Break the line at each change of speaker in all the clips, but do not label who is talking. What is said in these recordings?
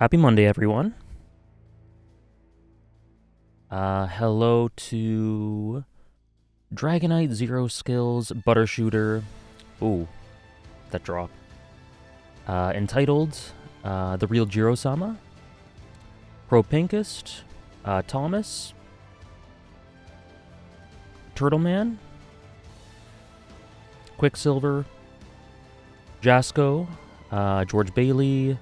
Happy Monday, everyone. Hello to Dragonite, Zero Skills, Butter Shooter. Ooh, that drop. Entitled, The Real Jiro-sama, Propinkist, Thomas, Turtleman, Quicksilver, Jasco, George Bailey,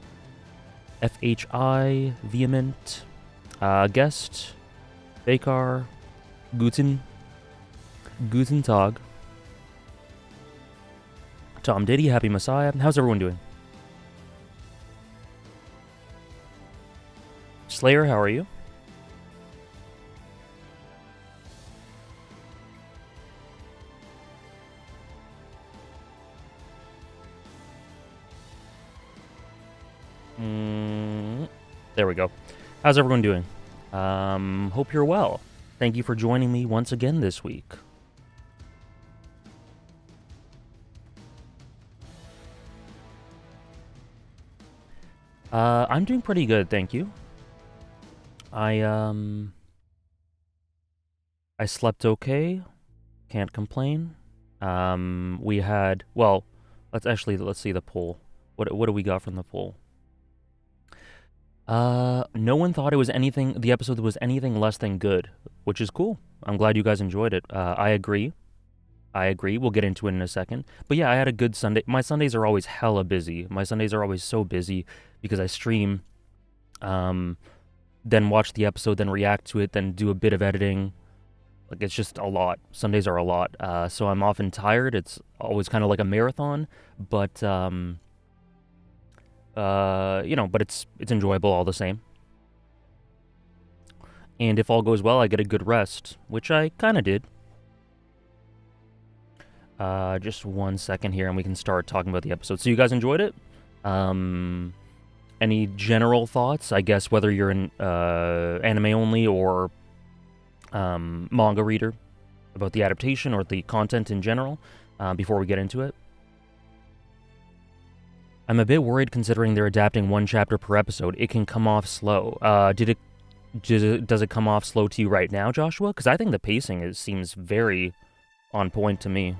FHI, Vehement, Guest, Bakar, Guten Tag, Tom Diddy, Happy Messiah. How's everyone doing? Slayer, how are you? There we go. How's everyone doing? Hope you're well. Thank you for joining me once again this week. I'm doing pretty good, thank you. I slept okay. Can't complain. We had let's see the poll. What do we got from the poll? No one thought the episode was anything less than good, which is cool. I'm glad you guys enjoyed it. I agree. We'll get into it in a second. But yeah, I had a good Sunday. My Sundays are always hella busy. My Sundays are always so busy because I stream, then watch the episode, then react to it, then do a bit of editing. Like, it's just a lot. Sundays are a lot. So I'm often tired. It's always kind of like a marathon, but but it's enjoyable all the same. And if all goes well, I get a good rest, which I kind of did. Just 1 second here, and we can start talking about the episode. So you guys enjoyed it? Any general thoughts? I guess whether you're an anime only or manga reader about the adaptation or the content in general. Before we get into it, I'm a bit worried considering they're adapting one chapter per episode. It can come off slow. Does it come off slow to you right now, Joshua? Because I think the pacing seems very on point to me.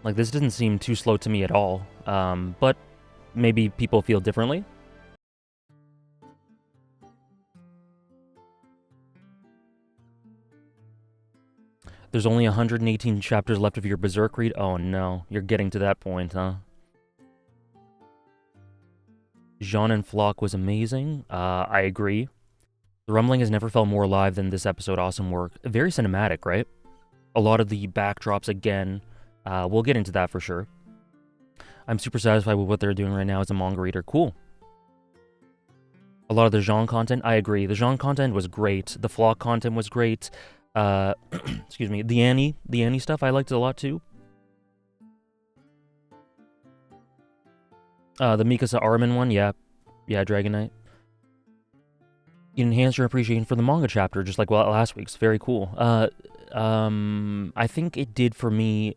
Like, this didn't seem too slow to me at all. But maybe people feel differently. There's only 118 chapters left of your Berserk read? Oh no, you're getting to that point, huh? Jean and Flock was amazing. I agree. The Rumbling has never felt more alive than this episode. Awesome work. Very cinematic, right? A lot of the backdrops again. We'll get into that for sure. I'm super satisfied with what they're doing right now as a manga reader. Cool. A lot of the Jean content, I agree. The Jean content was great. The Flock content was great. Excuse me. The Annie stuff, I liked it a lot too. The Mikasa Armin one, yeah, Dragonite. You enhance your appreciation for the manga chapter, just like last week's. Very cool. I think it did for me.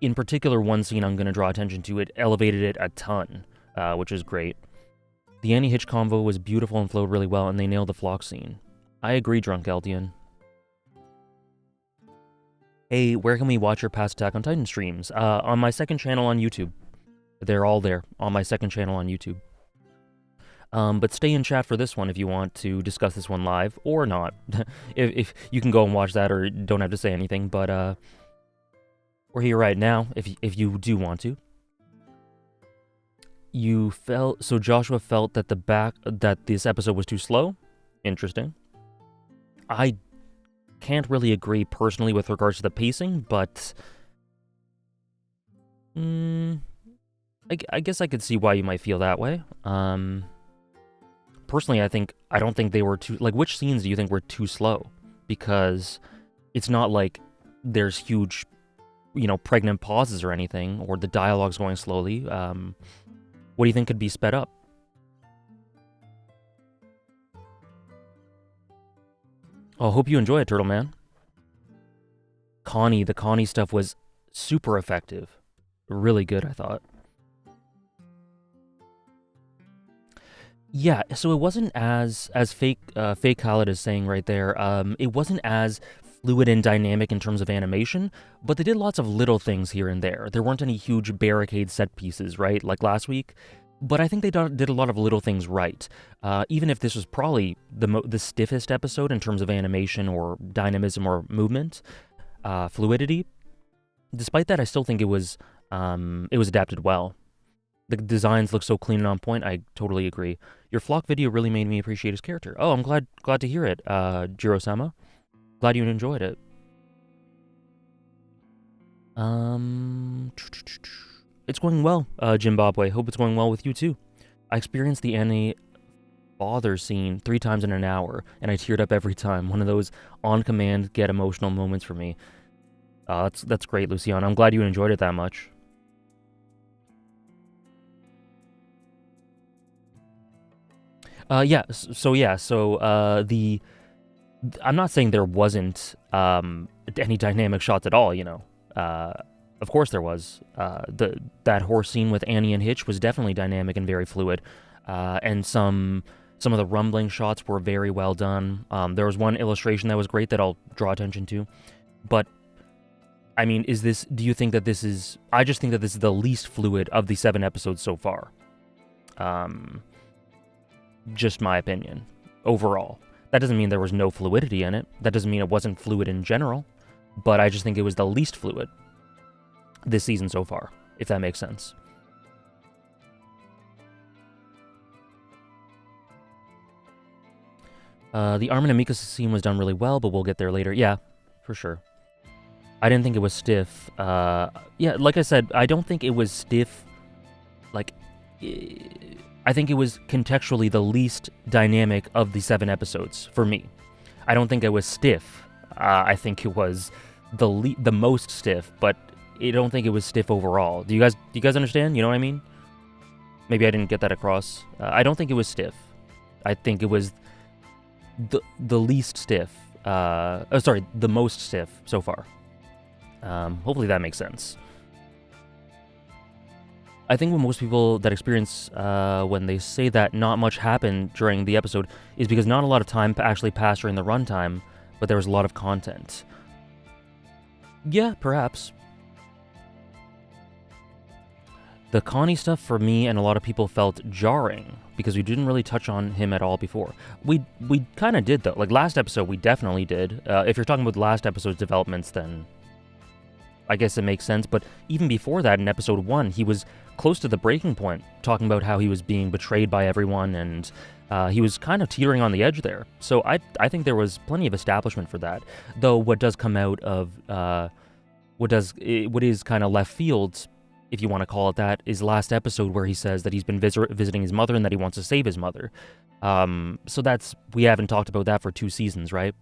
In particular, one scene I'm going to draw attention to. It elevated it a ton, which is great. The Annie Hitch convo was beautiful and flowed really well, and they nailed the Flock scene. I agree, Drunk Eldian. Hey, where can we watch your past Attack on Titan streams? On my second channel on YouTube. They're all there on my second channel on YouTube. But stay in chat for this one if you want to discuss this one live, or not. if you can go and watch that, or don't have to say anything, but we're here right now if you do want to. Joshua felt that that this episode was too slow. Interesting. I can't really agree personally with regards to the pacing, but I guess I could see why you might feel that way. Personally, I don't think they were too, like, which scenes do you think were too slow? Because it's not like there's huge, pregnant pauses or anything, or the dialogue's going slowly. What do you think could be sped up? I hope you enjoy it, Turtle Man. The Connie stuff was super effective. Really good, I thought. Yeah, so it wasn't as fake Khaled is saying right there. It wasn't as fluid and dynamic in terms of animation, but they did lots of little things here and there. There weren't any huge barricade set pieces, right, like last week. But I think they did a lot of little things right. Even if this was probably the stiffest episode in terms of animation or dynamism or movement, fluidity. Despite that, I still think it was adapted well. The designs look so clean and on point. I totally agree. Your Flock video really made me appreciate his character. Oh, I'm glad to hear it, Jiro-sama. Glad you enjoyed it. It's going well, Zimbabwe. Hope it's going well with you too. I experienced the Annie father scene 3 times in an hour, and I teared up every time. One of those on-command, get emotional moments for me. That's great, Lucian. I'm glad you enjoyed it that much. I'm not saying there wasn't any dynamic shots at all, you know. Of course there was. That horse scene with Annie and Hitch was definitely dynamic and very fluid. And some of the rumbling shots were very well done. There was one illustration that was great that I'll draw attention to. But I mean, do you think that this is... I just think that this is the least fluid of the 7 episodes so far. Just my opinion, overall. That doesn't mean there was no fluidity in it. That doesn't mean it wasn't fluid in general. But I just think it was the least fluid this season so far, if that makes sense. The Armin and Mika scene was done really well, but we'll get there later. Yeah, for sure. I didn't think it was stiff. Yeah, like I said, I don't think it was stiff. Like, I think it was contextually the least dynamic of the 7 episodes for me. I don't think it was stiff. I think it was the most stiff, but I don't think it was stiff overall. Do you guys understand? You know what I mean? Maybe I didn't get that across. I don't think it was stiff. I think it was the least stiff. The most stiff so far. Hopefully that makes sense. I think what most people that experience when they say that not much happened during the episode is because not a lot of time actually passed during the runtime, but there was a lot of content. Yeah, perhaps. The Connie stuff for me and a lot of people felt jarring because we didn't really touch on him at all before. We kind of did though. Like last episode, we definitely did. If you're talking about last episode's developments, then I guess it makes sense. But even before that, in episode 1, he was close to the breaking point, talking about how he was being betrayed by everyone, and he was kind of teetering on the edge there. So I think there was plenty of establishment for that. Though what does come out of what is kind of left field, if you want to call it that, is last episode where he says that he's been visiting his mother and that he wants to save his mother. So we haven't talked about that for 2 seasons, right?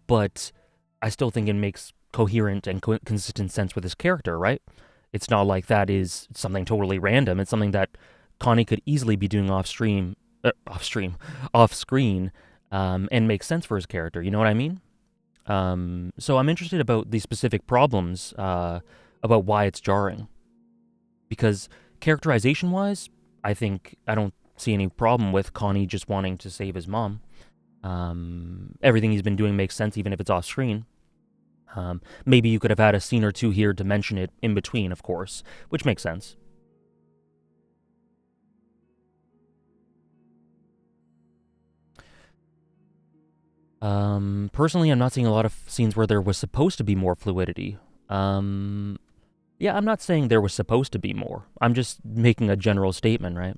But I still think it makes coherent and consistent sense with his character, right? It's not like that is something totally random. It's something that Connie could easily be doing off screen, and make sense for his character. You know what I mean? So I'm interested about the specific problems, about why it's jarring. Because characterization-wise, I think I don't see any problem with Connie just wanting to save his mom. Everything he's been doing makes sense, even if it's off screen. Maybe you could have had a scene or 2 here to mention it in between, of course, which makes sense. Personally, I'm not seeing a lot of scenes where there was supposed to be more fluidity. Yeah, I'm not saying there was supposed to be more. I'm just making a general statement, right?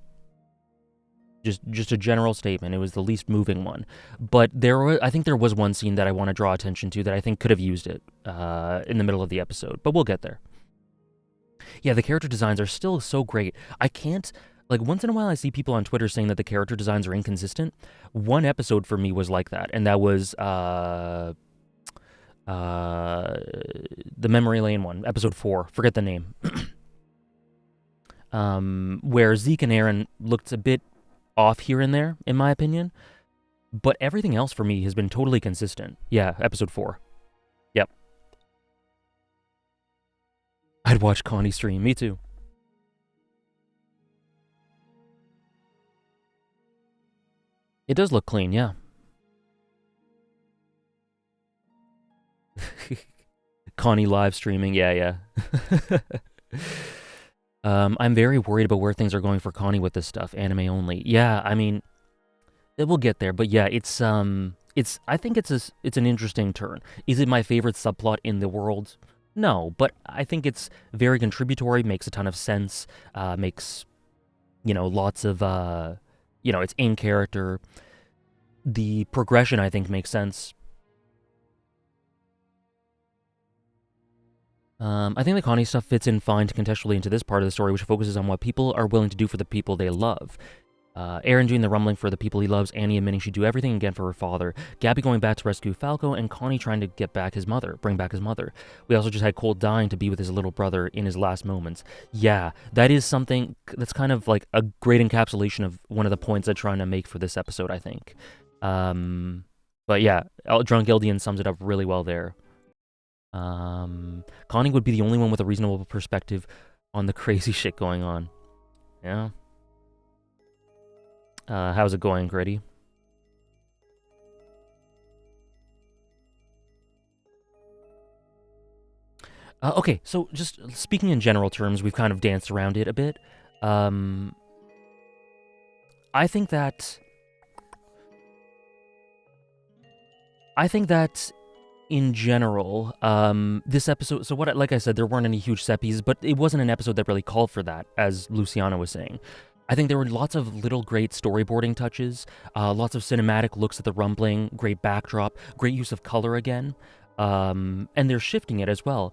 Just a general statement. It was the least moving one. But I think there was one scene that I want to draw attention to that I think could have used it in the middle of the episode. But we'll get there. Yeah, the character designs are still so great. I can't... Like, once in a while I see people on Twitter saying that the character designs are inconsistent. One episode for me was like that, and that was the Memory Lane one, episode 4. Forget the name. Where Zeke and Aaron looked a bit off here and there, in my opinion. But everything else for me has been totally consistent. Yeah, episode 4. Yep. I'd watch Connie stream. Me too. It does look clean, yeah. Connie live streaming, yeah. I'm very worried about where things are going for Connie with this stuff, anime only. Yeah, I mean, it will get there, but yeah, it's I think it's an interesting turn. Is it my favorite subplot in the world? No, but I think it's very contributory, makes a ton of sense, makes, lots of it's in character. The progression I think makes sense. I think the Connie stuff fits in fine contextually into this part of the story, which focuses on what people are willing to do for the people they love. Eren doing the rumbling for the people he loves, Annie admitting she'd do everything again for her father, Gabby going back to rescue Falco, and Connie trying to bring back his mother. We also just had Cole dying to be with his little brother in his last moments. Yeah, that is something that's kind of like a great encapsulation of one of the points I'm trying to make for this episode, I think. But yeah, Drunk Eldian sums it up really well there. Connie would be the only one with a reasonable perspective on the crazy shit going on. Yeah. How's it going, Gritty? Okay, so just speaking in general terms, we've kind of danced around it a bit. I think that in general, this episode. So what? Like I said, there weren't any huge set pieces, but it wasn't an episode that really called for that, as Luciana was saying. I think there were lots of little great storyboarding touches, lots of cinematic looks at the rumbling, great backdrop, great use of color again, and they're shifting it as well.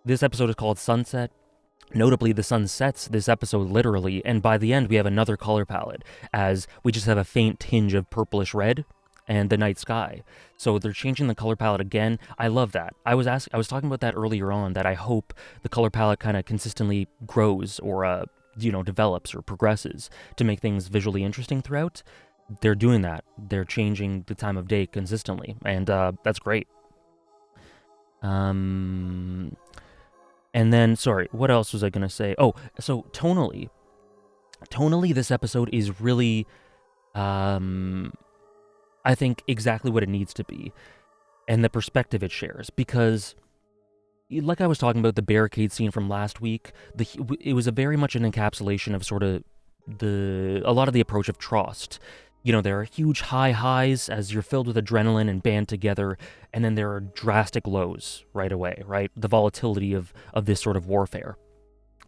This episode is called Sunset. Notably, the sun sets this episode literally, and by the end we have another color palette, as we just have a faint tinge of purplish red and the night sky. So they're changing the color palette again. I love that. I was talking about that earlier on, that I hope the color palette kind of consistently grows or develops or progresses to make things visually interesting throughout. They're doing that. They're changing the time of day consistently, and that's great. And then, sorry, what else was I gonna say? Oh, so tonally, this episode is really, I think, exactly what it needs to be, and the perspective it shares. Because, like I was talking about the barricade scene from last week, it was a very much an encapsulation of sort of a lot of the approach of Trost. There are huge high highs as you're filled with adrenaline and band together, and then there are drastic lows right away, right? The volatility of this sort of warfare.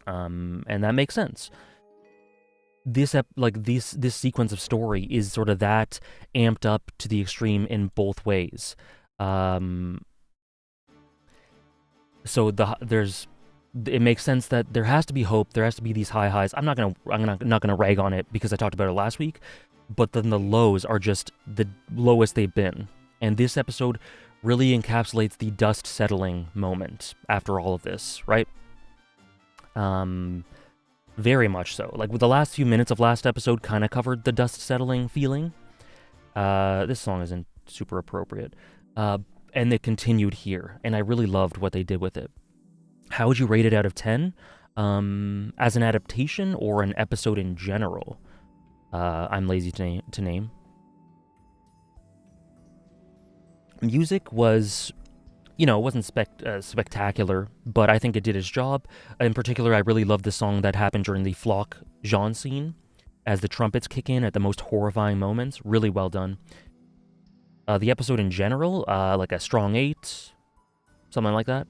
And that makes sense. This sequence of story is sort of that amped up to the extreme in both ways. So it makes sense that there has to be hope. There has to be these high highs. I'm not gonna rag on it because I talked about it last week. But then the lows are just the lowest they've been. And this episode really encapsulates the dust settling moment after all of this, right? Very much so. Like, with the last few minutes of last episode kind of covered the dust settling feeling. This song isn't super appropriate. And it continued here, and I really loved what they did with it. How would you rate it out of 10? As an adaptation or an episode in general? I'm lazy to name. Music was, it wasn't spectacular, but I think it did its job. In particular, I really loved the song that happened during the Flock Jean scene, as the trumpets kick in at the most horrifying moments. Really well done. The episode in general, like a strong 8, something like that.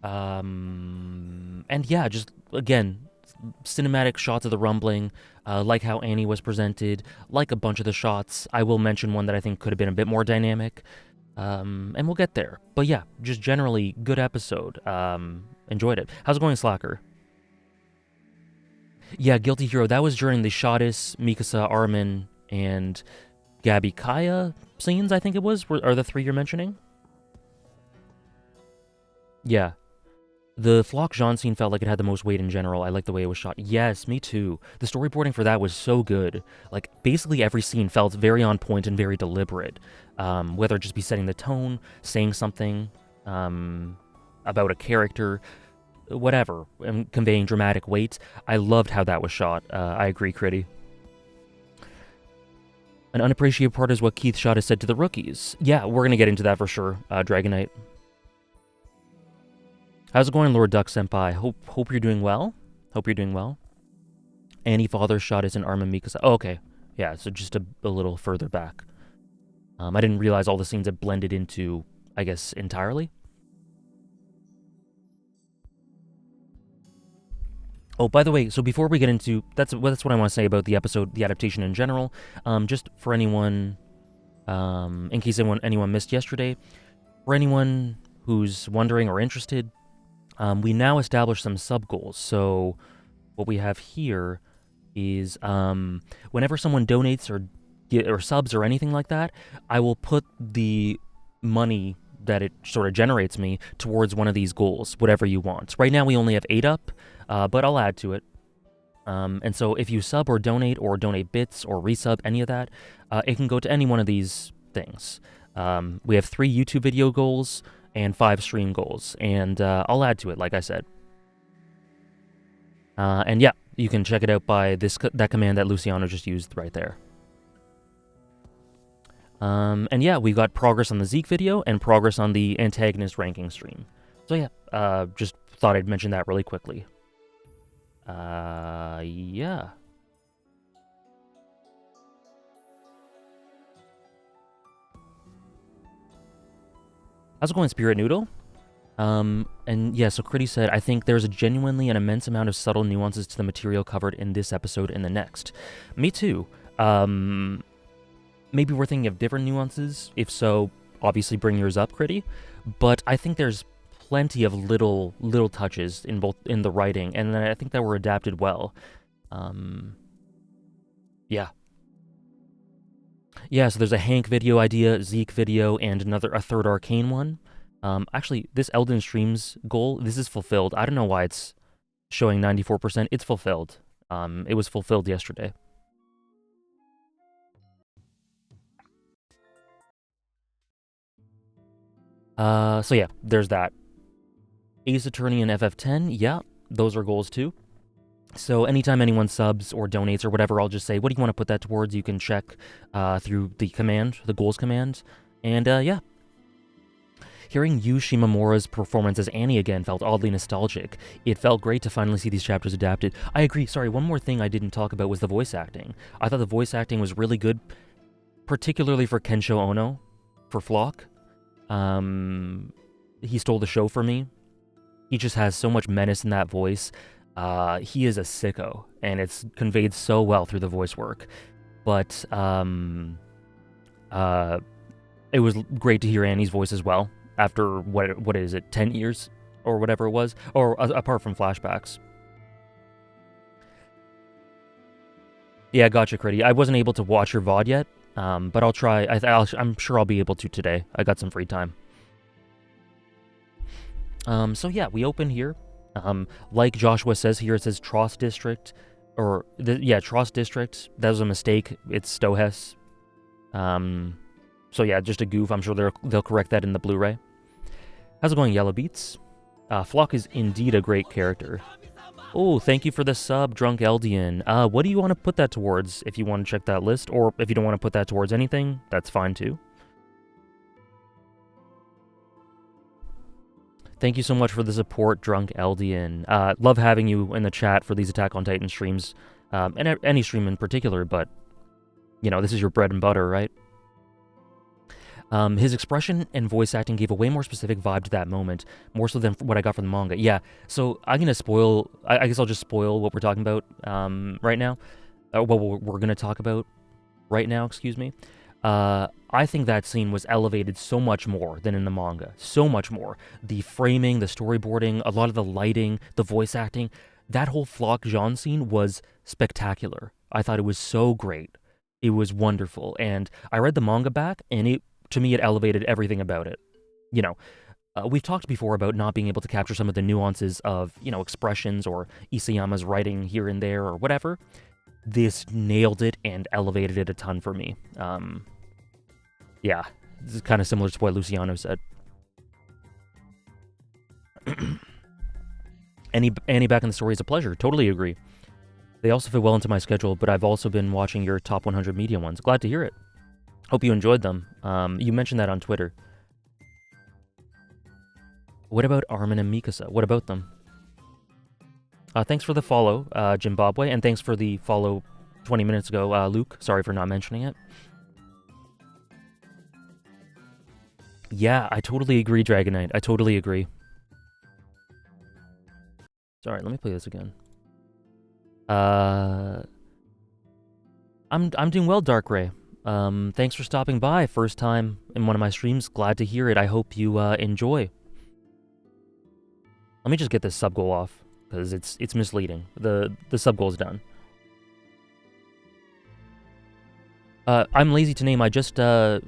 And yeah, just, again, cinematic shots of the rumbling, like how Annie was presented, like a bunch of the shots. I will mention one that I think could have been a bit more dynamic, and we'll get there. But yeah, just generally, good episode. Enjoyed it. How's it going, Slacker? Yeah, Guilty Hero, that was during the Shadis, Mikasa, Armin, and Gabby Kaya scenes, I think it was, are the 3 you're mentioning? Yeah. The Flock Jean scene felt like it had the most weight in general. I like the way it was shot. Yes, me too. The storyboarding for that was so good. Like, basically every scene felt very on point and very deliberate. Whether it just be setting the tone, saying something. about a character, whatever, and conveying dramatic weight. I loved how that was shot. I agree, Critty. An unappreciated part is what Keith Shot has said to the rookies. Yeah, we're going to get into that for sure, Dragonite. How's it going, Lord Duck Senpai? Hope you're doing well. Hope you're doing well. Annie Father's Shot is an Arma Mikasa. Oh, okay. Yeah, so just a little further back. I didn't realize all the scenes had blended into, I guess, entirely. Oh, by the way, so before we get into... That's what I want to say about the episode, the adaptation in general. Just for anyone... in case anyone missed yesterday, for anyone who's wondering or interested, we now establish some sub-goals. So what we have here is whenever someone donates or subs or anything like that, I will put the money that it sort of generates me towards one of these goals, whatever you want. Right now we only have 8 up, but I'll add to it. And so if you sub or donate bits or resub, any of that, it can go to any one of these things. We have 3 YouTube video goals and 5 stream goals, and I'll add to it, like I said. And yeah, you can check it out by that command that Luciano just used right there. And yeah, we got progress on the Zeke video and progress on the antagonist ranking stream. So yeah, just thought I'd mention that really quickly. Yeah. How's it going, Spirit Noodle? And yeah, so Critty said, I think there's genuinely an immense amount of subtle nuances to the material covered in this episode and the next. Me too. Maybe we're thinking of different nuances. If so, obviously bring yours up, Critty. But I think there's plenty of little touches in the writing, and I think that were adapted well. Yeah. Yeah, so there's a Hank video idea, Zeke video, and a third Arcane one. Actually, this Elden Streams goal, this is fulfilled. I don't know why it's showing 94%. It's fulfilled. It was fulfilled yesterday. So yeah, there's that. Ace Attorney and FF10, yeah, those are goals too. So anytime anyone subs or donates or whatever, I'll just say, what do you want to put that towards? You can check through the command, the goals command, and yeah. Hearing Yu Shimamura's performance as Annie again felt oddly nostalgic. It felt great to finally see these chapters adapted. I agree. Sorry, one more thing I didn't talk about was the voice acting. I thought the voice acting was really good, particularly for Kensho Ono, for Flock. He stole the show for me. He just has so much menace in that voice. He is a sicko, and it's conveyed so well through the voice work. But it was great to hear Annie's voice as well. After, what is it, 10 years? Or whatever it was? Or apart from flashbacks. Yeah, gotcha, Critty. I wasn't able to watch your VOD yet, but I'll try. I'm sure I'll be able to today. I got some free time. So yeah, we open here. Like Joshua says here, it says Tross District. Tross District. That was a mistake. It's Stohess. So yeah, just a goof. I'm sure they'll correct that in the Blu-ray. How's it going, Yellow Beats? Flock is indeed a great character. Oh, thank you for the sub, Drunk Eldian. What do you want to put that towards if you want to check that list? Or if you don't want to put that towards anything, that's fine too. Thank you so much for the support, Drunk Eldian. Love having you in the chat for these Attack on Titan streams. And any stream in particular, but, you know, this is your bread and butter, right? His expression and voice acting gave a way more specific vibe to that moment, more so than what I got from the manga. Yeah, so I'm going to spoil... I guess I'll just spoil what we're talking about right now. What we're going to talk about right now, excuse me. I think that scene was elevated so much more than in the manga. So much more. The framing, the storyboarding, a lot of the lighting, the voice acting. That whole Flock Jean scene was spectacular. I thought it was so great. It was wonderful. And I read the manga back, and to me, it elevated everything about it. You know, we've talked before about not being able to capture some of the nuances of, you know, expressions or Isayama's writing here and there or whatever. This nailed it and elevated it a ton for me. Yeah, this is kind of similar to what Luciano said. Annie back in the story is a pleasure. Totally agree. They also fit well into my schedule, but I've also been watching your top 100 media ones. Glad to hear it. Hope you enjoyed them. You mentioned that on Twitter. What about Armin and Mikasa? What about them? Thanks for the follow, Zimbabwe, and thanks for the follow 20 minutes ago, Luke. Sorry for not mentioning it. Yeah, I totally agree, Dragonite. I totally agree. Sorry, let me play this again. I'm doing well, Dark Ray. Thanks for stopping by. First time in one of my streams. Glad to hear it. I hope you enjoy. Let me just get this sub goal off because it's misleading. The sub goal is done. I'm lazy to name. I just yeah.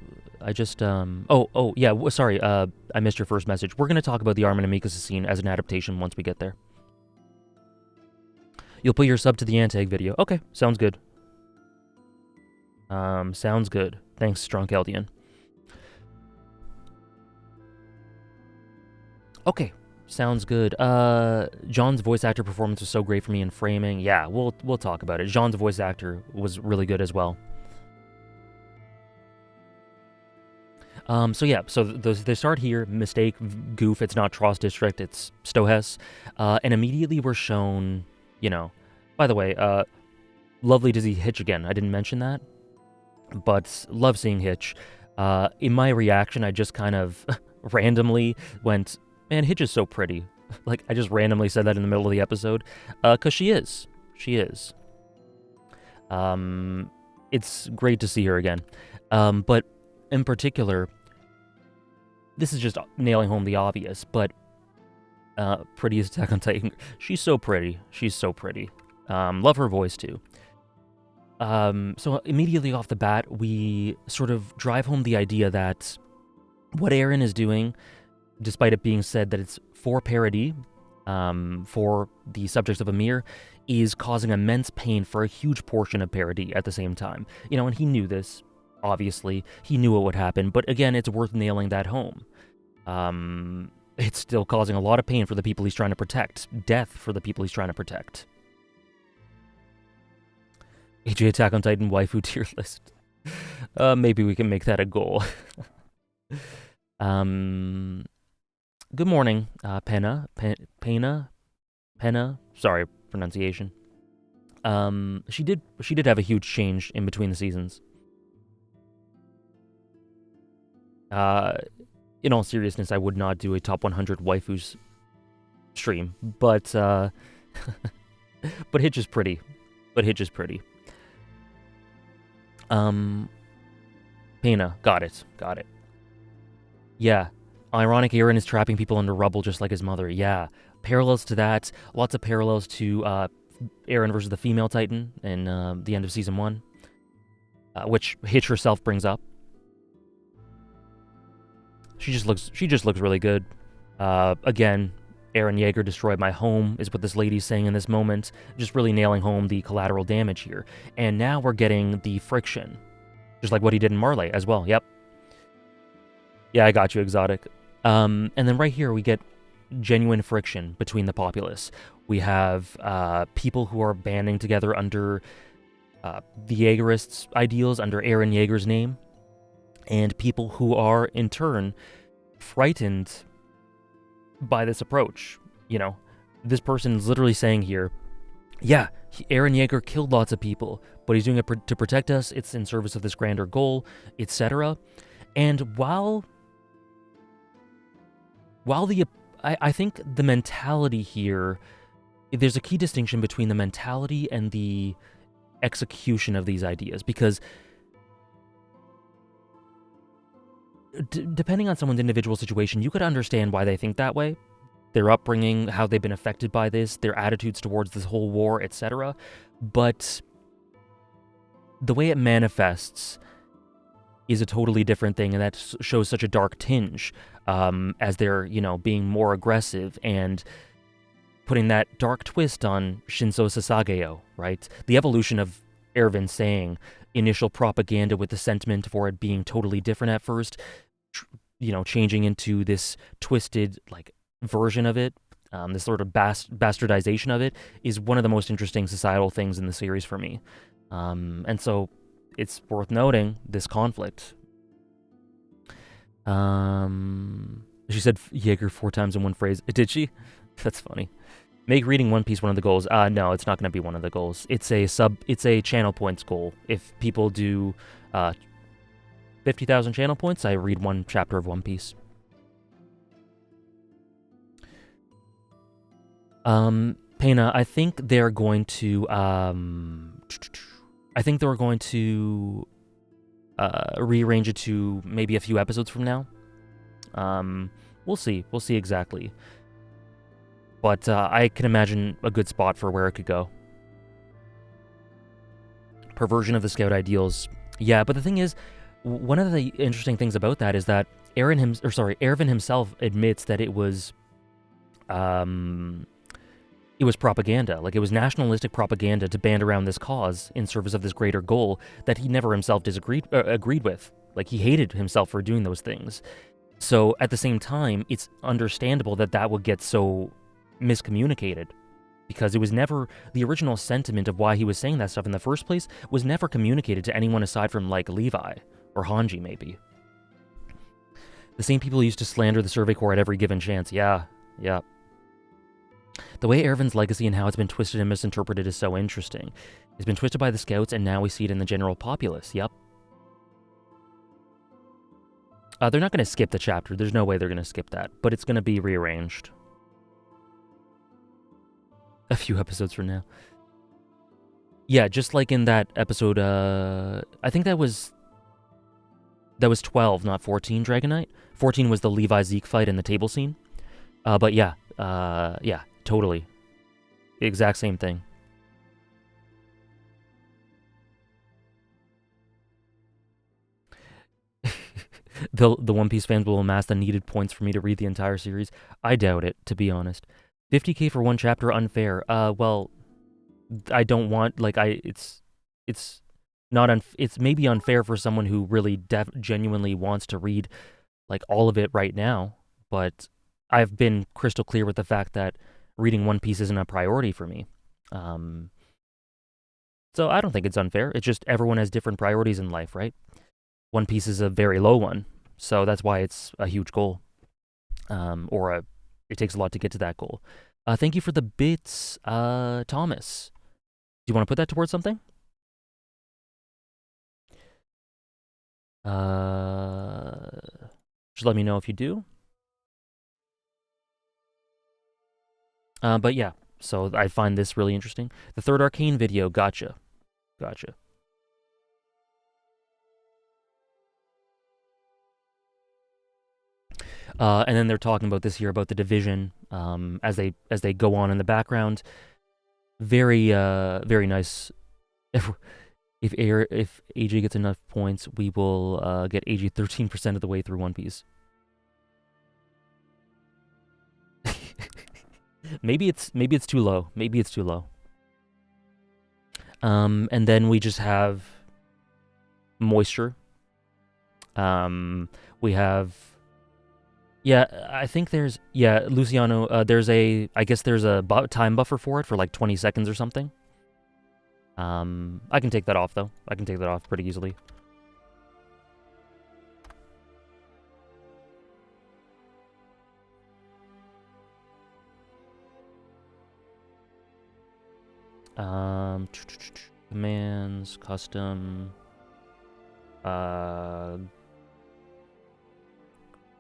Sorry. I missed your first message. We're gonna talk about the Armin and Mikasa scene as an adaptation once we get there. You'll put your sub to the Antag video. Okay, sounds good. Sounds good. Thanks, Strongkeldian. Okay, sounds good. John's voice actor performance was so great for me in framing. Yeah, we'll talk about it. John's voice actor was really good as well. So they start here. Mistake, goof. It's not Tross District. It's Stohess, and immediately we're shown. By the way, lovely to see Hitch again. I didn't mention that, but love seeing Hitch. In my reaction, I just kind of randomly went, "Man, Hitch is so pretty." Like I just randomly said that in the middle of the episode, cause she is. She is. It's great to see her again, but in particular, this is just nailing home the obvious, but prettiest Attack on Titan. She's so pretty. She's so pretty. Love her voice too. So immediately off the bat, we sort of drive home the idea that what Eren is doing, despite it being said that it's for parody, for the subjects of Ymir, is causing immense pain for a huge portion of parody at the same time. And he knew this. Obviously, he knew what would happen, but again, it's worth nailing that home. It's still causing a lot of pain for the people he's trying to protect, death for the people he's trying to protect. AJ Attack on Titan waifu tier list. Maybe we can make that a goal. Good morning, Penna. Penna. Sorry, pronunciation. She did have a huge change in between the seasons. In all seriousness, I would not do a top 100 waifus stream, but Hitch is pretty. Pena, got it. Yeah, ironic Eren is trapping people under rubble just like his mother. Yeah, parallels to that. Lots of parallels to Eren versus the female Titan in the end of Season 1, which Hitch herself brings up. She just looks really good. Again, Eren Yeager destroyed my home is what this lady's saying in this moment. Just really nailing home the collateral damage here. And now we're getting the friction. Just like what he did in Marley as well. Yep. Yeah, I got you, Exotic. And then right here we get genuine friction between the populace. We have people who are banding together under the Yeagerists' ideals, under Eren Yeager's name. And people who are, in turn, frightened by this approach. This person is literally saying here, yeah, Eren Yeager killed lots of people, but he's doing it to protect us. It's in service of this grander goal, etc. And while I think the mentality here, there's a key distinction between the mentality and the execution of these ideas, because depending on someone's individual situation, you could understand why they think that way, their upbringing, how they've been affected by this, their attitudes towards this whole war, etc. But the way it manifests is a totally different thing, and that shows such a dark tinge as they're, being more aggressive and putting that dark twist on Shinzo Sasageo, right? The evolution of Erwin saying initial propaganda with the sentiment for it being totally different at first, changing into this twisted, version of it. This sort of bastardization of it is one of the most interesting societal things in the series for me. And so it's worth noting this conflict. She said Jaeger 4 times in one phrase. Did she? That's funny. Make reading One Piece one of the goals. No, it's not going to be one of the goals. It's a channel points goal. If people do 50,000 channel points, I read one chapter of One Piece. Pena, I think they're going to rearrange it to maybe a few episodes from now. We'll see exactly. But I can imagine a good spot for where it could go. Perversion of the Scout ideals. Yeah, but the thing is, one of the interesting things about that is that Erwin himself admits that it was propaganda. Like, it was nationalistic propaganda to band around this cause in service of this greater goal that he never himself agreed with. Like, he hated himself for doing those things. So, at the same time, it's understandable that that would get so miscommunicated, because it was never, the original sentiment of why he was saying that stuff in the first place was never communicated to anyone aside from, like, Levi, or Hanji, maybe. The same people used to slander the Survey Corps at every given chance. Yeah. The way Erwin's legacy and how it's been twisted and misinterpreted is so interesting. It's been twisted by the Scouts, and now we see it in the general populace. Yep. They're not going to skip the chapter. There's no way they're going to skip that, but it's going to be rearranged. A few episodes from now. Yeah, just like in that episode, I think that was 12, not 14, Dragonite. 14 was the Levi Zeke fight in the table scene. But yeah, totally. Exact same thing. The One Piece fans will amass the needed points for me to read the entire series. I doubt it, to be honest. 50k for one chapter, unfair. Well, I don't want, like, it's maybe unfair for someone who really genuinely wants to read, like, all of it right now, but I've been crystal clear with the fact that reading One Piece isn't a priority for me. So I don't think it's unfair. It's just everyone has different priorities in life, right? One Piece is a very low one, so that's why it's a huge goal. It takes a lot to get to that goal. Thank you for the bits, Thomas. Do you want to put that towards something? Just let me know if you do. But yeah, so I find this really interesting. The third Arcane video, gotcha. And then they're talking about this here, about the division, as they go on in the background. Very nice. If AJ gets enough points, we will get AJ 13% of the way through One Piece. Maybe it's too low. And then we just have moisture. We have, I think there's, Luciano, I guess there's a time buffer for it for like 20 seconds or something. I can take that off, though. I can take that off pretty easily. Commands, custom,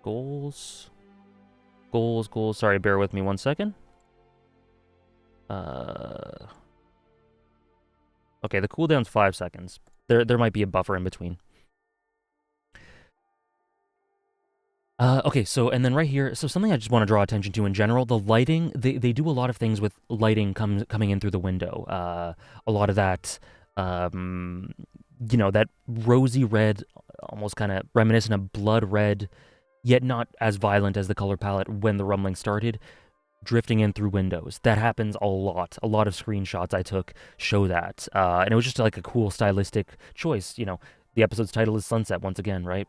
goals. Sorry, bear with me 1 second. Okay, the cooldown's 5 seconds. There might be a buffer in between. Okay, so, and then right here, so something I just want to draw attention to in general, the lighting, they do a lot of things with lighting coming in through the window. A lot of that, that rosy red, almost kind of reminiscent of blood red, yet not as violent as the color palette when the rumbling started, drifting in through windows. That happens a lot. A lot of screenshots I took show that. And it was just like a cool stylistic choice. The episode's title is Sunset once again, right?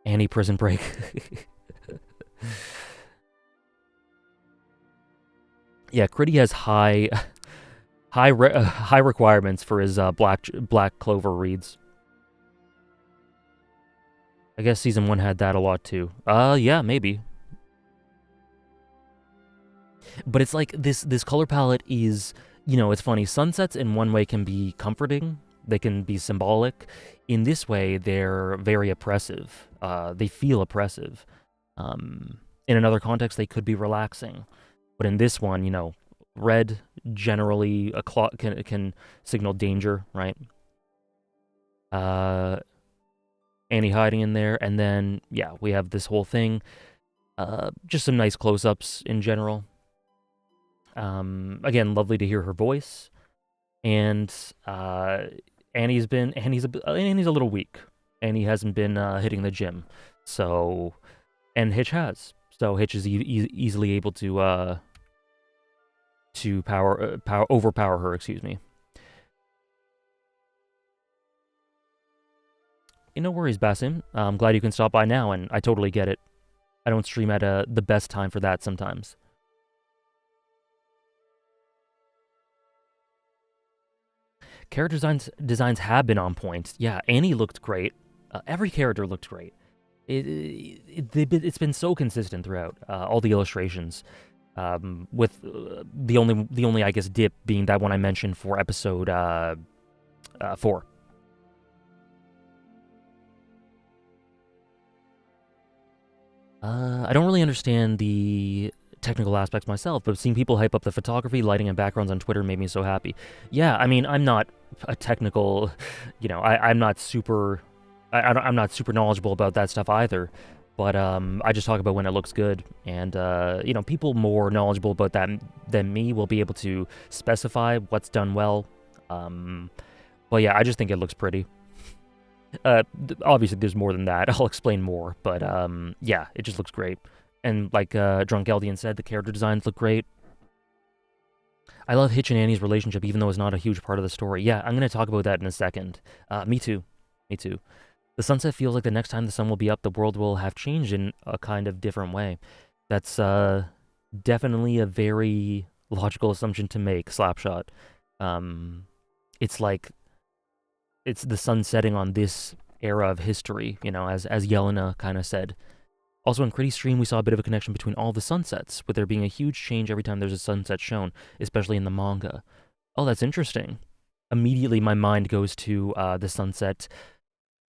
Annie Prison Break. Yeah, Critty has high requirements for his Black Clover reads. I guess season 1 had that a lot too. Yeah, maybe. But it's like this color palette is, it's funny. Sunsets in one way can be comforting. They can be symbolic. In this way, they're very oppressive. They feel oppressive. In another context, they could be relaxing. But in this one, red generally can signal danger, right? Annie hiding in there, and then yeah, we have this whole thing. Just some nice close-ups in general. Again, lovely to hear her voice, and Annie's a little weak. Annie hasn't been hitting the gym, so and Hitch has. So Hitch is easily able to overpower her. Excuse me. No worries, Basim. I'm glad you can stop by now, and I totally get it. I don't stream at the best time for that sometimes. Character designs have been on point. Yeah, Annie looked great. Every character looked great. It's been so consistent throughout all the illustrations. With the only I guess dip being that one I mentioned for episode 4. I don't really understand the technical aspects myself, but seeing people hype up the photography, lighting, and backgrounds on Twitter made me so happy. Yeah, I mean, I'm not a technical, I'm not super, I'm not super knowledgeable about that stuff either. But I just talk about when it looks good, and people more knowledgeable about that than me will be able to specify what's done well. But yeah, I just think it looks pretty. Obviously, there's more than that. I'll explain more, but yeah, it just looks great. And like Drunk Eldian said, the character designs look great. I love Hitch and Annie's relationship, even though it's not a huge part of the story. Yeah, I'm going to talk about that in a second. Me too. Me too. The sunset feels like the next time the sun will be up, the world will have changed in a kind of different way. That's definitely a very logical assumption to make, Slapshot. It's like it's the sun setting on this era of history, as Yelena kind of said. Also, in Critty's stream, we saw a bit of a connection between all the sunsets, with there being a huge change every time there's a sunset shown, especially in the manga. Oh, that's interesting. Immediately, my mind goes to the sunset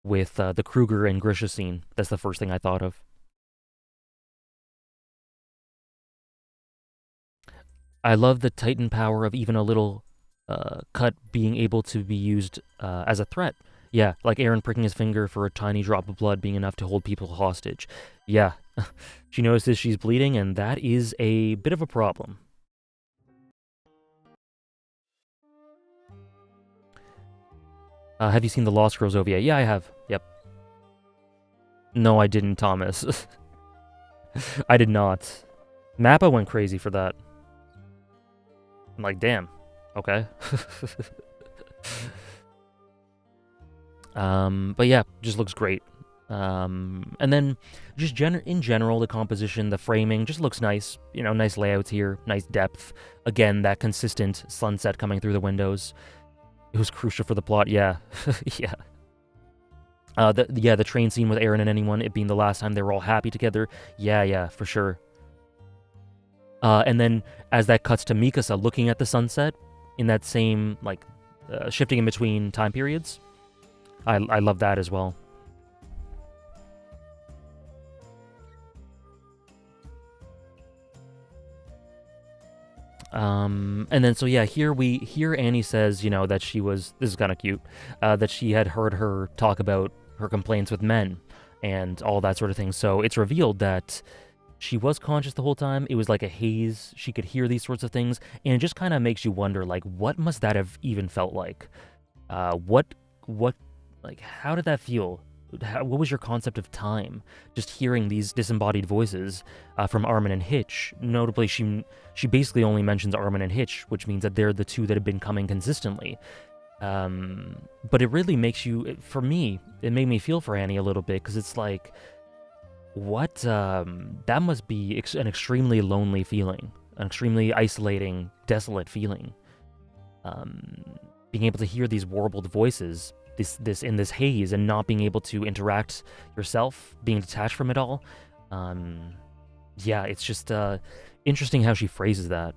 with the Kruger and Grisha scene. That's the first thing I thought of. I love the Titan power of even a little cut being able to be used as a threat. Yeah, like Eren pricking his finger for a tiny drop of blood being enough to hold people hostage. Yeah, she notices she's bleeding, and that is a bit of a problem. Have you seen the Lost Girls OVA? Yeah, I have. Yep. No, I didn't, Thomas. I did not. Mappa went crazy for that. I'm like, damn. Okay. But yeah, just looks great. And then just in general, the composition, the framing just looks nice. Nice layouts here, nice depth. Again, that consistent sunset coming through the windows. It was crucial for the plot. Yeah, yeah. The train scene with Eren and anyone, it being the last time they were all happy together. Yeah, for sure. And then as that cuts to Mikasa looking at the sunset in that same shifting in between time periods, I love that as well. And then so yeah, here Annie says, that she was, this is kind of cute, that she had heard her talk about her complaints with men and all that sort of thing. So it's revealed that she was conscious the whole time. It was like a haze. She could hear these sorts of things, and it just kind of makes you wonder, what must that have even felt like? How did that feel? What was your concept of time? Just hearing these disembodied voices from Armin and Hitch. Notably, she basically only mentions Armin and Hitch, which means that they're the two that have been coming consistently. But it really makes you, for me, it made me feel for Annie a little bit, because it's like, that must be an extremely lonely feeling. an extremely isolating, desolate feeling. Being able to hear these warbled voices, this in this haze, and not being able to interact yourself, being detached from it all. Yeah, it's just interesting how she phrases that.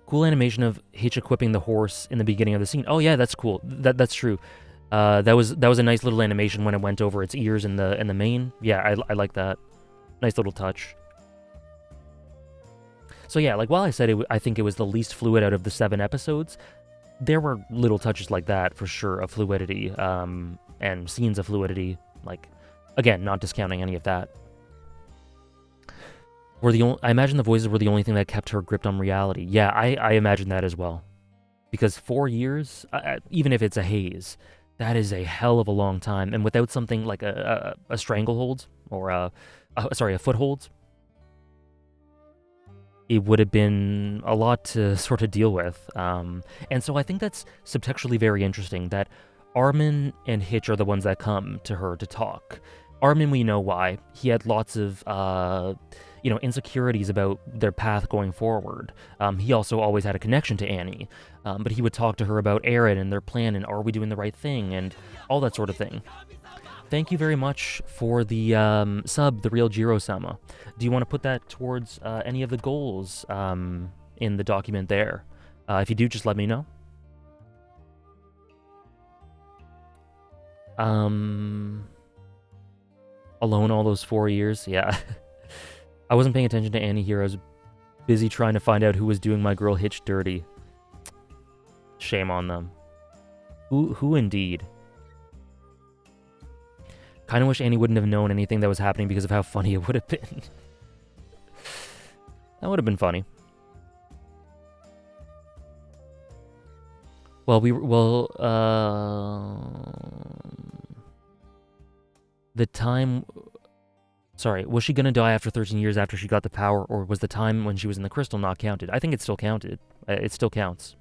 Cool animation of Hitch equipping the horse in the beginning of the scene. Oh yeah, that's cool. That's true. That was a nice little animation when it went over its ears in the mane. Yeah, I like that. Nice little touch. So yeah, like while I said I think it was the least fluid out of the 7 episodes, there were little touches like that for sure of fluidity, and scenes of fluidity. Like, again, not discounting any of that. I imagine the voices were the only thing that kept her gripped on reality. Yeah, I imagine that as well. Because 4 years, even if it's a haze, that is a hell of a long time. And without something like a stranglehold or a foothold, it would have been a lot to sort of deal with. And so I think that's subtextually very interesting that Armin and Hitch are the ones that come to her to talk. Armin, we know why. He had lots of, insecurities about their path going forward. He also always had a connection to Annie, but he would talk to her about Eren and their plan and are we doing the right thing and all that sort of thing. Thank you very much for the sub, the real Jiro-sama. Do you want to put that towards any of the goals in the document there? If you do, just let me know. Alone all those 4 years, yeah. I wasn't paying attention to Annie here. I was busy trying to find out who was doing my girl Hitch dirty. Shame on them. Who indeed? Kind of wish Annie wouldn't have known anything that was happening because of how funny it would have been. That would have been funny. Well, the time... Sorry, was she gonna die after 13 years after she got the power, or was the time when she was in the crystal not counted? I think it still counted. It still counts.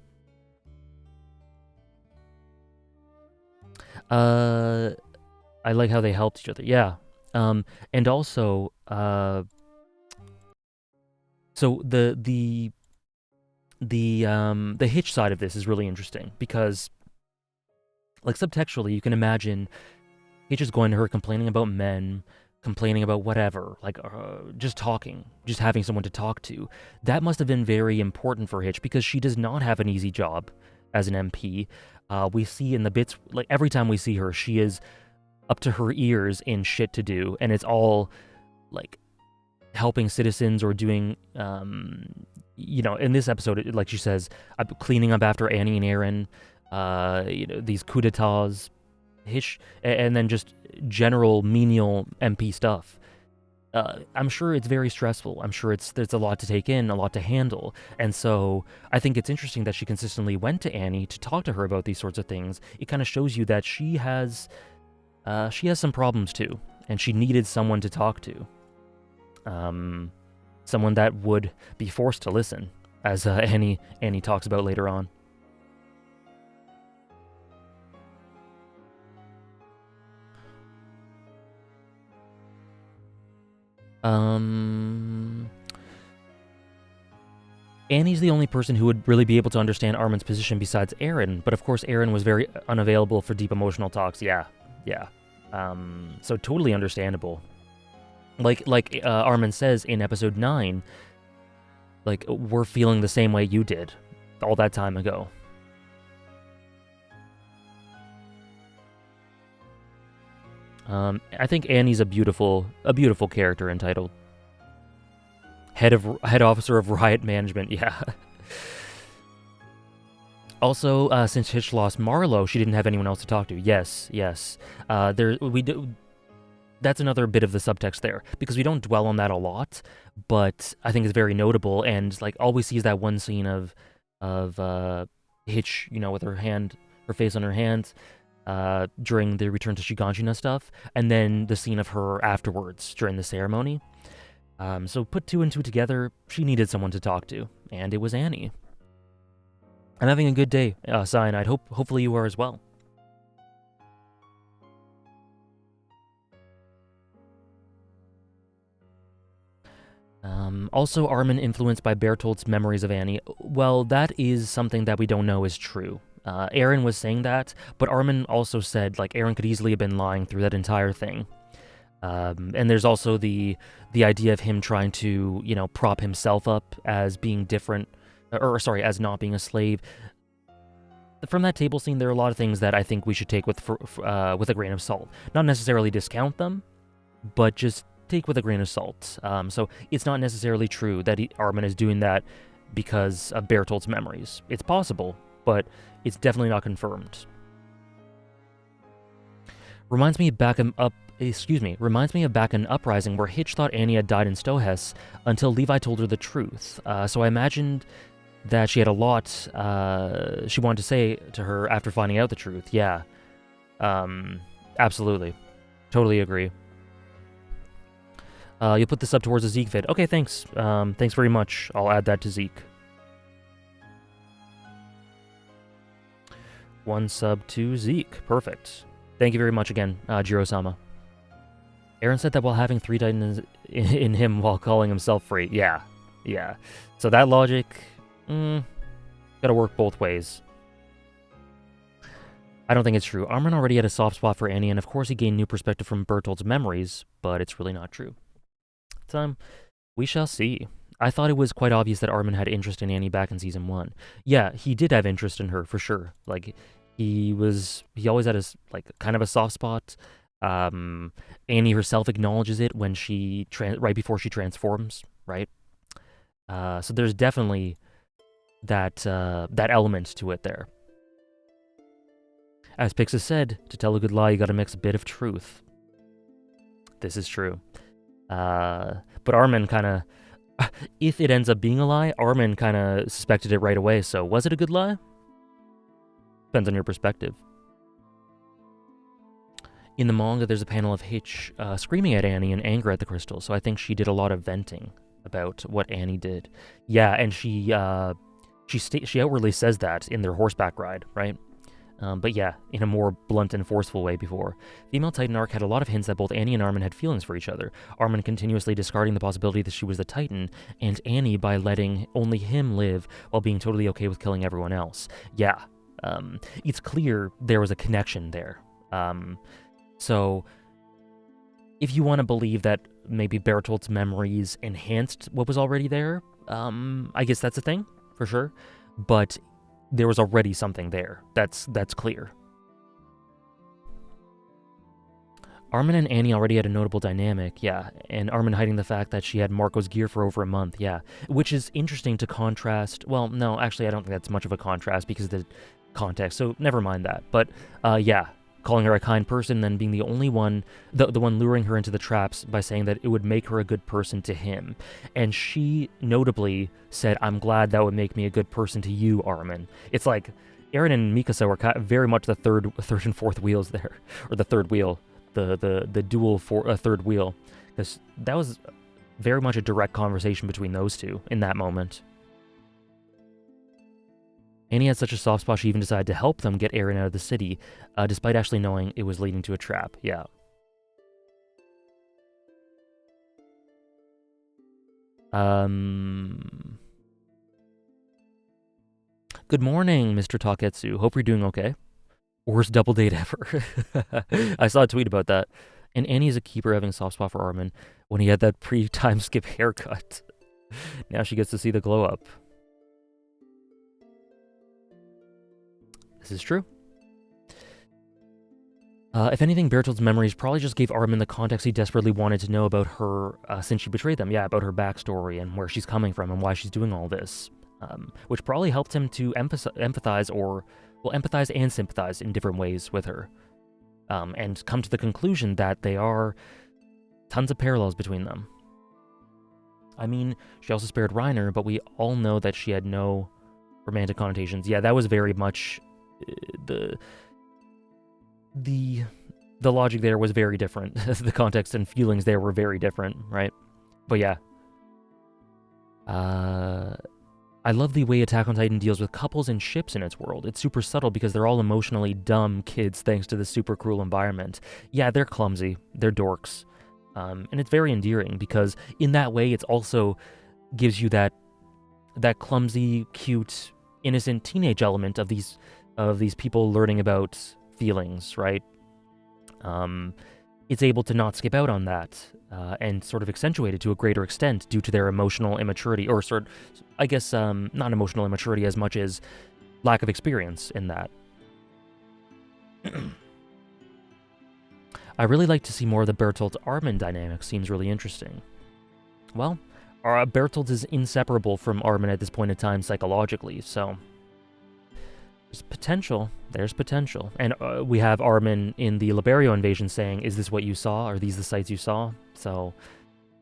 I like how they helped each other. Yeah. And also, so the Hitch side of this is really interesting because, like, subtextually, you can imagine Hitch is going to her complaining about men, complaining about whatever, like just talking, just having someone to talk to. That must have been very important for Hitch because she does not have an easy job as an MP. We see in the bits, like every time we see her, she is up to her ears in shit to do, and it's all like helping citizens or doing, in this episode, like she says, cleaning up after Annie and Eren, these coups d'etats, Hitch, and then just general menial MP stuff. I'm sure it's very stressful. I'm sure there's a lot to take in, a lot to handle. And so I think it's interesting that she consistently went to Annie to talk to her about these sorts of things. It kind of shows you that she has some problems too, and she needed someone to talk to. Someone that would be forced to listen, as Annie talks about later on. Annie's the only person who would really be able to understand Armin's position besides Eren, but of course Eren was very unavailable for deep emotional talks. Yeah. So totally understandable. Like Armin says in episode 9, like, we're feeling the same way you did all that time ago. I think Annie's a beautiful character entitled head officer of riot management. Yeah. Also, since Hitch lost Marlowe, she didn't have anyone else to talk to. Yes. That's another bit of the subtext there, because we don't dwell on that a lot, but I think it's very notable. And like all we see is that one scene of Hitch, with her face on her hand, during the return to Shiganshina stuff, and then the scene of her afterwards during the ceremony. So put 2 and 2 together, she needed someone to talk to, and it was Annie. I'm having a good day, Cyanide. Hopefully you are as well. Also, Armin influenced by Bertolt's memories of Annie. Well, that is something that we don't know is true. Aaron was saying that, but Armin also said, like, Aaron could easily have been lying through that entire thing. And there's also the idea of him trying to, prop himself up as being different, or sorry, as not being a slave. From that table scene, there are a lot of things that I think we should take with a grain of salt. Not necessarily discount them, but just take with a grain of salt. So it's not necessarily true that Armin is doing that because of Bertolt's memories. It's possible, but it's definitely not confirmed. Reminds me of back in Uprising, where Hitch thought Annie had died in Stohess until Levi told her the truth. So I imagined that she had a lot she wanted to say to her after finding out the truth. Yeah. Absolutely. Totally agree. You'll put this up towards a Zeke vid. Okay, thanks. Thanks very much. I'll add that to Zeke. 1 sub to Zeke. Perfect. Thank you very much again, Jiro-sama. Aaron said that while having 3 Titans in him while calling himself free. Yeah. So that logic, gotta work both ways. I don't think it's true. Armin already had a soft spot for Annie, and of course he gained new perspective from Bertolt's memories, but it's really not true. We shall see. I thought it was quite obvious that Armin had interest in Annie back in Season 1. Yeah, he did have interest in her, for sure. Like, he always had kind of a soft spot. Annie herself acknowledges it when right before she transforms, right? So there's definitely that element to it there. As Pixis said, to tell a good lie, you gotta mix a bit of truth. This is true. But Armin kind of, if it ends up being a lie, Armin kind of suspected it right away, so was it a good lie? Depends on your perspective. In the manga, there's a panel of Hitch screaming at Annie in anger at the crystal, so I think she did a lot of venting about what Annie did. Yeah, and she outwardly says that in their horseback ride, right? But yeah, in a more blunt and forceful way before. Female Titan arc had a lot of hints that both Annie and Armin had feelings for each other, Armin continuously discarding the possibility that she was the Titan, and Annie by letting only him live while being totally okay with killing everyone else. Yeah, it's clear there was a connection there. So, if you want to believe that maybe Bertolt's memories enhanced what was already there, I guess that's a thing, for sure. But there was already something there. That's clear. Armin and Annie already had a notable dynamic, yeah, and Armin hiding the fact that she had Marco's gear for over a month, yeah, which is interesting to contrast. Well, no, actually, I don't think that's much of a contrast because of the context, so never mind that. But, yeah, calling her a kind person, then being the only one, the one luring her into the traps by saying that it would make her a good person to him. And she notably said, "I'm glad that would make me a good person to you, Armin." It's like Eren and Mikasa were very much the third and fourth wheels there, or the third wheel, the dual third wheel, because that was very much a direct conversation between those two in that moment. Annie had such a soft spot she even decided to help them get Eren out of the city, despite actually knowing it was leading to a trap. Yeah. Good morning, Mr. Taketsu. Hope you're doing okay. Worst double date ever. I saw a tweet about that. And Annie is a keeper having a soft spot for Armin when he had that pre-time skip haircut. Now she gets to see the glow up. This is true. If anything, Bertolt's memories probably just gave Armin the context he desperately wanted to know about her since she betrayed them. Yeah, about her backstory and where she's coming from and why she's doing all this. Which probably helped him to empathize and sympathize in different ways with her. And come to the conclusion that there are tons of parallels between them. I mean, she also spared Reiner, but we all know that she had no romantic connotations. Yeah, that was very much the logic there was very different. The context and feelings there were very different, right? But yeah. I love the way Attack on Titan deals with couples and ships in its world. It's super subtle because they're all emotionally dumb kids thanks to the super cruel environment. Yeah, they're clumsy. They're dorks. And it's very endearing because in that way, it's also gives you that clumsy, cute, innocent teenage element of these people learning about feelings, right? It's able to not skip out on that and sort of accentuate it to a greater extent due to their emotional immaturity, or I guess, not emotional immaturity as much as lack of experience in that. I really like to see more of the Bertolt-Armin dynamic. Seems really interesting. Well, Bertolt is inseparable from Armin at this point in time psychologically, so there's potential. There's potential. And we have Armin in the Liberio invasion saying, "Is this what you saw? Are these the sights you saw?" So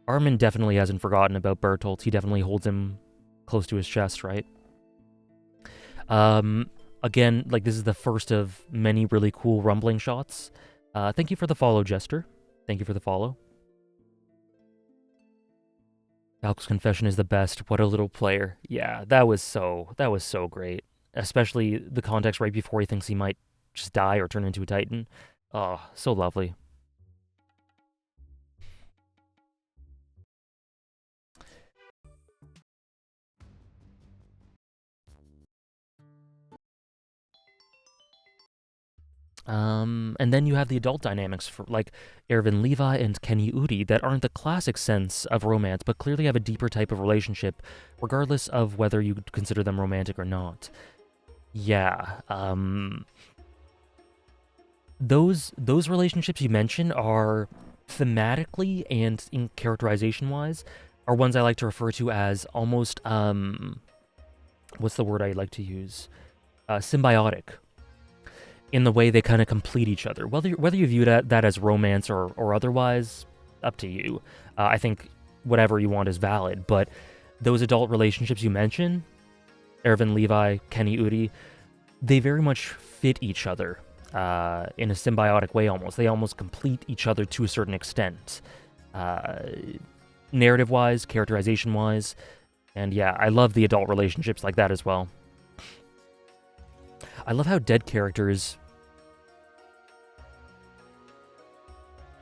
Armin definitely hasn't forgotten about Bertolt. He definitely holds him close to his chest, right? Again, like, this is the first of many really cool rumbling shots. Thank you for the follow, Jester. Thank you for the follow. Falco's confession is the best. What a little player. Yeah, that was so great. Especially the context right before he thinks he might just die or turn into a Titan. Oh, so lovely. And then you have the adult dynamics for like Erwin Levi and Kenny Udi that aren't the classic sense of romance, but clearly have a deeper type of relationship, regardless of whether you consider them romantic or not. Yeah, those relationships you mentioned are thematically and in characterization-wise are ones I like to refer to as almost what's the word I like to use? Symbiotic. In the way they kind of complete each other. Whether you view that as romance or otherwise, up to you. I think whatever you want is valid, but those adult relationships you mentioned, Erwin Levi, Kenny Udi, they very much fit each other in a symbiotic way almost. They almost complete each other to a certain extent. Narrative-wise, characterization-wise, and yeah, I love the adult relationships like that as well. I love how dead characters...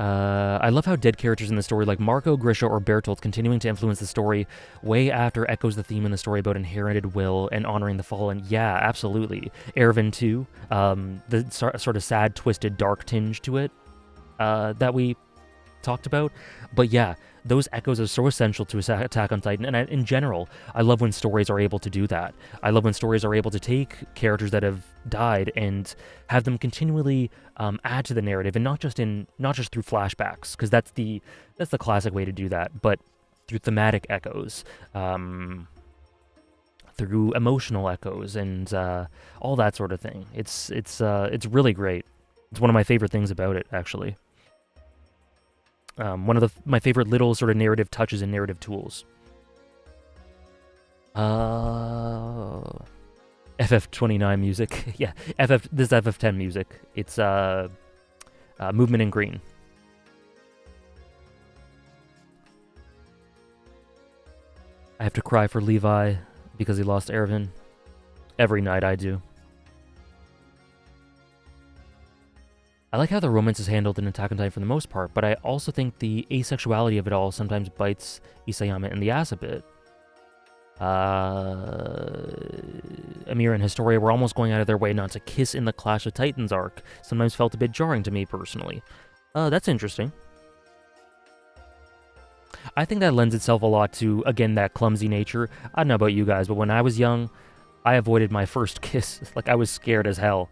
I love how dead characters in the story like Marco, Grisha, or Bertolt continuing to influence the story way after echoes the theme in the story about inherited will and honoring the fallen. Yeah, absolutely. Erwin too. The sort of sad, twisted, dark tinge to it that we talked about. But yeah, those echoes are so essential to Attack on Titan, and in general, I love when stories are able to do that. I love when stories are able to take characters that have died and have them continually add to the narrative, and not just through flashbacks, because that's the classic way to do that, but through thematic echoes, through emotional echoes, and all that sort of thing. It's really great. It's one of my favorite things about it, actually. One of my favorite little sort of narrative touches and narrative tools. FF29 music. Yeah, this is FF10 music. It's Movement in Green. I have to cry for Levi because he lost Erwin. Every night I do. I like how the romance is handled in Attack on Titan for the most part, but I also think the asexuality of it all sometimes bites Isayama in the ass a bit. Amir and Historia were almost going out of their way not to kiss in the Clash of Titans arc. Sometimes felt a bit jarring to me personally. That's interesting. I think that lends itself a lot to, again, that clumsy nature. I don't know about you guys, but when I was young, I avoided my first kiss. Like, I was scared as hell.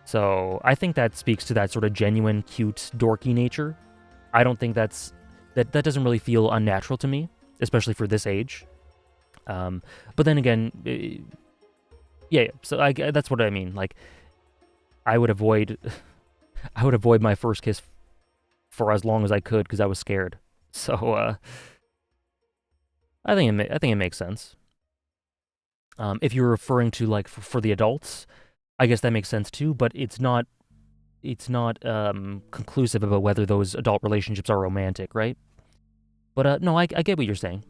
So I think that speaks to that sort of genuine, cute, dorky nature. I don't think that doesn't really feel unnatural to me, especially for this age. But then again, yeah. So that's what I mean. Like, I would avoid my first kiss for as long as I could because I was scared. So I think it makes sense. If you're referring to like for the adults, I guess that makes sense too, but it's not conclusive about whether those adult relationships are romantic, right? But no, I get what you're saying.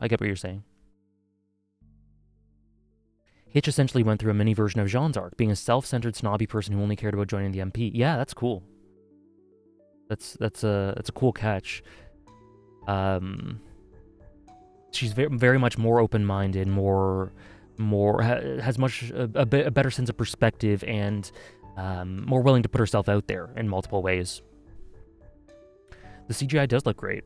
Hitch essentially went through a mini version of Jean's arc, being a self-centered, snobby person who only cared about joining the MP. Yeah, that's cool. That's a cool catch. Um, she's very much more open-minded, has much a better sense of perspective, and more willing to put herself out there in multiple ways. The CGI does look great.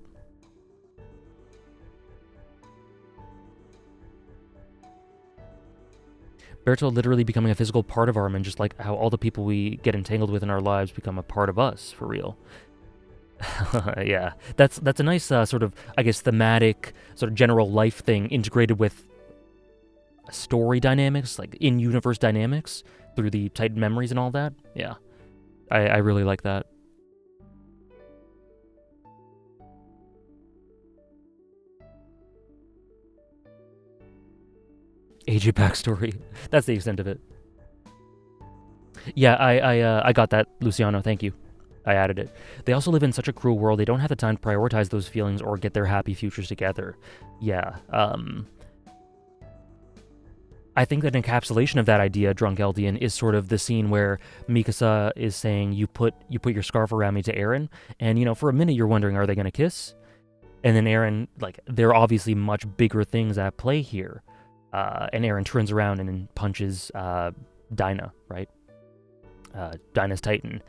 Berto literally becoming a physical part of Armin, just like how all the people we get entangled with in our lives become a part of us, for real. Yeah, that's a nice sort of, I guess, thematic, sort of general life thing integrated with story dynamics, like in-universe dynamics, through the Titan memories and all that. Yeah, I really like that. AJ backstory. That's the extent of it. Yeah, I got that, Luciano. Thank you. I added it. They also live in such a cruel world. They don't have the time to prioritize those feelings or get their happy futures together. Yeah. I think that encapsulation of that idea, Drunk Eldian, is sort of the scene where Mikasa is saying, "You put your scarf around me" to Eren, and for a minute you're wondering, are they going to kiss? And then Eren, like, there are obviously much bigger things at play here. And Eren turns around and punches Dinah, right? Dinah's Titan,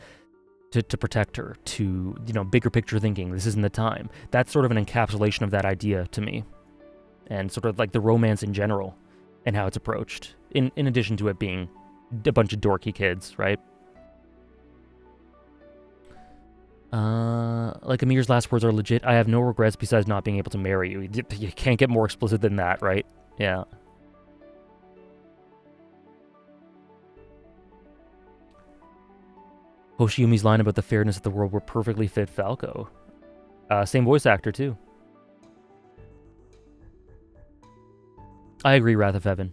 to protect her, to, bigger picture thinking. This isn't the time. That's sort of an encapsulation of that idea to me. And sort of like the romance in general and how it's approached, in addition to it being a bunch of dorky kids, right? Like Amir's last words are legit. I have no regrets besides not being able to marry you. You can't get more explicit than that, right? Yeah. Hoshiumi's line about the fairness of the world were perfectly fit Falco. Same voice actor, too. I agree, Wrath of Heaven.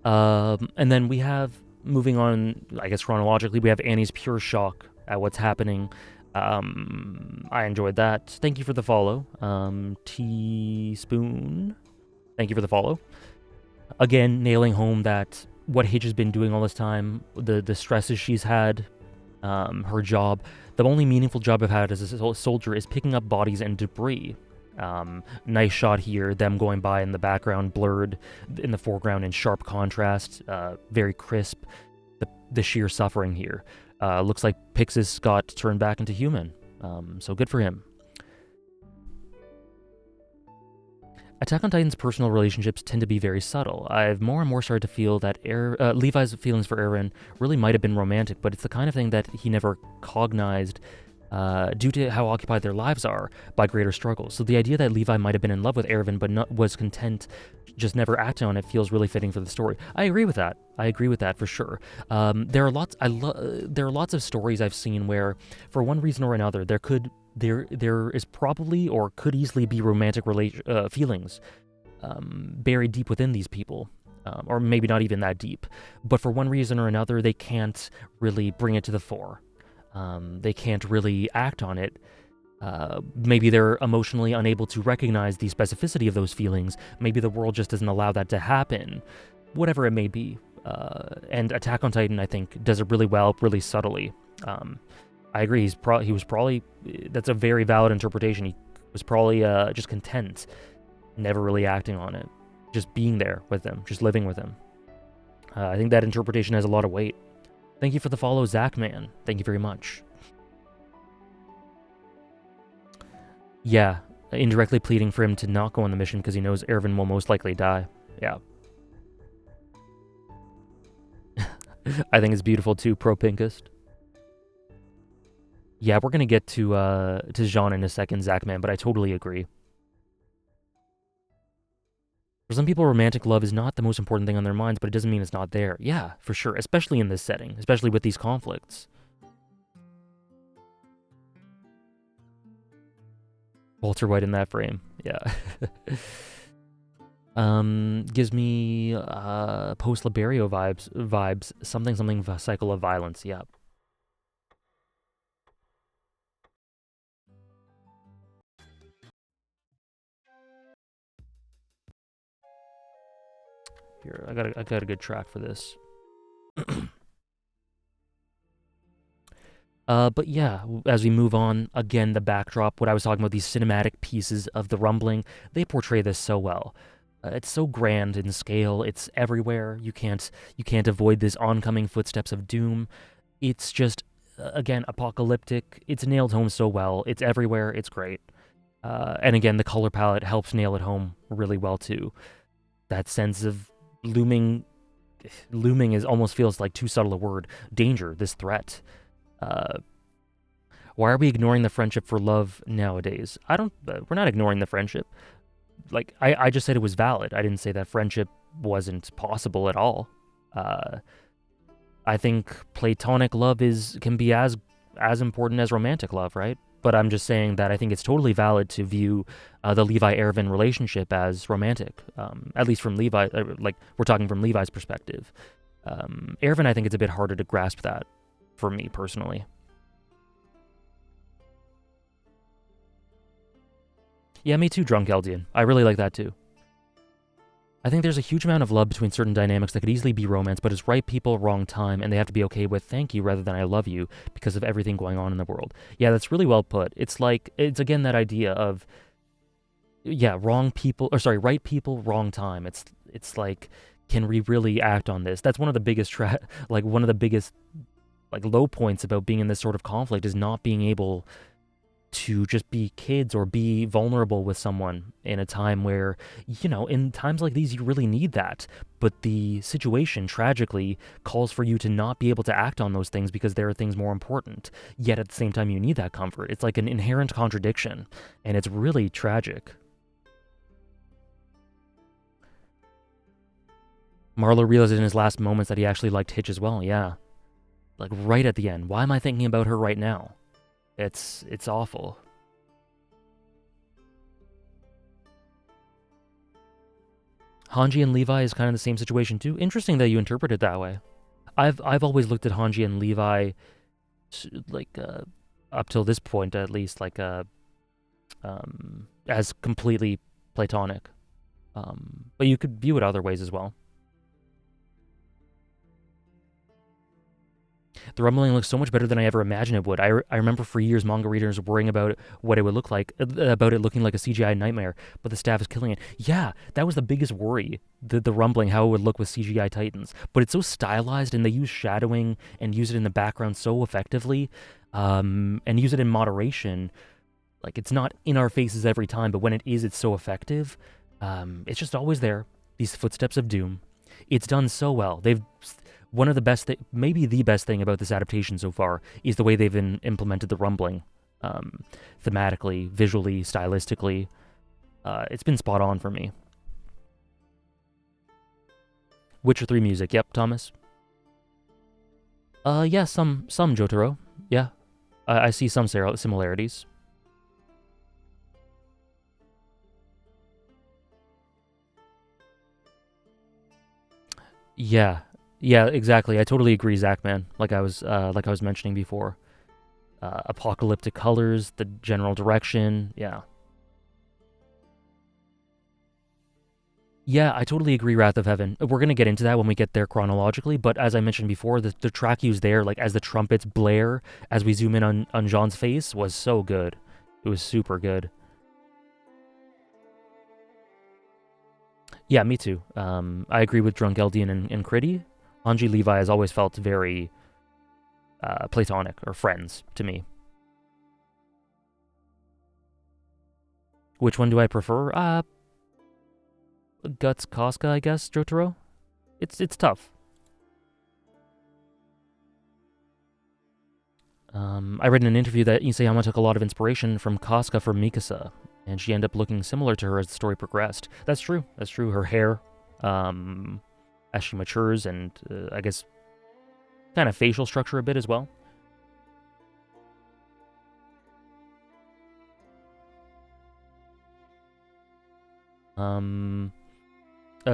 And then we have, moving on, I guess chronologically, we have Annie's pure shock at what's happening. I enjoyed that. Thank you for the follow. Teaspoon. Thank you for the follow. Again, nailing home that what Hitch has been doing all this time, the stresses she's had, her job. The only meaningful job I've had as a soldier is picking up bodies and debris. Nice shot here, them going by in the background, blurred in the foreground in sharp contrast, very crisp. The sheer suffering here. Looks like Pixis got turned back into human, so good for him. Attack on Titan's personal relationships tend to be very subtle. I've more and more started to feel that Levi's feelings for Eren really might have been romantic, but it's the kind of thing that he never cognized due to how occupied their lives are by greater struggles. So the idea that Levi might have been in love with Erwin but was content, just never acting on it, feels really fitting for the story. I agree with that. For sure. There are lots of stories I've seen where, for one reason or another, there is probably or could easily be romantic feelings buried deep within these people. Or maybe not even that deep. But for one reason or another, they can't really bring it to the fore. They can't really act on it. Maybe they're emotionally unable to recognize the specificity of those feelings. Maybe the world just doesn't allow that to happen. Whatever it may be. And Attack on Titan, I think, does it really well, really subtly. I agree. He was probably. That's a very valid interpretation. He was probably just content, never really acting on it, just being there with them, just living with them. I think that interpretation has a lot of weight. Thank you for the follow, Zachman. Thank you very much. Yeah, indirectly pleading for him to not go on the mission because he knows Erwin will most likely die. Yeah. I think it's beautiful too, pro Pinkist. Yeah, we're gonna get to Jean in a second, Zachman, but I totally agree. For some people, romantic love is not the most important thing on their minds, but it doesn't mean it's not there. Yeah, for sure, especially in this setting, especially with these conflicts. Walter White in that frame, yeah. Gives me post Liberio vibes, something cycle of violence. Yeah. Here, I got a good track for this. But yeah, as we move on, again, the backdrop, what I was talking about, these cinematic pieces of the rumbling, they portray this so well. It's so grand in scale. It's everywhere. You can't avoid this oncoming footsteps of doom. It's just again apocalyptic. It's nailed home so well. It's everywhere. It's great. And again, the color palette helps nail it home really well too. That sense of looming, looming is almost feels like too subtle a word. Danger, this threat. Uh, why are we ignoring the friendship for love nowadays? I don't. We're not ignoring the friendship. Like I just said it was valid. I didn't say that friendship wasn't possible at all. Uh, I think platonic love can be as important as romantic love, right? But I'm just saying that I think it's totally valid to view the Levi Ervin relationship as romantic, at least from Levi. Like we're talking from Levi's perspective. Ervin, I think it's a bit harder to grasp that for me personally. Yeah, me too, Drunk Eldian. I really like that too. I think there's a huge amount of love between certain dynamics that could easily be romance, but it's right people, wrong time, and they have to be okay with thank you rather than I love you because of everything going on in the world. Yeah, that's really well put. It's like, it's again that idea of, yeah, wrong people, or sorry, right people, wrong time. It's like, can we really act on this? That's one of the biggest, like, one of the biggest, like, low points about being in this sort of conflict is not being able to just be kids or be vulnerable with someone in a time where, in times like these, you really need that. But the situation tragically calls for you to not be able to act on those things because there are things more important. Yet at the same time, you need that comfort. It's like an inherent contradiction, and it's really tragic. Marlowe realized in his last moments that he actually liked Hitch as well. Yeah. Like right at the end. Why am I thinking about her right now? It's awful. Hanji and Levi is kind of the same situation too. Interesting that you interpret it that way. I've always looked at Hanji and Levi like up till this point at least like as completely platonic. But you could view it other ways as well. The rumbling looks so much better than I ever imagined it would. I remember for years manga readers worrying about what it would look like, about it looking like a CGI nightmare, but the staff is killing it. Yeah, that was the biggest worry, the rumbling, how it would look with CGI Titans. But it's so stylized, and they use shadowing and use it in the background so effectively, and use it in moderation. Like, it's not in our faces every time, but when it is, it's so effective. It's just always there. These footsteps of doom. It's done so well. They've one of the best, maybe the best thing about this adaptation so far is the way they've implemented the rumbling, thematically, visually, stylistically. It's been spot on for me. Witcher 3 music, yep, Thomas. Yeah, some Jotaro. Yeah, I see some similarities. Yeah, yeah, exactly. I totally agree, Zach. Man, like I was mentioning before, apocalyptic colors, the general direction. Yeah, yeah, I totally agree. Wrath of Heaven. We're gonna get into that when we get there chronologically. But as I mentioned before, the track used there, like as the trumpets blare, as we zoom in on Jean's face, was so good. It was super good. Yeah, me too. I agree with Drunk Eldian and Critty. Anji Levi has always felt very platonic or friends to me. Which one do I prefer? Guts Casca, I guess. Jotaro. It's tough. I read in an interview that Isayama took a lot of inspiration from Casca for Mikasa, and she ended up looking similar to her as the story progressed. That's true. That's true. Her hair, um, as she matures, and I guess kind of facial structure a bit as well. Um,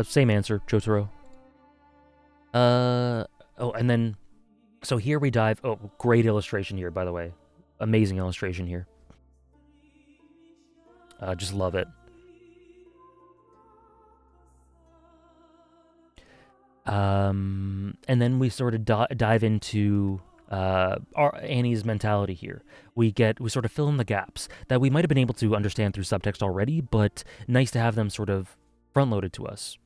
Same answer, Jotaro. Oh, and then so here we dive. Oh, great illustration here, by the way. Amazing illustration here. Just love it. And then we sort of dive into Annie's mentality here. We sort of fill in the gaps that we might have been able to understand through subtext already, but nice to have them sort of front loaded to us.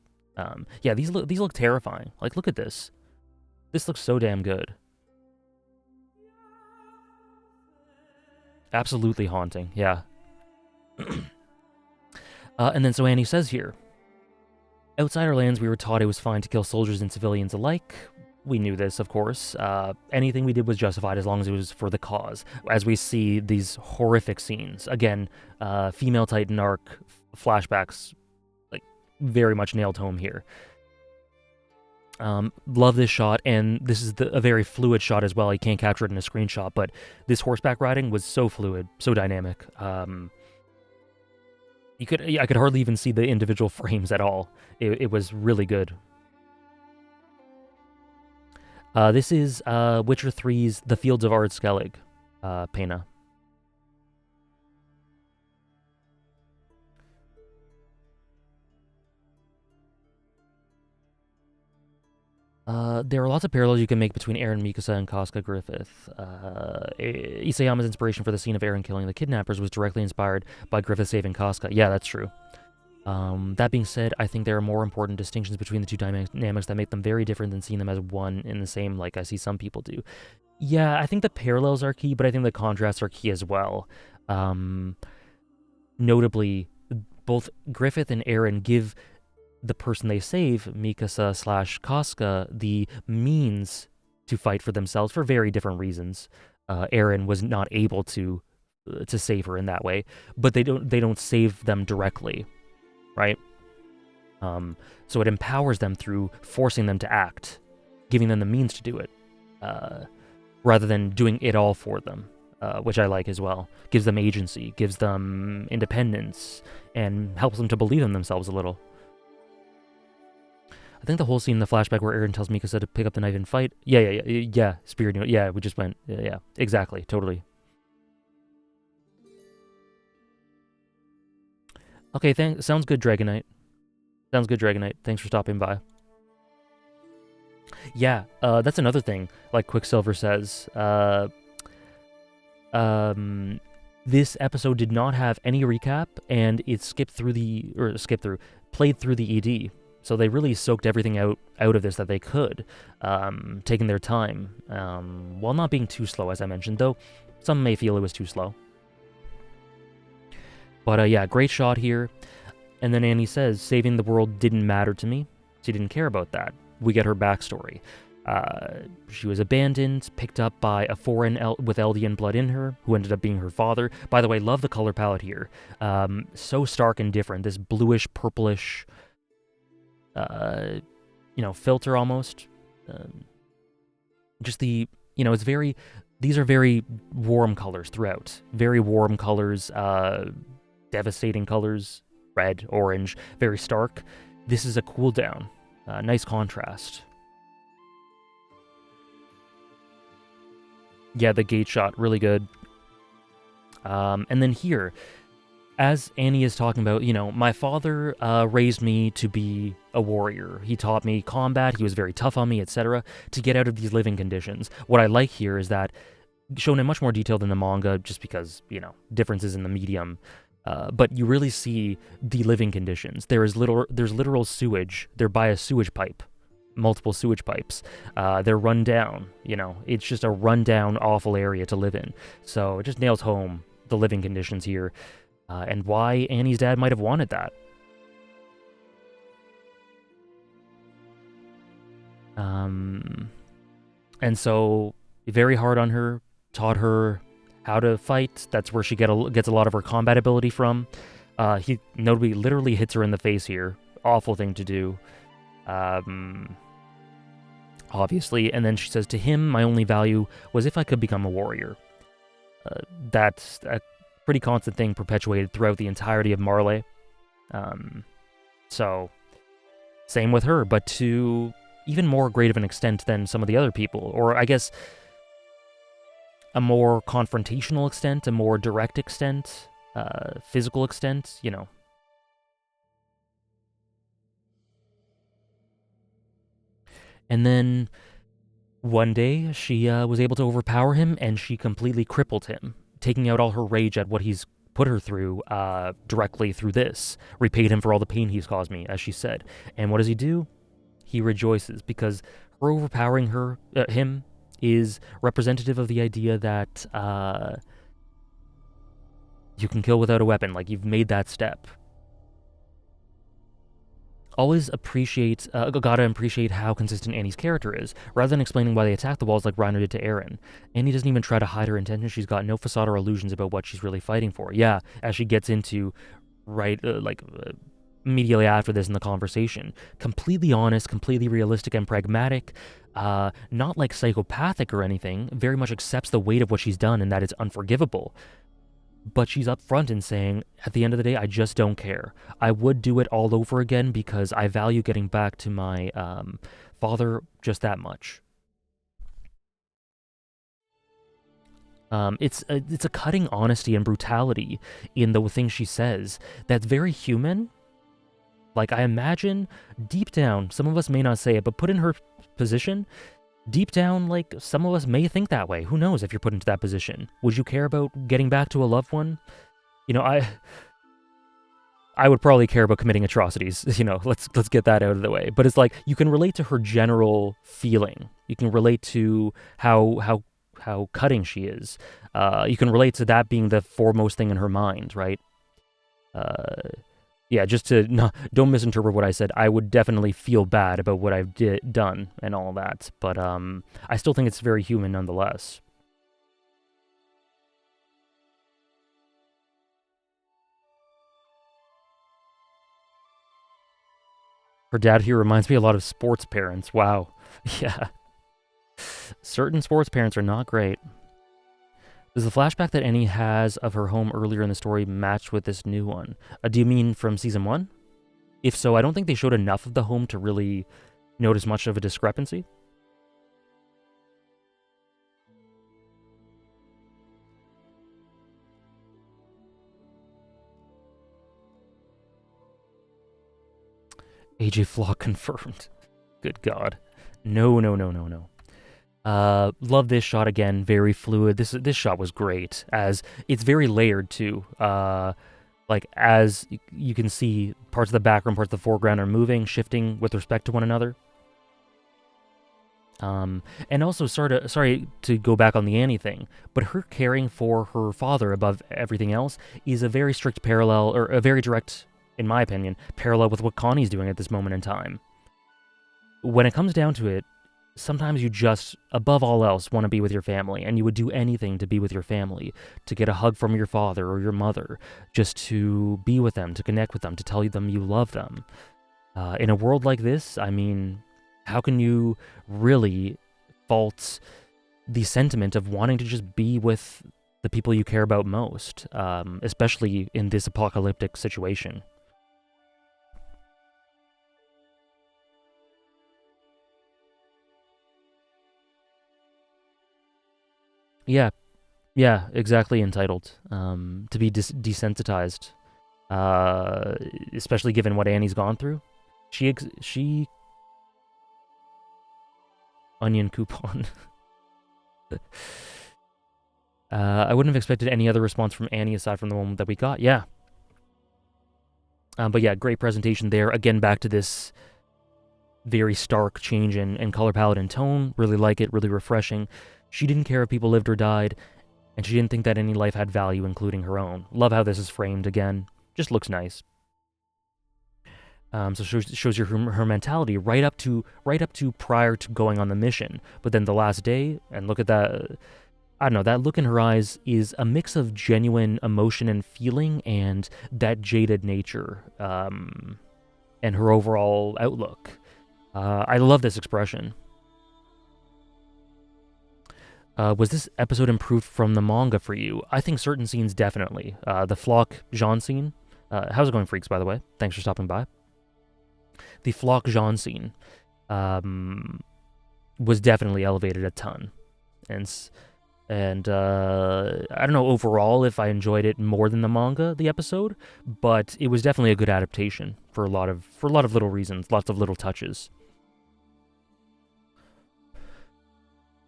Yeah, these look terrifying. Like, look at this. This looks so damn good. Absolutely haunting. Yeah. And then so Annie says here, outside our lands, we were taught it was fine to kill soldiers and civilians alike. We knew this, of course. Anything we did was justified as long as it was for the cause. As we see these horrific scenes. Again, female Titan arc flashbacks, like, very much nailed home here. Love this shot, and this is a very fluid shot as well. You can't capture it in a screenshot, but this horseback riding was so fluid, so dynamic. I could hardly even see the individual frames at all. It was really good. This is Witcher 3's The Fields of Ard Skellig, Pena. There are lots of parallels you can make between Eren Mikasa and Casca Griffith. Isayama's inspiration for the scene of Eren killing the kidnappers was directly inspired by Griffith saving Casca. Yeah, that's true. That being said, I think there are more important distinctions between the two dynamics that make them very different than seeing them as one in the same, like I see some people do. Yeah, I think the parallels are key, but I think the contrasts are key as well. Notably, both Griffith and Eren give the person they save, Mikasa / Casca, the means to fight for themselves for very different reasons. Eren was not able to save her in that way, but they don't save them directly, right? So it empowers them through forcing them to act, giving them the means to do it, rather than doing it all for them, which I like as well. Gives them agency, gives them independence, and helps them to believe in themselves a little. I think the whole scene in the flashback where Eren tells Mikasa to pick up the knife and fight. Yeah. Spirit, yeah, we just went. Yeah, exactly, totally. Okay, sounds good, Dragonite. Sounds good, Dragonite. Thanks for stopping by. Yeah, that's another thing. Like Quicksilver says, this episode did not have any recap, and it played through the ED. So they really soaked everything out of this that they could, taking their time, while not being too slow, as I mentioned, though some may feel it was too slow. But yeah, great shot here. And then Annie says, saving the world didn't matter to me. She didn't care about that. We get her backstory. She was abandoned, picked up by a foreign with Eldian blood in her, who ended up being her father. By the way, love the color palette here. So stark and different. This bluish, purplish, filter almost. Just the, it's very, these are very warm colors throughout. Very warm colors, devastating colors, red, orange, very stark. This is a cool down. Nice contrast. Yeah, the gate shot, really good. And then here, as Annie is talking about, my father raised me to be a warrior. He taught me combat, he was very tough on me, etc., to get out of these living conditions. What I like here is that, shown in much more detail than the manga, just because, differences in the medium, but you really see the living conditions. There's literal sewage. They're by a sewage pipe. Multiple sewage pipes. They're run down, it's just a rundown, awful area to live in. So it just nails home the living conditions here, and why Annie's dad might have wanted that. And so, very hard on her, taught her how to fight. That's where she gets a lot of her combat ability from. He notably literally hits her in the face here. Awful thing to do. Obviously, and then she says, to him, my only value was if I could become a warrior. That's a pretty constant thing perpetuated throughout the entirety of Marley. So, same with her, but to even more great of an extent than some of the other people, or I guess a more confrontational extent, a more direct extent, physical extent, And then One day, she was able to overpower him, and she completely crippled him, taking out all her rage at what he's put her through directly through this. Repaid him for all the pain he's caused me, as she said. And what does he do? He rejoices because her overpowering him is representative of the idea that you can kill without a weapon. Like, you've made that step. Always gotta appreciate how consistent Annie's character is, rather than explaining why they attack the walls like Reiner did to Eren. Annie doesn't even try to hide her intentions. She's got no facade or illusions about what she's really fighting for. Yeah, as she gets into, immediately after this in the conversation. Completely honest, completely realistic and pragmatic, not like psychopathic or anything, very much accepts the weight of what she's done and that it's unforgivable. But she's upfront in saying, at the end of the day, I just don't care. I would do it all over again because I value getting back to my father just that much. It's a cutting honesty and brutality in the things she says that's very human. Like, I imagine deep down, some of us may not say it, but put in her position, deep down, like, some of us may think that way. Who knows if you're put into that position? Would you care about getting back to a loved one? You know, I would probably care about committing atrocities. You know, let's get that out of the way. But it's like, you can relate to her general feeling. You can relate to how cutting she is. You can relate to that being the foremost thing in her mind, right? Yeah, just to don't misinterpret what I said. I would definitely feel bad about what I've done and all that, but I still think it's very human nonetheless. Her dad here reminds me a lot of sports parents. Wow. Yeah. Certain sports parents are not great. Does the flashback that Annie has of her home earlier in the story match with this new one? Do you mean from season 1? If so, I don't think they showed enough of the home to really notice much of a discrepancy. AJ Flock confirmed. Good God. No. Love this shot again. Very fluid. This shot was great, as it's very layered too. Like, as you can see, parts of the background, parts of the foreground are moving, shifting with respect to one another. And also, sorry to go back on the Annie thing, but her caring for her father above everything else is a very strict parallel, or a very direct, in my opinion, parallel with what Connie's doing at this moment in time. When it comes down to it, sometimes you just, above all else, want to be with your family, and you would do anything to be with your family, to get a hug from your father or your mother, just to be with them, to connect with them, to tell them you love them. In a world like this, I mean, how can you really fault the sentiment of wanting to just be with the people you care about most, especially in this apocalyptic situation? Yeah, exactly, entitled. To be desensitized, especially given what Annie's gone through. She onion coupon. I wouldn't have expected any other response from Annie aside from the one that we got. Yeah. But yeah, great presentation there. Again, back to this very stark change in color palette and tone. Really like it, really refreshing. She didn't care if people lived or died, and she didn't think that any life had value, including her own. Love how this is framed again. Just looks nice. So shows her mentality right up to prior to going on the mission. But then the last day, and look at that. I don't know, that look in her eyes is a mix of genuine emotion and feeling and that jaded nature, and her overall outlook. I love this expression. Was this episode improved from the manga for you? I think certain scenes definitely. The Flock Jean scene. How's it going, freaks, by the way? Thanks for stopping by. The Flock Jean scene was definitely elevated a ton. And I don't know overall if I enjoyed it more than the manga, the episode, but it was definitely a good adaptation for a lot of little reasons, lots of little touches.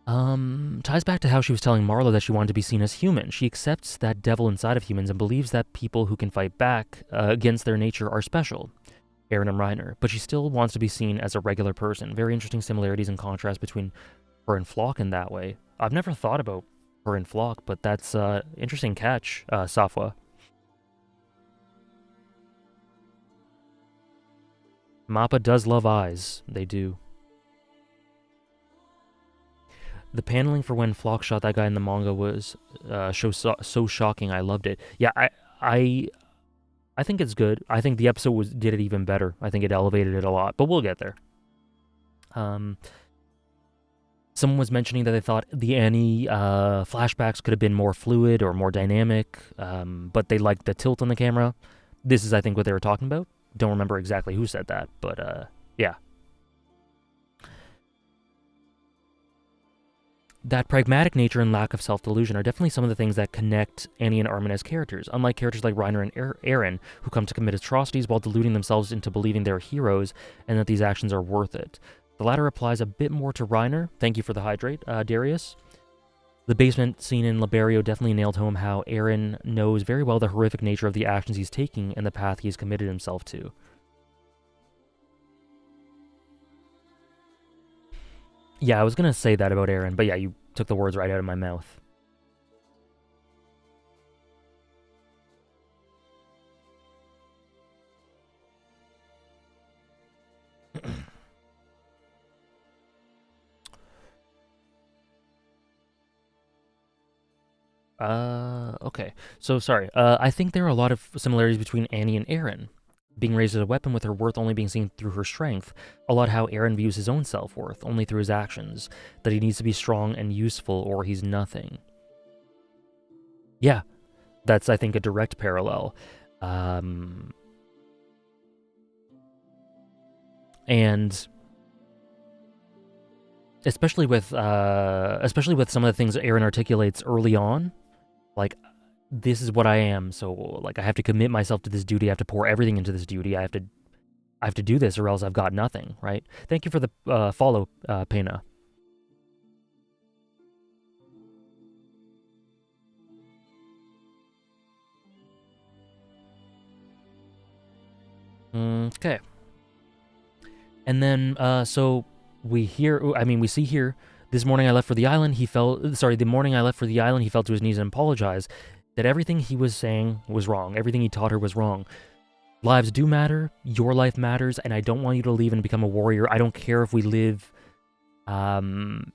Ties back to how she was telling Marlo that she wanted to be seen as human. She accepts that devil inside of humans and believes that people who can fight back against their nature are special, Eren and Reiner, but she still wants to be seen as a regular person. Very interesting similarities and contrast between her and Floch in that way. I've never thought about her and Floch, but that's interesting catch, Safwa. Mappa does love eyes. They do. The paneling for when Floch shot that guy in the manga was so shocking. I loved it. Yeah, I think it's good. I think the episode did it even better. I think it elevated it a lot, but we'll get there. Someone was mentioning that they thought the Annie flashbacks could have been more fluid or more dynamic, but they liked the tilt on the camera. This is, I think, what they were talking about. Don't remember exactly who said that, but yeah. That pragmatic nature and lack of self-delusion are definitely some of the things that connect Annie and Armin as characters, unlike characters like Reiner and Eren, who come to commit atrocities while deluding themselves into believing they're heroes and that these actions are worth it. The latter applies a bit more to Reiner. Thank you for the hydrate, Darius. The basement scene in Liberio definitely nailed home how Eren knows very well the horrific nature of the actions he's taking and the path he's committed himself to. Yeah, I was gonna say that about Eren, but yeah, you took the words right out of my mouth. Okay. So, sorry. I think there are a lot of similarities between Annie and Eren. Being raised as a weapon with her worth only being seen through her strength, a lot how Eren views his own self-worth, only through his actions, that he needs to be strong and useful or he's nothing. Yeah, that's, I think, a direct parallel. And especially with some of the things that Eren articulates early on, like, this is what I am, so like I have to commit myself to this duty, I have to pour everything into this duty, I have to do this or else I've got nothing, right? Thank you for the follow, Pena. Okay. And then, so we see here, this morning I left for the island, the morning I left for the island, he fell to his knees and apologized that everything he was saying was wrong. Everything he taught her was wrong. Lives do matter, your life matters, and I don't want you to leave and become a warrior. I don't care if we live in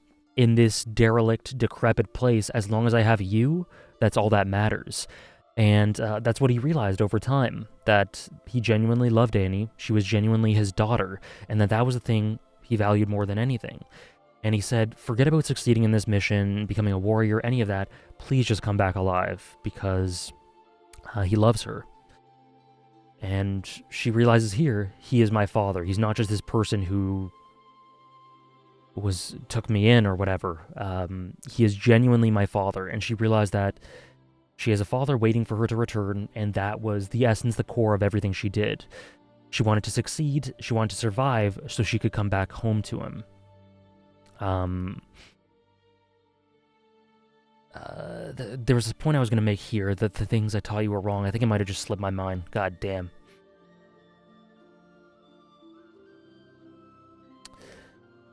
this derelict, decrepit place. As long as I have you, that's all that matters. And that's what he realized over time, that he genuinely loved Annie, she was genuinely his daughter, and that was the thing he valued more than anything. And he said, forget about succeeding in this mission, becoming a warrior, any of that. Please just come back alive, because he loves her. And she realizes here, he is my father. He's not just this person who took me in or whatever. He is genuinely my father. And she realized that she has a father waiting for her to return, and that was the essence, the core of everything she did. She wanted to succeed, she wanted to survive, so she could come back home to him. There was a point I was going to make here, that the things I taught you were wrong. I think it might have just slipped my mind. God damn.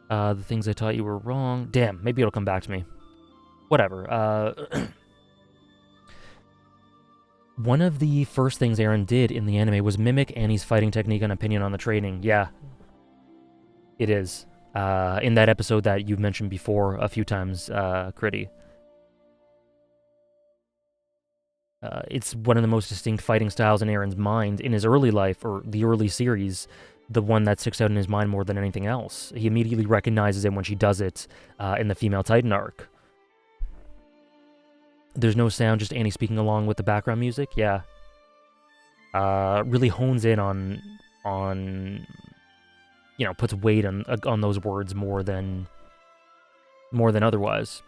The things I taught you were wrong. Damn, maybe it'll come back to me. Whatever. One of the first things Eren did in the anime was mimic Annie's fighting technique and opinion on the training. Yeah, it is. In that episode that you've mentioned before a few times, Critty. It's one of the most distinct fighting styles in Eren's mind in his early life, or the early series, the one that sticks out in his mind more than anything else. He immediately recognizes it when she does it in the Female Titan arc. There's no sound, just Annie speaking along with the background music. Yeah. Really hones in on puts weight on those words more than otherwise.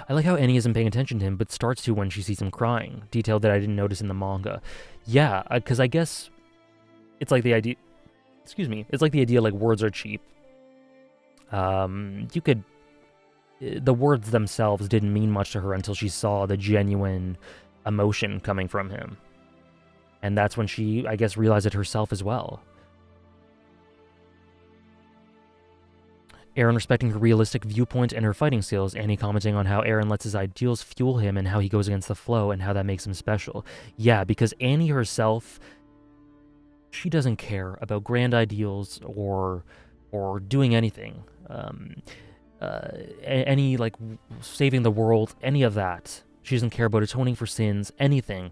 I like how Annie isn't paying attention to him, but starts to when she sees him crying. Detail that I didn't notice in the manga. Yeah, because I guess it's like the idea. Excuse me. It's like the idea like words are cheap. You could the words themselves didn't mean much to her until she saw the genuine emotion coming from him. And that's when she, I guess, realized it herself as well. Eren respecting her realistic viewpoint and her fighting skills, Annie commenting on how Eren lets his ideals fuel him and how he goes against the flow and how that makes him special. Yeah, because Annie herself, she doesn't care about grand ideals or doing anything. Any, like, saving the world, any of that. She doesn't care about atoning for sins, anything,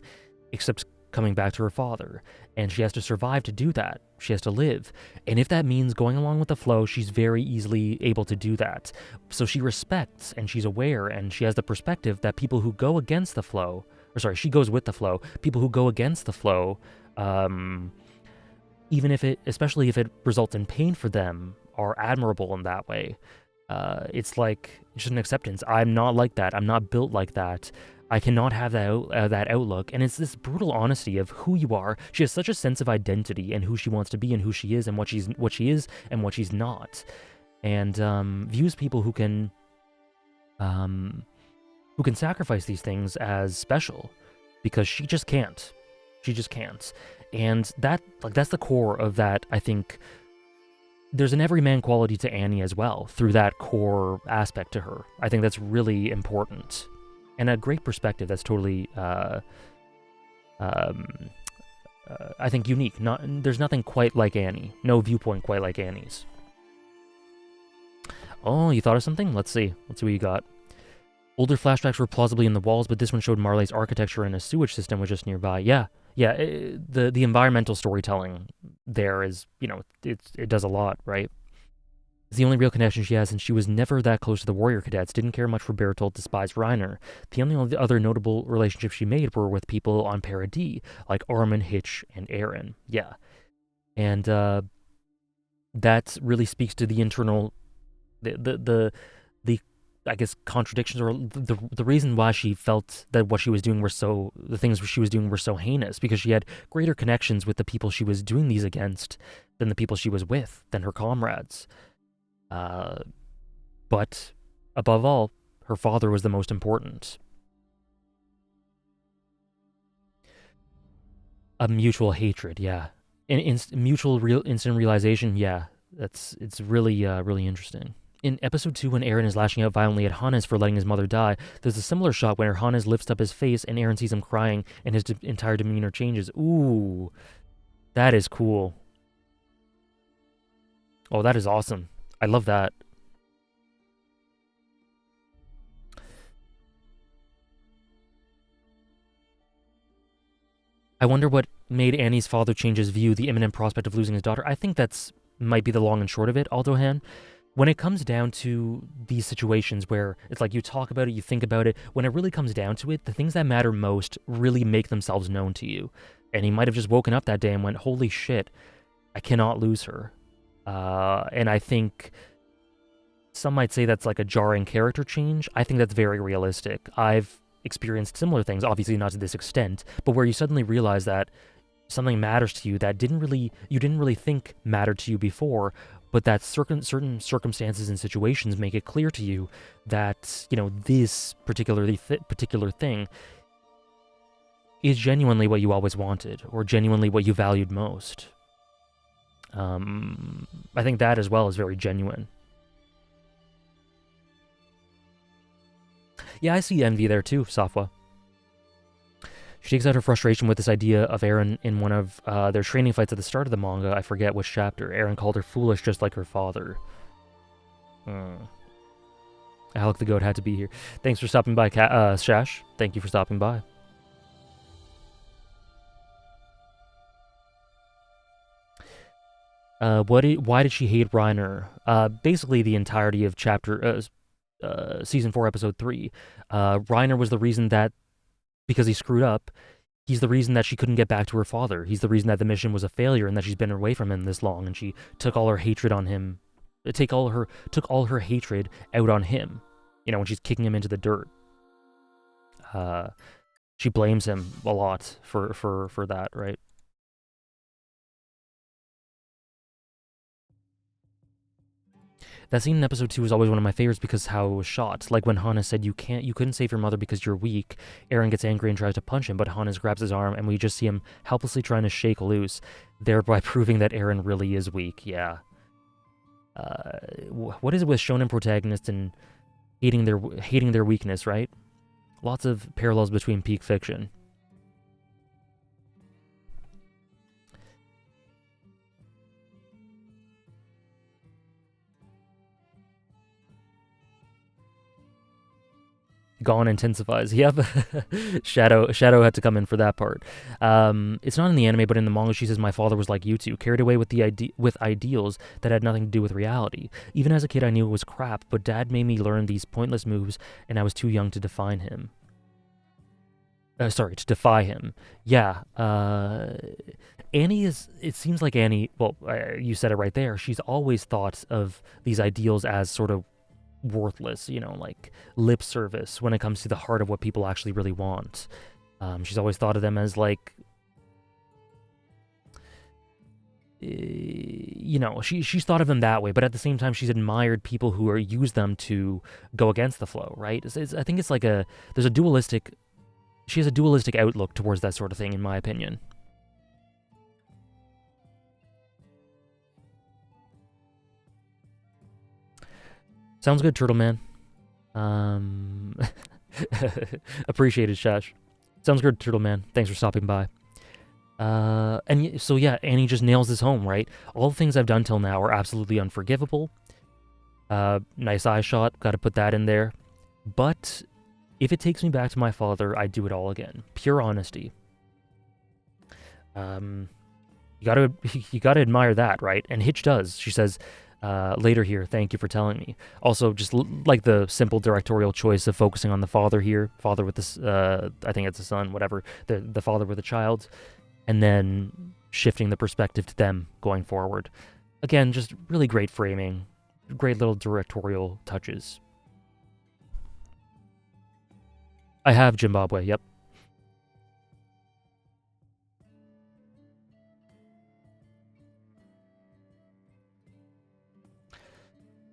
except coming back to her father. And she has to survive to do that. She has to live. And if that means going along with the flow, she's very easily able to do that. So she respects and she's aware and she has the perspective that people who go against the flow, or sorry, she goes with the flow, people who go against the flow, even if it, especially if it results in pain for them, are admirable in that way. It's like just an acceptance. I'm not like that. I'm not built like that. I cannot have that outlook, and it's this brutal honesty of who you are. She has such a sense of identity and who she wants to be and who she is and what she is and what she's not, and views people who can sacrifice these things as special because she just can't. She just can't, and that's the core of that. I think there's an everyman quality to Annie as well through that core aspect to her. I think that's really important. And a great perspective that's totally, I think, unique. There's nothing quite like Annie. No viewpoint quite like Annie's. Oh, you thought of something? Let's see. Let's see what you got. Older flashbacks were plausibly in the walls, but this one showed Marley's architecture and a sewage system was just nearby. Yeah, the environmental storytelling there is, it does a lot, right? It's the only real connection she has, and she was never that close to the warrior cadets, didn't care much for Bertolt, despised Reiner. The only other notable relationships she made were with people on Para D, like Armin, Hitch, and Eren. Yeah. And that really speaks to the internal, the I guess, contradictions, or the reason why she felt that what she was doing the things she was doing were so heinous, because she had greater connections with the people she was doing these against than the people she was with, than her comrades. But above all, her father was the most important. A mutual hatred, yeah. Mutual instant realization, yeah. It's really, really interesting. In episode 2, when Eren is lashing out violently at Hannes for letting his mother die, there's a similar shot where Hannes lifts up his face and Eren sees him crying and his entire demeanor changes. Ooh, that is cool. Oh, that is awesome. I love that. I wonder what made Annie's father change his view, the imminent prospect of losing his daughter. I think that's might be the long and short of it, Aldohan. When it comes down to these situations where it's like you talk about it, you think about it, when it really comes down to it, the things that matter most really make themselves known to you. And he might have just woken up that day and went, holy shit, I cannot lose her. And I think some might say that's like a jarring character change. I think that's very realistic. I've experienced similar things, obviously not to this extent, but where you suddenly realize that something matters to you that you didn't really think mattered to you before, but that certain circumstances and situations make it clear to you that, this particular thing is genuinely what you always wanted, or genuinely what you valued most. I think that as well is very genuine. Yeah, I see envy there too, Safwa. She takes out her frustration with this idea of Eren in one of their training fights at the start of the manga. I forget which chapter. Eren called her foolish just like her father. Alec the Goat had to be here. Thanks for stopping by, Shash. Thank you for stopping by. Why did she hate Reiner? Basically the entirety of season 4, episode 3. Reiner was the reason that, because he screwed up, he's the reason that she couldn't get back to her father. He's the reason that the mission was a failure and that she's been away from him this long, and she took all her hatred on him. Took all her hatred out on him. When she's kicking him into the dirt. She blames him a lot for that, right? That scene in episode 2 is always one of my favorites because how it was shot. Like when Hannes said, you couldn't save your mother because you're weak. Eren gets angry and tries to punch him, but Hannes grabs his arm and we just see him helplessly trying to shake loose, thereby proving that Eren really is weak. Yeah. What is it with shonen protagonists and hating their weakness, right? Lots of parallels between peak fiction. Gon intensifies. Yep. Shadow had to come in for that part. It's not in the anime, but in the manga, she says, "My father was like you two, carried away with with ideals that had nothing to do with reality. Even as a kid, I knew it was crap, but Dad made me learn these pointless moves, and I was too young to define him. To defy him. Yeah. Annie is. It seems like Annie. Well, you said it right there. She's always thought of these ideals as sort of worthless, like lip service when it comes to the heart of what people actually really want. She's always thought of them as like, she's thought of them that way, but at the same time, she's admired people who use them to go against the flow, right? I think it's like she has a dualistic outlook towards that sort of thing, in my opinion. Sounds good, Turtle Man. Appreciated, Shash. Sounds good, Turtle Man. Thanks for stopping by. And so yeah, Annie just nails this home, right? All the things I've done till now are absolutely unforgivable. Nice eye shot, gotta put that in there. But if it takes me back to my father, I'd do it all again. Pure honesty. You gotta admire that, right? And Hitch does. She says, later here, thank you for telling me. Also, just like the simple directorial choice of focusing on the father here, father with this, I think it's a son, whatever, the father with a child, and then shifting the perspective to them going forward. Again, just really great framing, great little directorial touches. I have Zimbabwe, yep.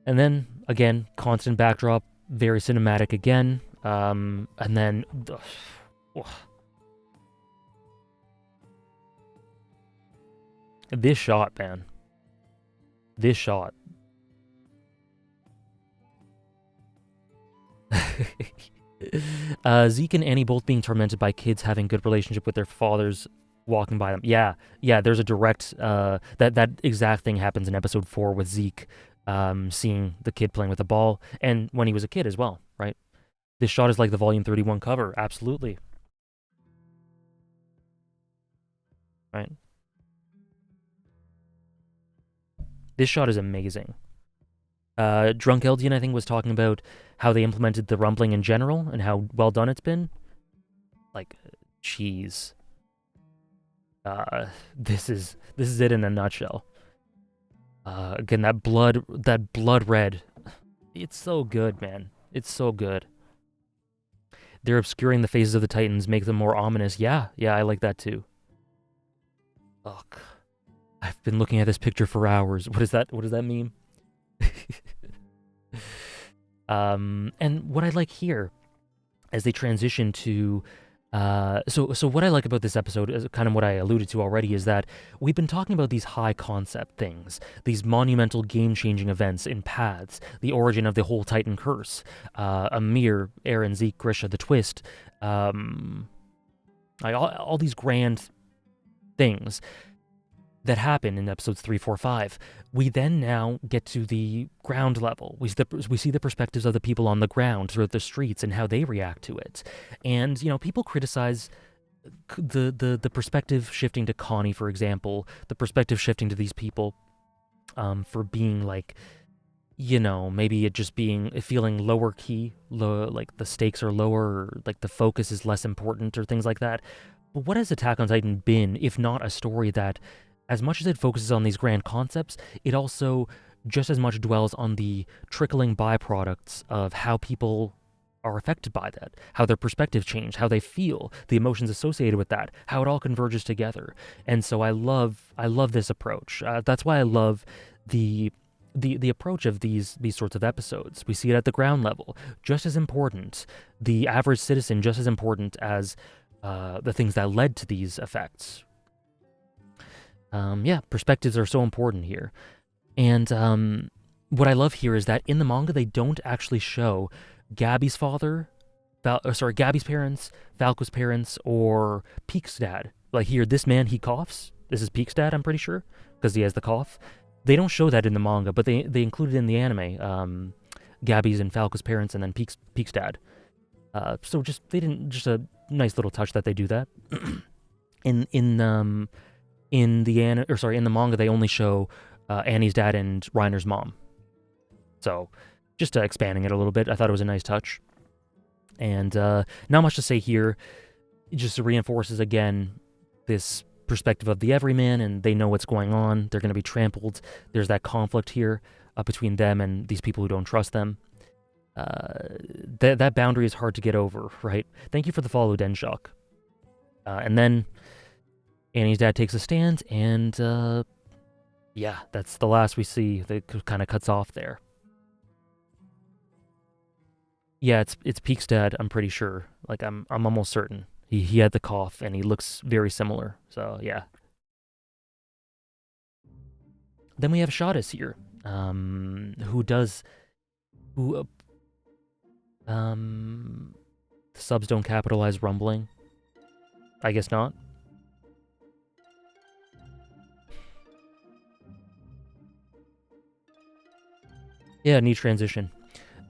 And then, again, constant backdrop, very cinematic again. And then... this shot, man. This shot. Zeke and Annie both being tormented by kids having good relationship with their fathers walking by them. Yeah, there's a direct... that exact thing happens in episode 4 with Zeke. Seeing the kid playing with the ball, and when he was a kid as well, right? This shot is like the Volume 31 cover, absolutely. Right? This shot is amazing. Drunk Eldian, I think, was talking about how they implemented the rumbling in general and how well done it's been. Like, cheese. This is it in a nutshell. Again, that blood red. It's so good, man. It's so good. They're obscuring the faces of the Titans, make them more ominous. Yeah, I like that too. Ugh. I've been looking at this picture for hours. What does that mean? And what I like here, as they transition to... So what I like about this episode is kind of what I alluded to already, is that we've been talking about these high concept things, these monumental game-changing events in paths, the origin of the whole Titan curse, Amir, Eren, Zeke, Grisha, the twist, all these grand things that happen in episodes 3, 4, 5. We then now get to the ground level. We see the perspectives of the people on the ground throughout the streets and how they react to it. And, people criticize the perspective shifting to Connie, for example, the perspective shifting to these people for being like, maybe it just feeling lower key, like the stakes are lower, or like the focus is less important or things like that. But what has Attack on Titan been, if not a story that, as much as it focuses on these grand concepts, it also just as much dwells on the trickling byproducts of how people are affected by that, how their perspective change, how they feel, the emotions associated with that, how it all converges together. And so I love this approach. That's why I love the the approach of these sorts of episodes. We see it at the ground level, just as important. The average citizen, just as important as the things that led to these effects. Yeah, perspectives are so important here. And what I love here is that in the manga, they don't actually show Gabby's father, Gabby's parents, Falco's parents, or Peak's dad. Like here, this man, he coughs. This is Peak's dad, I'm pretty sure, because he has the cough. They don't show that in the manga, but they include it in the anime. Gabby's and Falco's parents, and then Peak's dad. So just a nice little touch that they do that. in the manga, they only show Annie's dad and Reiner's mom. So just expanding it a little bit, I thought it was a nice touch. And not much to say here. It just reinforces again this perspective of the everyman, and they know what's going on. They're going to be trampled. There's that conflict here between them and these people who don't trust them. That boundary is hard to get over, right? Thank you for the follow, Denshock. And then Annie's dad takes a stand, and yeah, that's the last we see. That kind of cuts off there. Yeah, it's Peak's dad, I'm pretty sure. Like, I'm almost certain. He had the cough, and he looks very similar. So, yeah. Then we have Shadis here, subs don't capitalize rumbling. I guess not. Yeah, neat transition.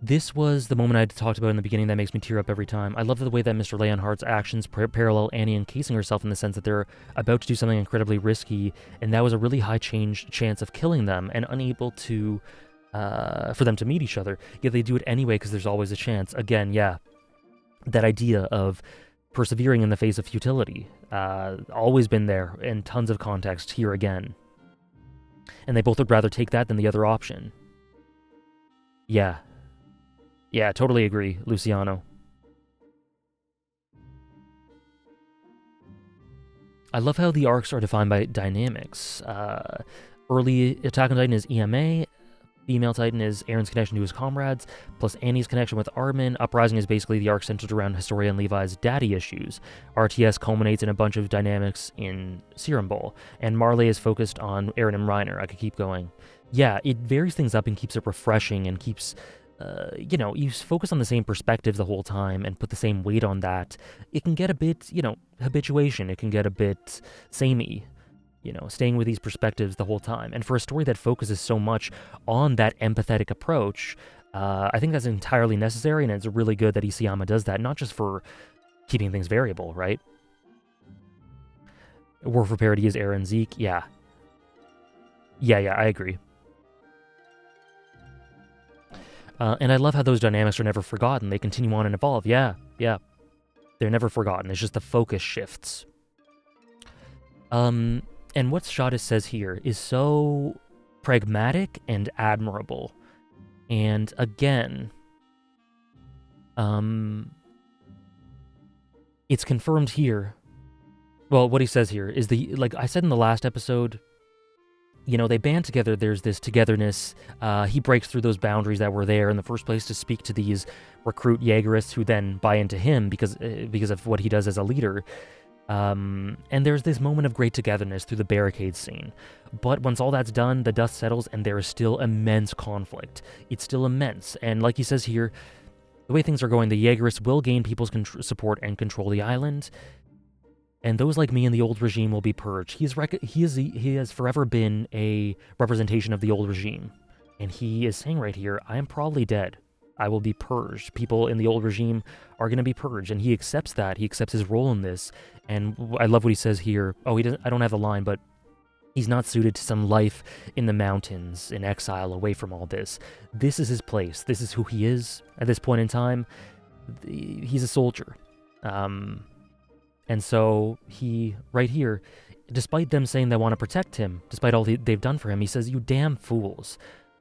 This was the moment I talked about in the beginning that makes me tear up every time. I love the way that Mr. Leonhardt's actions parallel Annie encasing herself in the sense that they're about to do something incredibly risky, and that was a really high chance of killing them and unable to, for them to meet each other. Yet they do it anyway because there's always a chance. Again, yeah, that idea of persevering in the face of futility. Always been there in tons of context here again. And they both would rather take that than the other option. Yeah. Yeah, totally agree, Luciano. I love how the arcs are defined by dynamics. Early Attack on Titan is EMA, female Titan is Eren's connection to his comrades, plus Annie's connection with Armin. Uprising is basically the arc centered around Historia and Levi's daddy issues. RTS culminates in a bunch of dynamics in Serum Bowl, and Marley is focused on Eren and Reiner. I could keep going. Yeah, it varies things up and keeps it refreshing and keeps... you focus on the same perspectives the whole time and put the same weight on that, it can get a bit, habituation. It can get a bit samey, staying with these perspectives the whole time. And for a story that focuses so much on that empathetic approach, I think that's entirely necessary, and it's really good that Isayama does that, not just for keeping things variable, right? War for Parity is Eren Zeke, yeah. Yeah, I agree. And I love how those dynamics are never forgotten. They continue on and evolve. Yeah. They're never forgotten. It's just the focus shifts. And what Shadis says here is so pragmatic and admirable. And again, it's confirmed here. Well, what he says here is like I said in the last episode, they band together, there's this togetherness. He breaks through those boundaries that were there in the first place to speak to these recruit Jaegerists who then buy into him because of what he does as a leader. And there's this moment of great togetherness through the barricade scene. But once all that's done, the dust settles and there is still immense conflict. It's still immense. And like he says here, the way things are going, the Jaegerists will gain people's support and control the island. And those like me in the old regime will be purged. He has forever been a representation of the old regime. And he is saying right here, I am probably dead. I will be purged. People in the old regime are going to be purged. And he accepts that. He accepts his role in this. And I love what he says here. I don't have the line, but he's not suited to some life in the mountains, in exile, away from all this. This is his place. This is who he is at this point in time. He's a soldier. And so he, right here, despite them saying they want to protect him, despite all they've done for him, he says, "You damn fools!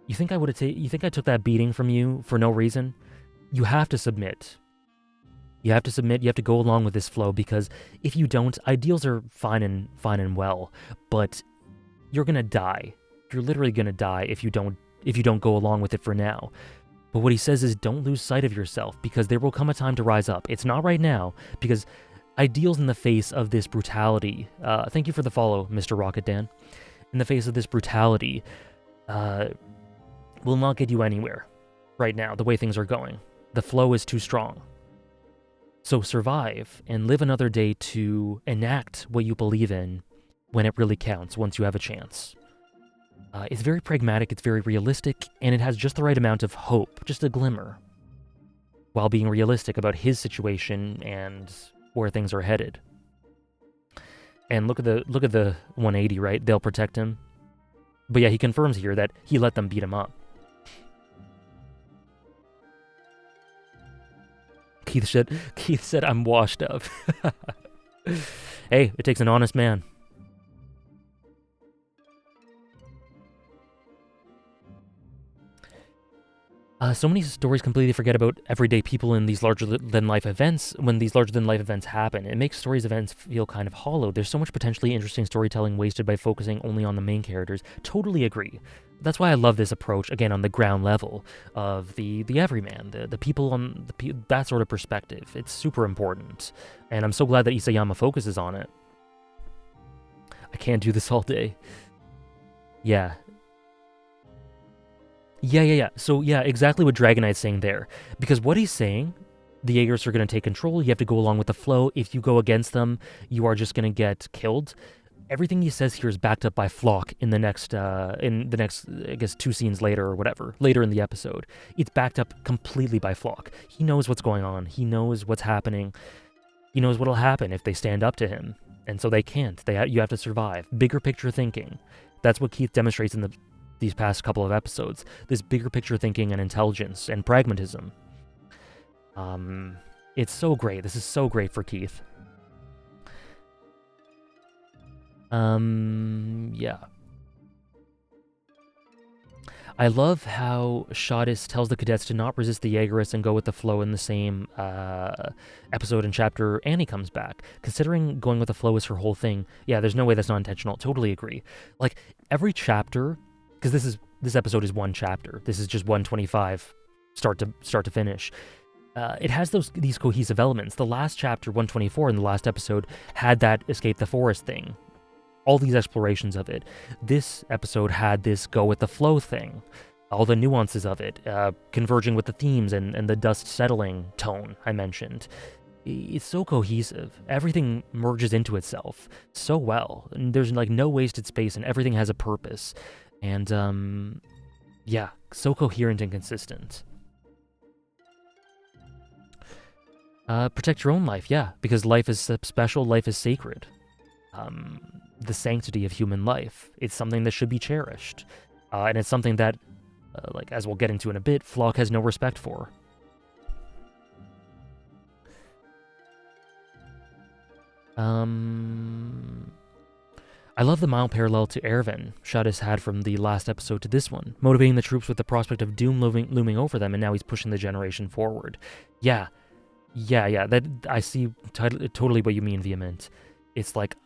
You think I took that beating from you for no reason? You have to submit. You have to submit. You have to go along with this flow because if you don't, ideals are fine and well, but you're gonna die. You're literally gonna die if you don't if you don't go along with it for now. But what he says is don't lose sight of yourself, because there will come a time to rise up. It's not right now, because ideals in the face of this brutality, thank you for the follow, Mr. Rocket Dan, in the face of this brutality, will not get you anywhere right now, the way things are going. The flow is too strong. So survive and live another day to enact what you believe in when it really counts, once you have a chance. It's very pragmatic, it's very realistic, and it has just the right amount of hope, just a glimmer, while being realistic about his situation and where things are headed. And look at the 180, right? They'll protect him. But yeah, he confirms here that he let them beat him up. Keith said, I'm washed up. Hey, it takes an honest man. So many stories completely forget about everyday people in these larger-than-life events. When these larger-than-life events happen, it makes stories events feel kind of hollow. There's so much potentially interesting storytelling wasted by focusing only on the main characters. Totally agree. That's why I love this approach, again, on the ground level of the everyman, the people on that sort of perspective. It's super important, and I'm so glad that Isayama focuses on it. I can't do this all day. Yeah. Yeah. So, yeah, exactly what Dragonite's saying there. Because what he's saying, the Jaegers are going to take control, you have to go along with the flow. If you go against them, you are just going to get killed. Everything he says here is backed up by Floch in the next, I guess, 2 scenes later or whatever, later in the episode. It's backed up completely by Floch. He knows what's going on. He knows what's happening. He knows what'll happen if they stand up to him. And so they can't. You have to survive. Bigger picture thinking. That's what Keith demonstrates in these past couple of episodes. This bigger picture thinking and intelligence and pragmatism. It's so great. This is so great for Keith. Yeah. I love how Shadis tells the cadets to not resist the Jaegerists and go with the flow in the same episode and chapter Annie comes back. Considering going with the flow is her whole thing, yeah, there's no way that's not intentional. Totally agree. Like, every chapter, because this episode is one chapter. This is just 125, start to finish. It has these cohesive elements. The last chapter, 124, in the last episode, had that escape the forest thing. All these explorations of it. This episode had this go with the flow thing. All the nuances of it, converging with the themes and the dust settling tone I mentioned. It's so cohesive. Everything merges into itself so well. And there's like no wasted space and everything has a purpose. And yeah, so coherent and consistent. Protect your own life, yeah, because life is special, life is sacred. The sanctity of human life. It's something that should be cherished. And it's something that, like as we'll get into in a bit, Floch has no respect for. I love the mild parallel to Erwin Shadis had from the last episode to this one, motivating the troops with the prospect of doom looming over them, and now he's pushing the generation forward. Yeah, that I see totally what you mean, Vehement. It's like,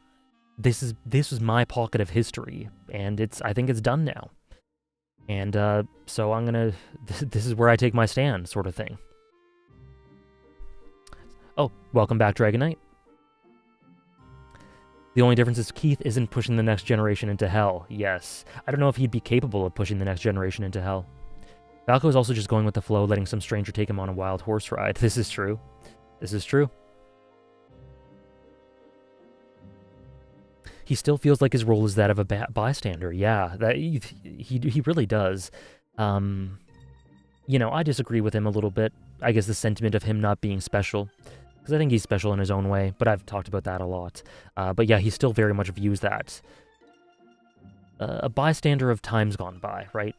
this was my pocket of history, and I think it's done now. And so this is where I take my stand, sort of thing. Oh, welcome back, Dragonite. The only difference is Keith isn't pushing the next generation into hell. Yes. I don't know if he'd be capable of pushing the next generation into hell. Falco is also just going with the flow, letting some stranger take him on a wild horse ride. This is true. This is true. He still feels like his role is that of a bystander. Yeah, that he really does. You know, I disagree with him a little bit. I guess the sentiment of him not being special. Because I think he's special in his own way, but I've talked about that a lot. But yeah, he still very much views that. A bystander of times gone by, right?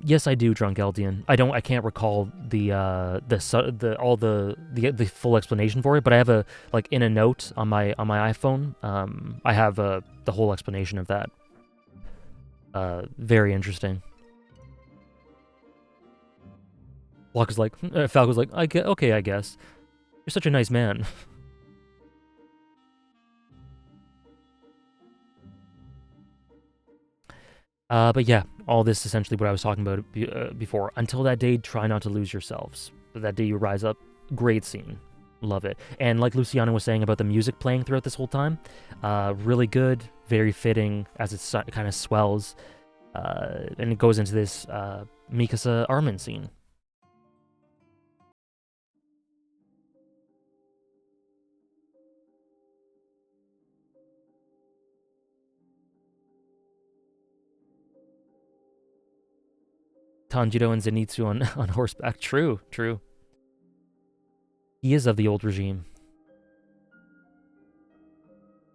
Yes, I do, Drunk Eldian. I can't recall the full explanation for it, but I have in a note on my iPhone. I have the whole explanation of that. Very interesting. Falco's like, okay, I guess. You're such a nice man. But yeah, all this essentially what I was talking about before. Until that day, try not to lose yourselves. That day you rise up, great scene. Love it. And like Luciano was saying about the music playing throughout this whole time, really good, very fitting as it kind of swells. And it goes into this Mikasa Armin scene. Tanjiro and Zenitsu on horseback. True, true. He is of the old regime.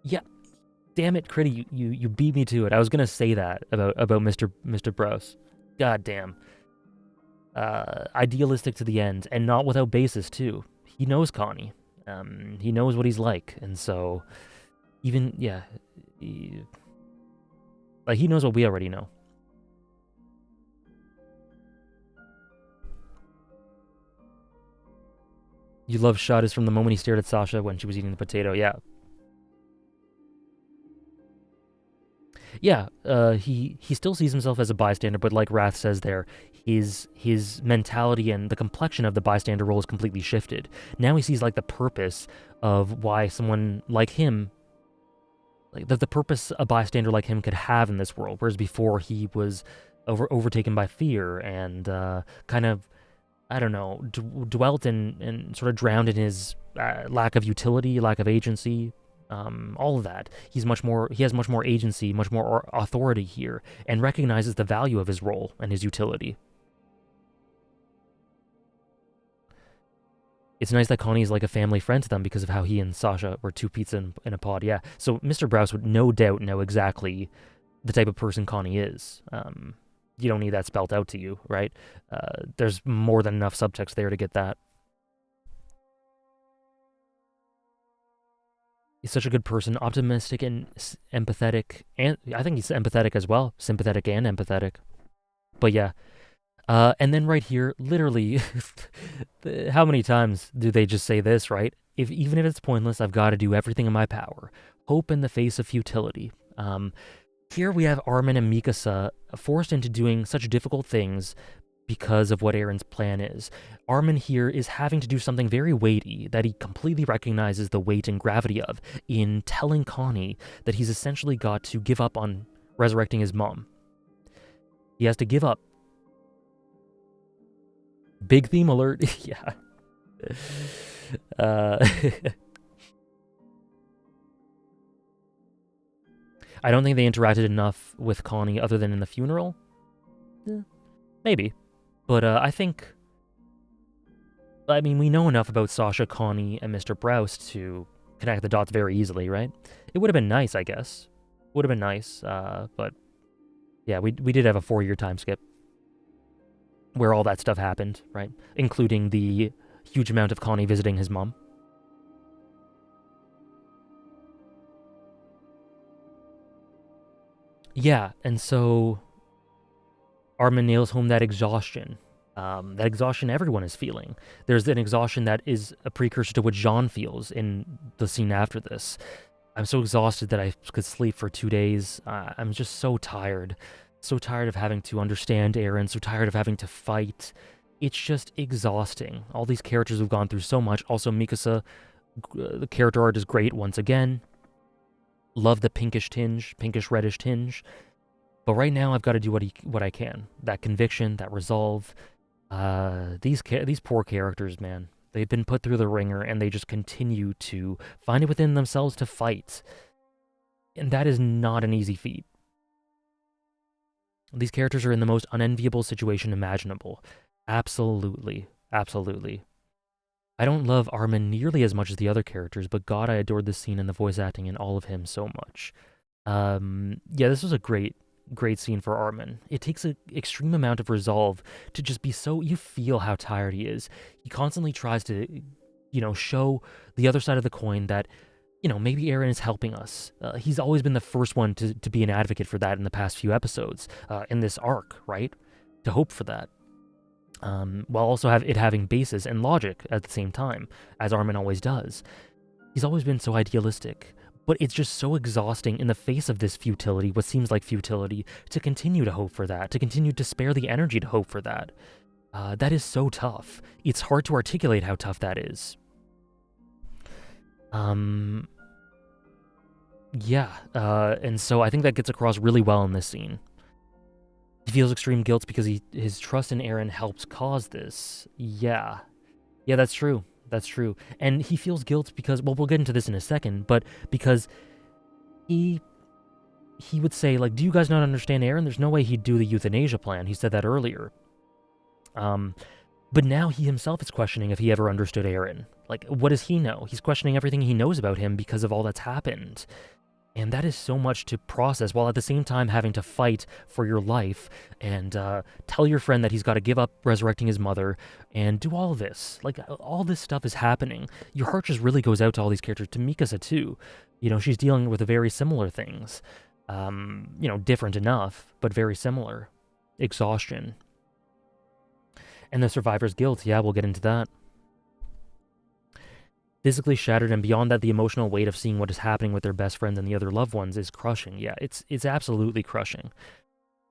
Yeah, damn it, Critty, you beat me to it. I was gonna say that about Mr. Browse. God damn. Idealistic to the end, and not without basis too. He knows Connie. He knows what he's like, and so even yeah, he knows what we already know. You love shot is from the moment he stared at Sasha when she was eating the potato. Yeah, yeah. He still sees himself as a bystander, but like Wrath says there, his mentality and the complexion of the bystander role is completely shifted. Now he sees like the purpose of why someone like him, like the purpose a bystander like him could have in this world, whereas before he was overtaken by fear and kind of, I don't know, dwelt and sort of drowned in his lack of utility, lack of agency, all of that. He has much more agency, much more authority here, and recognizes the value of his role and his utility. It's nice that Connie is like a family friend to them because of how he and Sasha were two pizza in a pod. Yeah, so Mr. Browse would no doubt know exactly the type of person Connie is. You don't need that spelt out to you, right? There's more than enough subtext there to get that. He's such a good person, optimistic and empathetic, and I think he's empathetic as well, sympathetic and empathetic. But yeah, and then right here, literally, how many times do they just say this, right? Even if it's pointless, I've got to do everything in my power. Hope in the face of futility. Here we have Armin and Mikasa forced into doing such difficult things because of what Eren's plan is. Armin here is having to do something very weighty that he completely recognizes the weight and gravity of in telling Connie that he's essentially got to give up on resurrecting his mom. He has to give up. Big theme alert. Yeah. I don't think they interacted enough with Connie other than in the funeral. Maybe. But I think, I mean, we know enough about Sasha, Connie, and Mr. Browse to connect the dots very easily, right? It would have been nice, I guess. Would have been nice, but yeah, we did have a 4-year time skip where all that stuff happened, right? Including the huge amount of Connie visiting his mom. Yeah, and so Armin nails home that exhaustion. That exhaustion everyone is feeling. There's an exhaustion that is a precursor to what Jean feels in the scene after this. I'm so exhausted that I could sleep for 2 days. I'm just so tired. So tired of having to understand Eren, so tired of having to fight. It's just exhausting. All these characters have gone through so much. Also, Mikasa, the character art is great once again. Love the pinkish tinge, pinkish reddish tinge. But right now, I've got to do what I can. That conviction, that resolve. These poor characters, man. They've been put through the ringer, and they just continue to find it within themselves to fight. And that is not an easy feat. These characters are in the most unenviable situation imaginable. Absolutely. Absolutely. I don't love Armin nearly as much as the other characters, but God, I adored this scene and the voice acting in all of him so much. Yeah, this was a great scene for Armin. It takes an extreme amount of resolve to just be so, you feel how tired he is. He constantly tries to, show the other side of the coin that, maybe Eren is helping us. He's always been the first one to be an advocate for that in the past few episodes, in this arc, right? To hope for that. While also having basis and logic at the same time, as Armin always does. He's always been so idealistic, But it's just so exhausting in the face of this futility, what seems like futility, to continue to hope for that, to continue to spare the energy to hope for that. That is so tough. It's hard to articulate how tough that is. Yeah, and so I think that gets across really well in this scene. He feels extreme guilt because his trust in Eren helped cause this. Yeah, that's true. That's true. And he feels guilt because, well, we'll get into this in a second, but because he would say, like, do you guys not understand Eren? There's no way he'd do the euthanasia plan. He said that earlier. But now he himself is questioning if he ever understood Eren. Like, what does he know? He's questioning everything he knows about him because of all that's happened. And that is so much to process, while at the same time having to fight for your life and tell your friend that he's got to give up resurrecting his mother and do all this. Like, all this stuff is happening. Your heart just really goes out to all these characters. To Mikasa, too. You know, she's dealing with very similar things. You know, different enough, but very similar. Exhaustion. And the survivor's guilt. Yeah, we'll get into that. Physically shattered, and beyond that, the emotional weight of seeing what is happening with their best friends and the other loved ones is crushing. Yeah, it's absolutely crushing.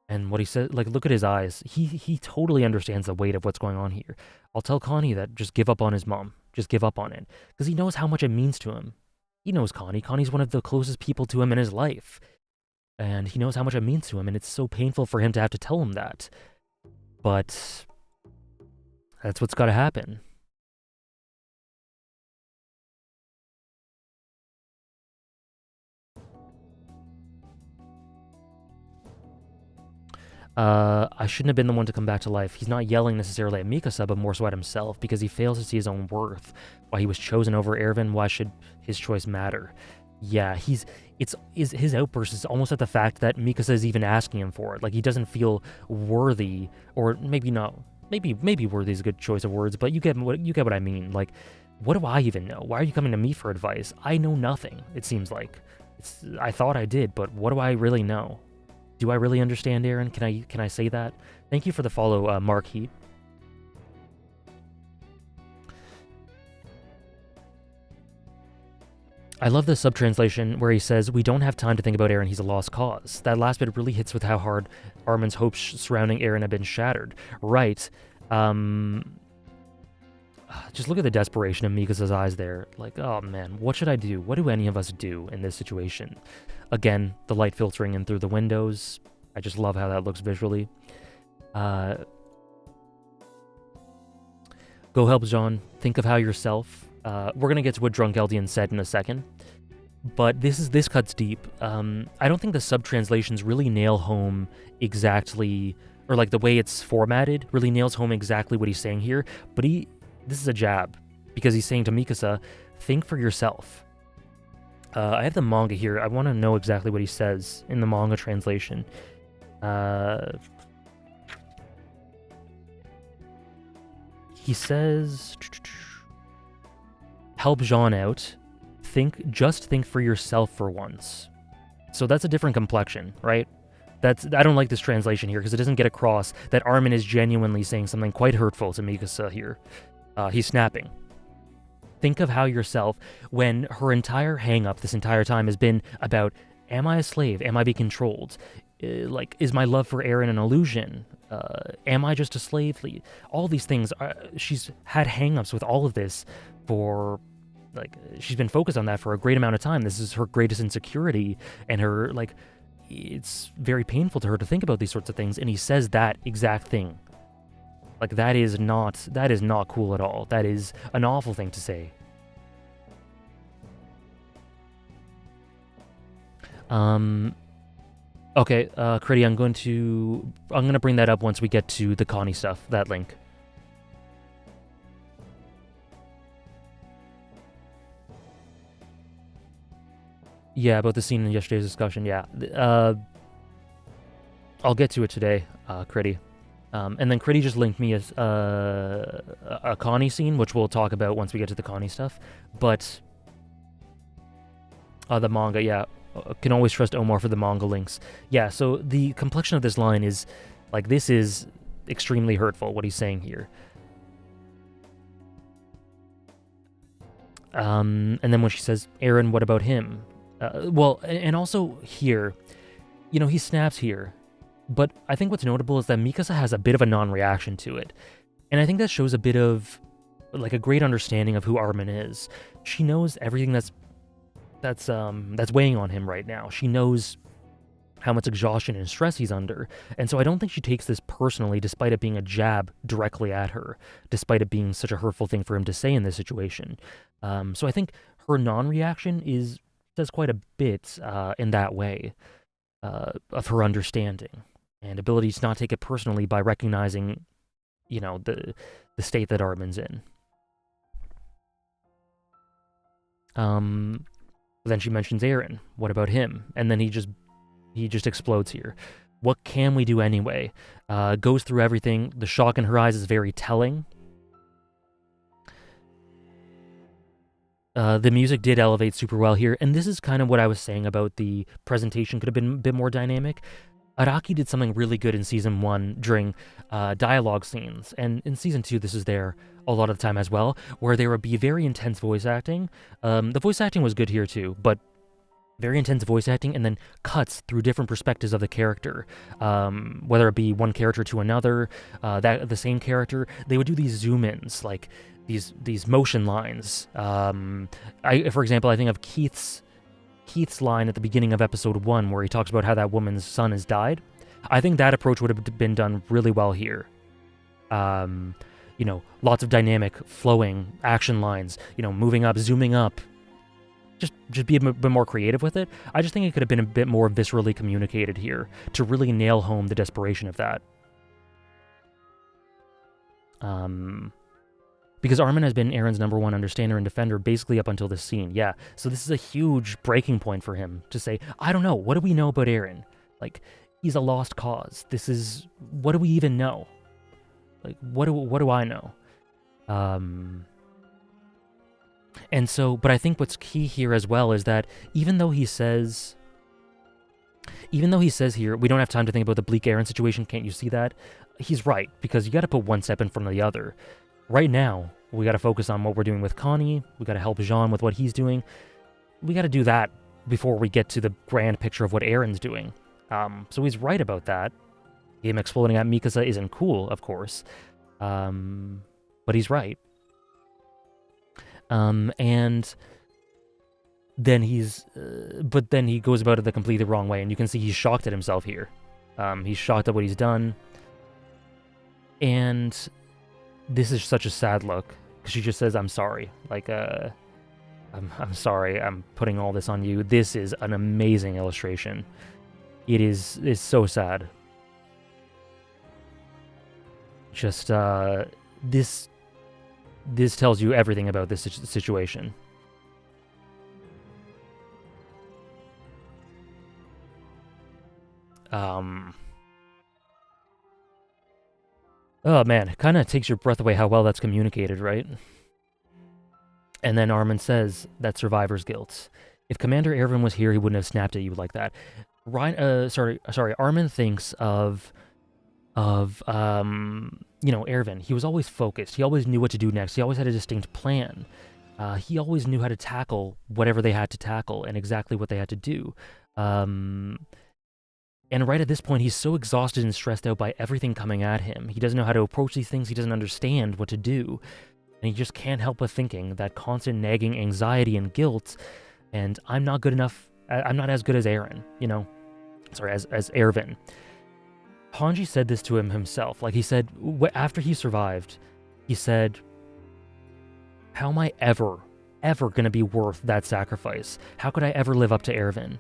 And what he said, like, look at his eyes. He totally understands the weight of what's going on here. I'll tell Connie that just give up on his mom. Just give up on it. Because he knows how much it means to him. He knows Connie. Connie's one of the closest people to him in his life. And he knows how much it means to him, and it's so painful for him to have to tell him that. But that's what's got to happen. I shouldn't have been the one to come back to life. He's not yelling necessarily at Mikasa, but more so at himself, because he fails to see his own worth. Why he was chosen over Erwin, why should his choice matter? Yeah, his outburst is almost at the fact that Mikasa is even asking him for it. Like, he doesn't feel worthy, or maybe not. Maybe worthy is a good choice of words, but you get what I mean. Like, what do I even know? Why are you coming to me for advice? I know nothing, it seems like. I thought I did, but what do I really know? Do I really understand, Eren? Can I say that? Thank you for the follow, Mark Heat. I love the sub-translation where he says, we don't have time to think about Eren, he's a lost cause. That last bit really hits with how hard Armin's hopes surrounding Eren have been shattered. Right. Just look at the desperation in Mikasa's eyes there. Like, oh man, what should I do? What do any of us do in this situation? Again, the light filtering in through the windows. I just love how that looks visually. Go help Jean. Think of how yourself. We're going to get to what Drunk Eldian said in a second. But this cuts deep. I don't think the sub-translations really nail home exactly, or like the way it's formatted really nails home exactly what he's saying here. But this is a jab, because he's saying to Mikasa, think for yourself. I have the manga here. I want to know exactly what he says in the manga translation. He says, help Jean out. Just think for yourself for once. So that's a different complexion, right? I don't like this translation here because it doesn't get across that Armin is genuinely saying something quite hurtful to Mikasa here. He's snapping. Think of how yourself, when her entire hang-up this entire time has been about, am I a slave? Am I being controlled? Like, is my love for Eren an illusion? Am I just a slave? All these things, she's had hang-ups with all of this for, like, she's been focused on that for a great amount of time. This is her greatest insecurity, and her, like, it's very painful to her to think about these sorts of things, and he says that exact thing. Like, that is not cool at all. That is an awful thing to say. Okay, Critty, I'm gonna bring that up once we get to the Connie stuff, that link. Yeah, about the scene in yesterday's discussion, yeah. I'll get to it today, Critty. And then Critty just linked me a Connie scene, which we'll talk about once we get to the Connie stuff. But the manga, yeah. Can always trust Omar for the manga links. Yeah, so the complexion of this line is, like, this is extremely hurtful, what he's saying here. And then when she says, Eren, what about him? Well, and also here, he snaps here, but I think what's notable is that Mikasa has a bit of a non-reaction to it, and I think that shows a bit of like a great understanding of who Armin is. She knows everything that's weighing on him right now. She knows how much exhaustion and stress he's under, and so I don't think she takes this personally, despite it being a jab directly at her, despite it being such a hurtful thing for him to say in this situation. So I think her non-reaction does quite a bit in that way of her understanding and ability to not take it personally by recognizing, the state that Armin's in. Then she mentions Eren. What about him? And then he just explodes here. What can we do anyway? Goes through everything. The shock in her eyes is very telling. The music did elevate super well here, and this is kind of what I was saying about the presentation could have been a bit more dynamic. Araki did something really good in Season 1 during dialogue scenes, and in Season 2 this is there a lot of the time as well, where there would be very intense voice acting. The voice acting was good here too, but very intense voice acting, and then cuts through different perspectives of the character, whether it be one character to another, the same character. They would do these zoom-ins, like these motion lines. For example, I think of Keith's line at the beginning of episode 1, where he talks about how that woman's son has died. I think that approach would have been done really well here. Lots of dynamic, flowing action lines, moving up, zooming up. Just be a bit more creative with it. I just think it could have been a bit more viscerally communicated here to really nail home the desperation of that. Because Armin has been Eren's number one understander and defender basically up until this scene, yeah. So this is a huge breaking point for him to say, I don't know, what do we know about Eren? Like, he's a lost cause. What do we even know? Like, what do I know? And so, but I think what's key here as well is that even though he says here, we don't have time to think about the bleak Eren situation, can't you see that? He's right, because you gotta put one step in front of the other. Right now, we gotta focus on what we're doing with Connie, we gotta help Jean with what he's doing, we gotta do that before we get to the grand picture of what Eren's doing. So he's right about that. Him exploding at Mikasa isn't cool, of course, but he's right. And then but then he goes about it the completely wrong way, and you can see he's shocked at himself here. He's shocked at what he's done, and this is such a sad look, because she just says, I'm sorry, like, I'm sorry, I'm putting all this on you. This is an amazing illustration. It's so sad. Just, this tells you everything about this situation. Oh man, it kind of takes your breath away how well that's communicated, right? And then Armin says, that's survivor's guilt. If Commander Erwin was here, he wouldn't have snapped at you like that. Armin thinks of Erwin. He was always focused. He always knew what to do next. He always had a distinct plan. He always knew how to tackle whatever they had to tackle and exactly what they had to do. And right at this point, he's so exhausted and stressed out by everything coming at him. He doesn't know how to approach these things. He doesn't understand what to do. And he just can't help but thinking that constant nagging anxiety and guilt, and I'm not good enough. I'm not as good as Eren, as Erwin. Hanji said this to him himself. Like, he said, after he survived, he said, how am I ever going to be worth that sacrifice? How could I ever live up to Erwin?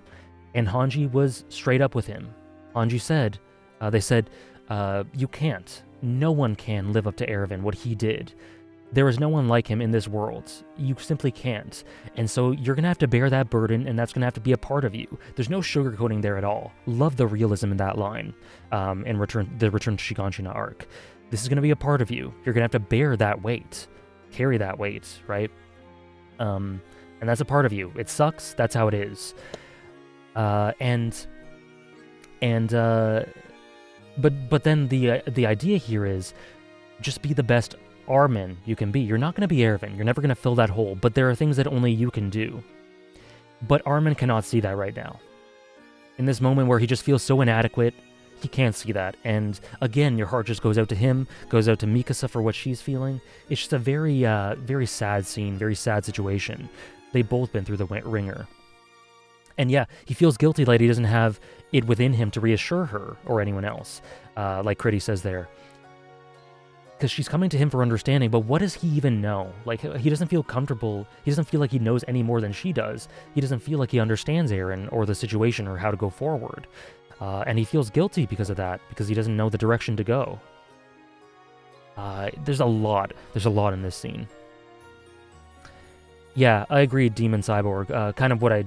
And Hanji was straight up with him. Hanji said, you can't. No one can live up to Erwin, what he did. There is no one like him in this world. You simply can't. And so you're going to have to bear that burden, and that's going to have to be a part of you. There's no sugarcoating there at all. Love the realism in that line in the Return to Shiganshina arc. This is going to be a part of you. You're going to have to bear that weight. Carry that weight, right? And that's a part of you. It sucks. That's how it is. But then the idea here is just be the best Armin you can be. You're not going to be Erwin. You're never going to fill that hole, but there are things that only you can do. But Armin cannot see that right now. In this moment where he just feels so inadequate, he can't see that. And again, your heart just goes out to him, goes out to Mikasa for what she's feeling. It's just a very, very sad scene, very sad situation. They've both been through the ringer. And yeah, he feels guilty like he doesn't have it within him to reassure her or anyone else, like Critty says there. Because she's coming to him for understanding, but what does he even know? Like, he doesn't feel comfortable. He doesn't feel like he knows any more than she does. He doesn't feel like he understands Eren or the situation or how to go forward. And he feels guilty because of that, because he doesn't know the direction to go. There's a lot in this scene. Yeah, I agree, Demon Cyborg. Kind of what I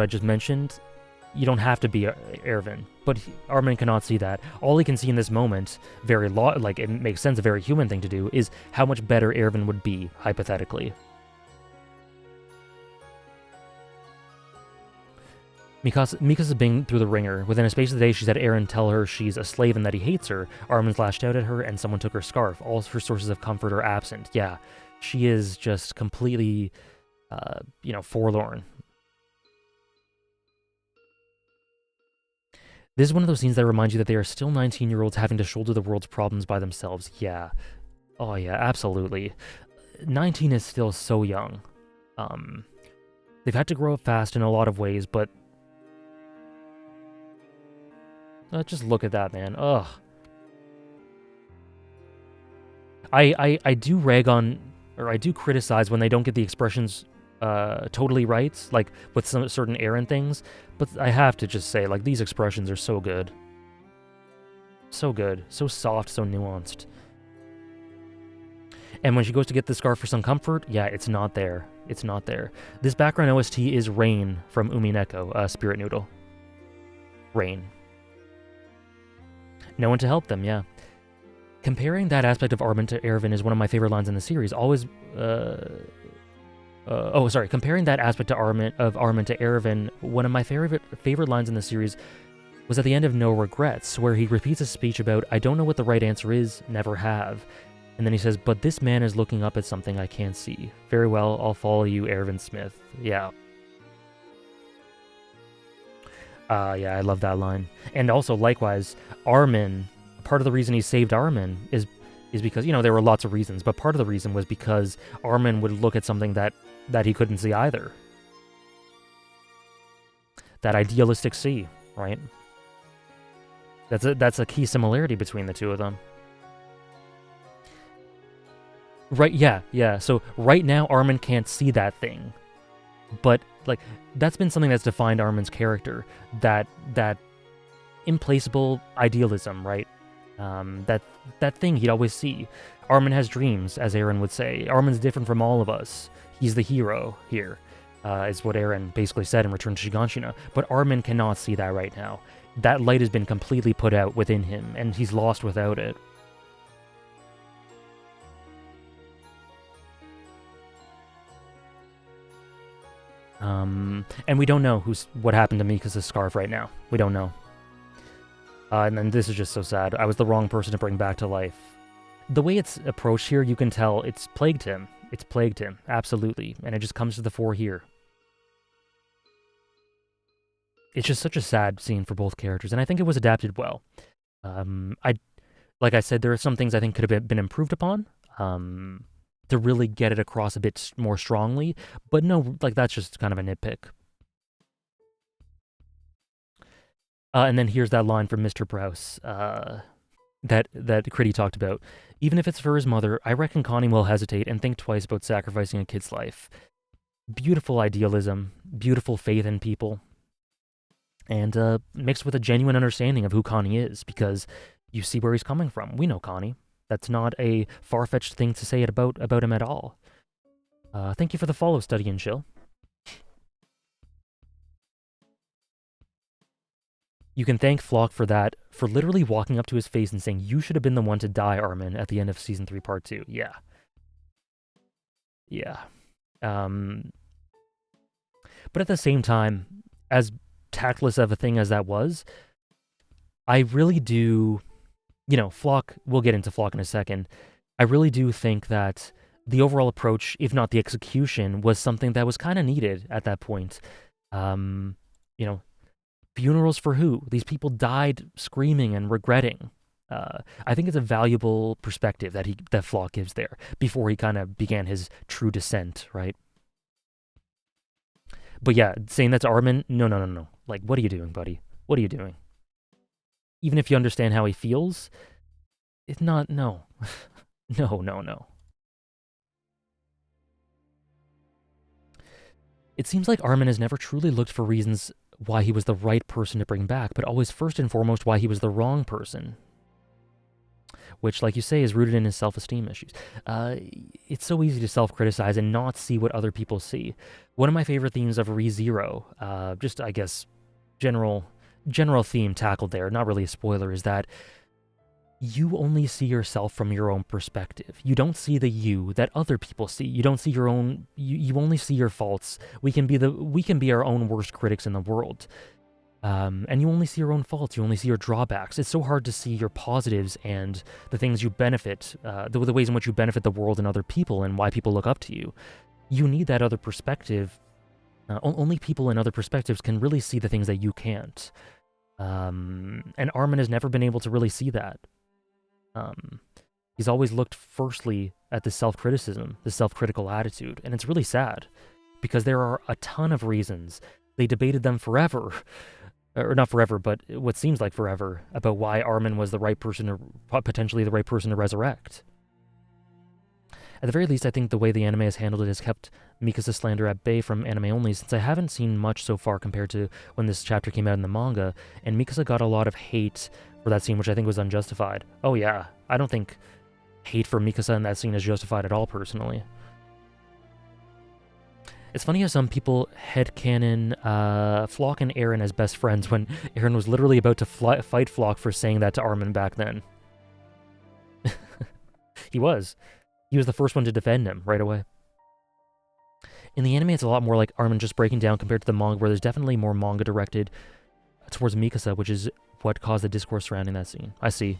just mentioned. You don't have to be Erwin, but Armin cannot see that. All he can see in this moment, like it makes sense, a very human thing to do, is how much better Erwin would be, hypothetically. Mikasa's been through the ringer. Within a space of the day, she's had Eren tell her she's a slave and that he hates her. Armin's lashed out at her, and someone took her scarf. All her sources of comfort are absent. Yeah, she is just completely, forlorn. This is one of those scenes that reminds you that they are still 19-year-olds having to shoulder the world's problems by themselves. Yeah. Oh, yeah, absolutely. 19 is still so young. They've had to grow up fast in a lot of ways, but... just look at that, man. Ugh. I do rag on, or I do criticize when they don't get the expressions totally right, like with some certain Eren things, but I have to just say, like, these expressions are so good. So good. So soft, so nuanced. And when she goes to get the scarf for some comfort, yeah, it's not there. It's not there. This background OST is Rain from Umineko, Spirit Noodle. Rain. No one to help them, yeah. Comparing that aspect of Armin to Erwin is one of my favorite lines in the series. Always, comparing that aspect of Armin to Erwin, one of my favorite lines in the series was at the end of No Regrets, where he repeats a speech about, I don't know what the right answer is, never have. And then he says, but this man is looking up at something I can't see. Very well, I'll follow you, Erwin Smith. Yeah. Yeah, I love that line. And also, likewise, Armin, part of the reason he saved Armin is because, there were lots of reasons, but part of the reason was because Armin would look at something that he couldn't see either. That idealistic sea, right? That's a key similarity between the two of them. Right, yeah. So right now, Armin can't see that thing. But, like, that's been something that's defined Armin's character. That implacable idealism, right? That thing he'd always see. Armin has dreams, as Eren would say. Armin's different from all of us. He's the hero here, is what Eren basically said in Return to Shiganshina. But Armin cannot see that right now. That light has been completely put out within him, and he's lost without it. And we don't know what happened to Mikasa's scarf right now. We don't know. And then this is just so sad. I was the wrong person to bring back to life. The way it's approached here, you can tell it's plagued him. It's plagued him, absolutely. And it just comes to the fore here. It's just such a sad scene for both characters, and I think it was adapted well. Like I said, there are some things I think could have been improved upon. To really get it across a bit more strongly, but no, like, that's just kind of a nitpick. And then here's that line from Mr. Browse that Critty talked about. Even if it's for his mother, I reckon Connie will hesitate and think twice about sacrificing a kid's life. Beautiful idealism, beautiful faith in people, and mixed with a genuine understanding of who Connie is, because you see where he's coming from. We know Connie. That's not a far-fetched thing to say about him at all. Thank you for the follow, Study and Chill. You can thank Flock for that, for literally walking up to his face and saying, you should have been the one to die, Armin, at the end of Season 3, Part 2. Yeah. Yeah. But at the same time, as tactless of a thing as that was, I really do... Flock, we'll get into Flock in a second. I really do think that the overall approach, if not the execution, was something that was kind of needed at that point. You know, funerals for who? These people died screaming and regretting. I think it's a valuable perspective that Flock gives there before he kind of began his true descent, right? But yeah, saying that to Armin, no, no, no, no. Like, what are you doing, buddy? What are you doing? Even if you understand how he feels, it's not, no. No, no, no. It seems like Armin has never truly looked for reasons why he was the right person to bring back, but always first and foremost why he was the wrong person. Which, like you say, is rooted in his self-esteem issues. It's so easy to self-criticize and not see what other people see. One of my favorite themes of ReZero, just I guess general theme tackled there, not really a spoiler, is that you only see yourself from your own perspective. You don't see the you that other people see. You don't see your own. You only see your faults. We can be our own worst critics in the world. And you only see your own faults. You only see your drawbacks. It's so hard to see your positives and the things you benefit, the ways in which you benefit the world and other people, and why people look up to you. You need that other perspective. Only people in other perspectives can really see the things that you can't. And Armin has never been able to really see that. He's always looked firstly at the self-criticism, the self-critical attitude, and it's really sad because there are a ton of reasons. They debated them forever, or not forever, but what seems like forever, about why Armin was the right person, or potentially the right person to resurrect. At the very least, I think the way the anime has handled it has kept Mikasa's slander at bay from anime only, since I haven't seen much so far compared to when this chapter came out in the manga, and Mikasa got a lot of hate for that scene, which I think was unjustified. Oh yeah, I don't think hate for Mikasa in that scene is justified at all, personally. It's funny how some people headcanon Flock and Eren as best friends when Eren was literally about to fight Flock for saying that to Armin back then. He was. He was the first one to defend him right away. In the anime, it's a lot more like Armin just breaking down compared to the manga, where there's definitely more manga directed towards Mikasa, which is what caused the discourse surrounding that scene. I see.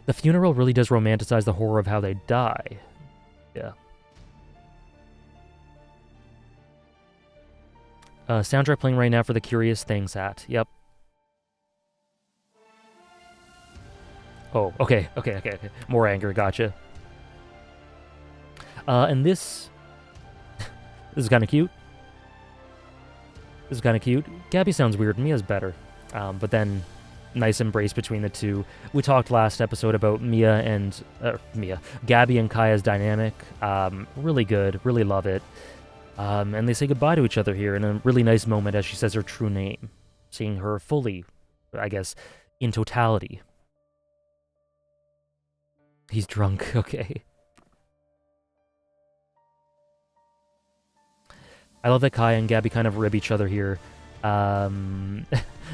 The funeral really does romanticize the horror of how they die. Yeah. Soundtrack playing right now for the Curious Things hat. Yep. Oh, okay. More anger, gotcha. And this is kind of cute. Gabby sounds weird. Mia's better. But then, nice embrace between the two. We talked last episode about Gabby and Kaya's dynamic. Really good. Really love it. And they say goodbye to each other here in a really nice moment as she says her true name. Seeing her fully, I guess, in totality. He's drunk, okay. I love that Kaya and Gabby kind of rib each other here.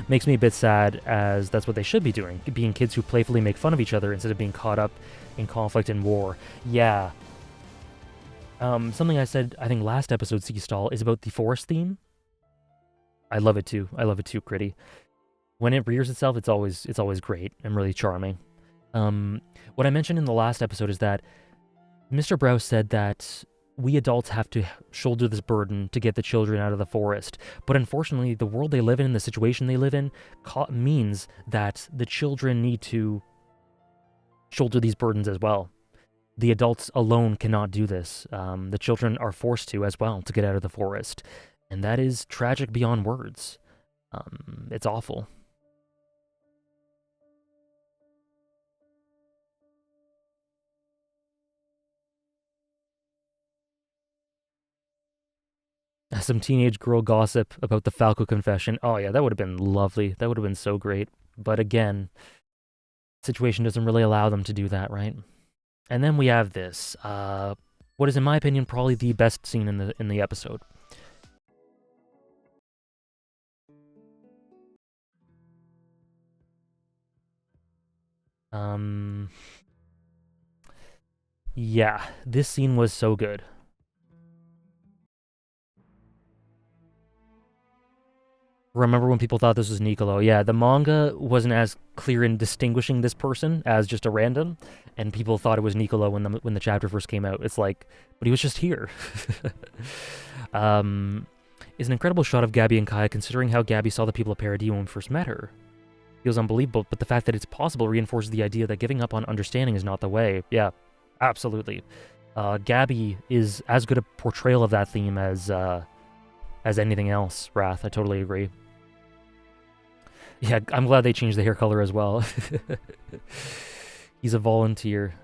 Makes me a bit sad, as that's what they should be doing, being kids who playfully make fun of each other instead of being caught up in conflict and war. Yeah. Something I said, I think last episode, Seastall, is about the forest theme. I love it too, Critty. When it rears itself, it's always great and really charming. What I mentioned in the last episode is that Mr. Browse said that we adults have to shoulder this burden to get the children out of the forest. But unfortunately, the world they live in, the situation they live in, means that the children need to shoulder these burdens as well. The adults alone cannot do this. The children are forced to as well to get out of the forest. And that is tragic beyond words. It's awful. Some teenage girl gossip about the Falco confession. Oh yeah, that would have been lovely. That would have been so great. But again, situation doesn't really allow them to do that, right? And then we have this. What is, in my opinion, probably the best scene in the episode. Yeah, this scene was so good. Remember when people thought this was Niccolo? Yeah, the manga wasn't as clear in distinguishing this person as just a random, and people thought it was Niccolo when the chapter first came out. It's like, but he was just here. is an incredible shot of Gabby and Kaya, considering how Gabby saw the people of Paradis when we first met her. Feels unbelievable, but the fact that it's possible reinforces the idea that giving up on understanding is not the way. Yeah, absolutely. Gabby is as good a portrayal of that theme as anything else, Wrath. I totally agree. Yeah, I'm glad they changed the hair color as well. He's a volunteer.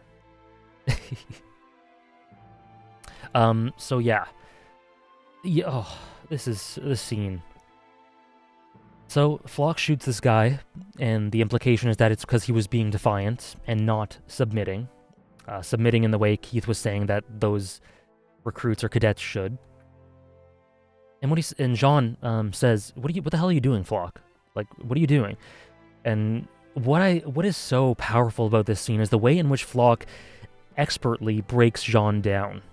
So yeah. This scene. So Floch shoots this guy, and the implication is that it's because he was being defiant and not submitting. Submitting in the way Keith was saying that those recruits or cadets should. And Jean says, "What the hell are you doing, Floch? Like, what are you doing?" And what is so powerful about this scene is the way in which Floch expertly breaks Jean down.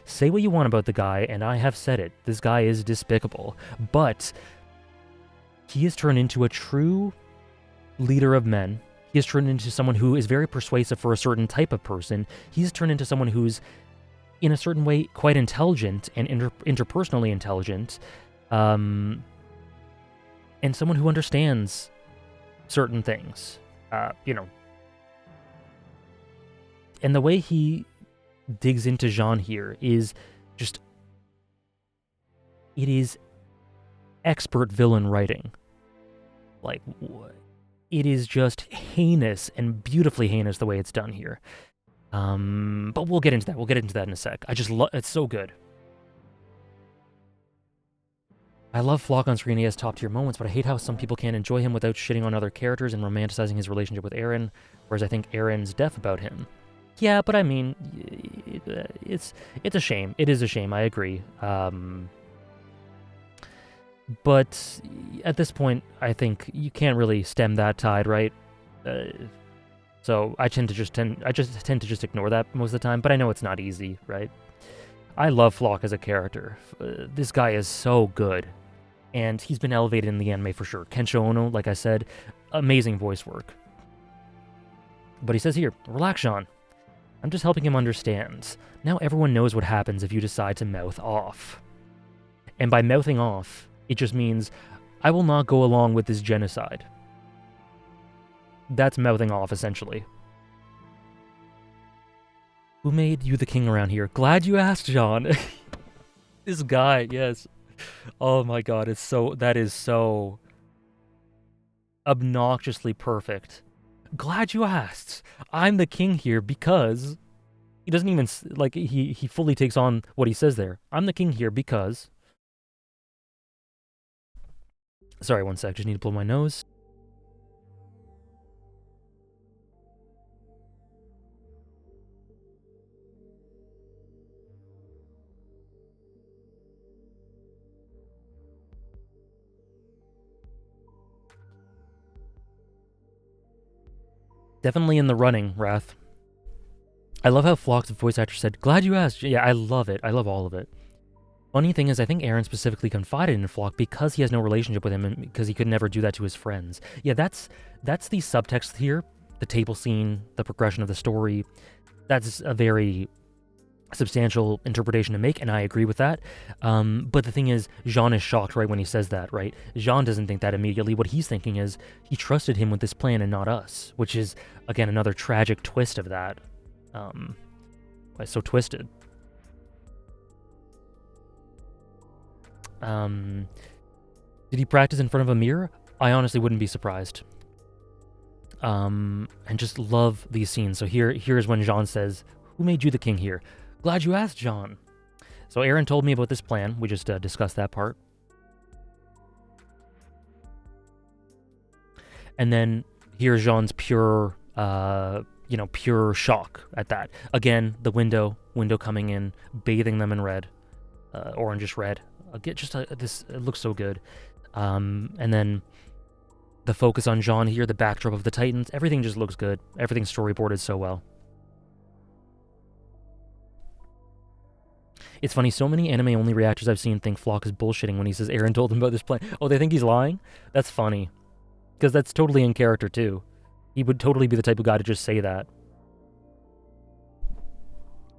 Say what you want about the guy, and I have said it. This guy is despicable, but he has turned into a true leader of men. He has turned into someone who is very persuasive for a certain type of person. He's turned into someone who's, in a certain way, quite intelligent and interpersonally intelligent, and someone who understands certain things, And the way he digs into Jean here is just... It is expert villain writing. Like, it is just heinous and beautifully heinous the way it's done here. But we'll get into that. We'll get into that in a sec. I just love... It's so good. I love Floch on screen. He has top-tier moments, but I hate how some people can't enjoy him without shitting on other characters and romanticizing his relationship with Eren, whereas I think Eren's deaf about him. Yeah, but I mean, it's a shame. It is a shame, I agree. But at this point, I think you can't really stem that tide, right? So I tend to just ignore that most of the time, but I know it's not easy, right? I love Floch as a character. This guy is so good, and he's been elevated in the anime for sure. Kensho Ono, like I said, amazing voice work. But he says here, "Relax, Jean. I'm just helping him understand. Now everyone knows what happens if you decide to mouth off." And by mouthing off, it just means, I will not go along with this genocide. That's mouthing off, essentially. Who made you the king around here? Glad you asked, Jean. This guy, yes. Oh my god, that is so obnoxiously perfect. Glad you asked. I'm the king here because... He doesn't even, like, he fully takes on what he says there. I'm the king here because... Sorry, one sec, just need to blow my nose. Definitely in the running, Wrath. I love how Floch's voice actor said, "Glad you asked." Yeah, I love it. I love all of it. Funny thing is, I think Eren specifically confided in Floch because he has no relationship with him and because he could never do that to his friends. Yeah, that's the subtext here, the table scene, the progression of the story. That's a very substantial interpretation to make, and I agree with that. But the thing is, Jean is shocked right when he says that, right? Jean doesn't think that immediately. What he's thinking is, he trusted him with this plan and not us, which is, again, another tragic twist of that. So twisted. Did he practice in front of a mirror? I honestly wouldn't be surprised. And just love these scenes. So here's when Jean says, "Who made you the king here?" Glad you asked, Jean. So Eren told me about this plan. We just discussed that part. And then here's Jean's pure shock at that. Again, the window coming in, bathing them in red, orangish red. It looks so good. And then the focus on Jean here, the backdrop of the Titans, everything just looks good. Everything's storyboarded so well. It's funny, so many anime-only reactors I've seen think Floch is bullshitting when he says Eren told him about this plan. Oh, they think he's lying? That's funny. Because that's totally in character, too. He would totally be the type of guy to just say that.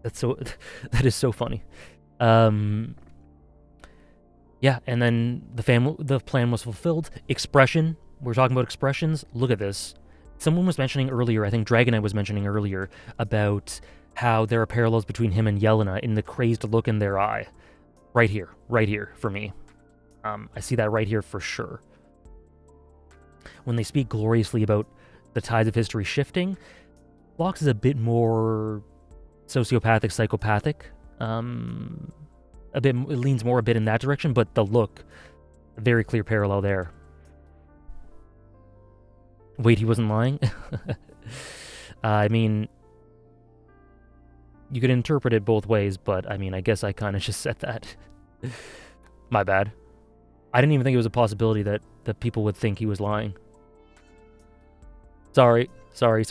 That is so funny. Yeah, and then the plan was fulfilled. Expression. We're talking about expressions. Look at this. Someone was mentioning earlier, I think Dragonite was mentioning earlier, about how there are parallels between him and Yelena in the crazed look in their eye. Right here for me. I see that right here for sure. When they speak gloriously about the tides of history shifting, Phlox is a bit more sociopathic, psychopathic. It leans more a bit in that direction, but the look, very clear parallel there. Wait, he wasn't lying? I mean, you could interpret it both ways, but I mean, I guess I kind of just said that. My bad. I didn't even think it was a possibility that people would think he was lying. Sorry. Sorry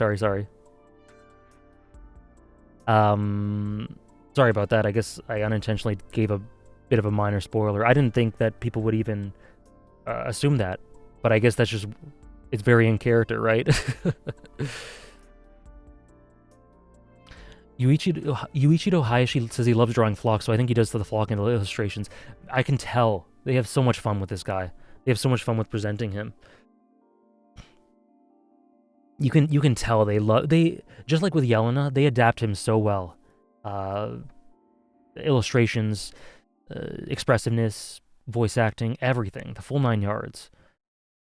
about that. I guess I unintentionally gave a bit of a minor spoiler. I didn't think that people would even assume that, but I guess that's just, it's very in character, right? Yuichiro Hayashi says he loves drawing Phlox, so I think he does to the Phlox and the illustrations. I can tell they have so much fun with this guy. They have so much fun with presenting him. You can tell they just like with Yelena, they adapt him so well. Illustrations, expressiveness, voice acting, everything, the full 9 yards.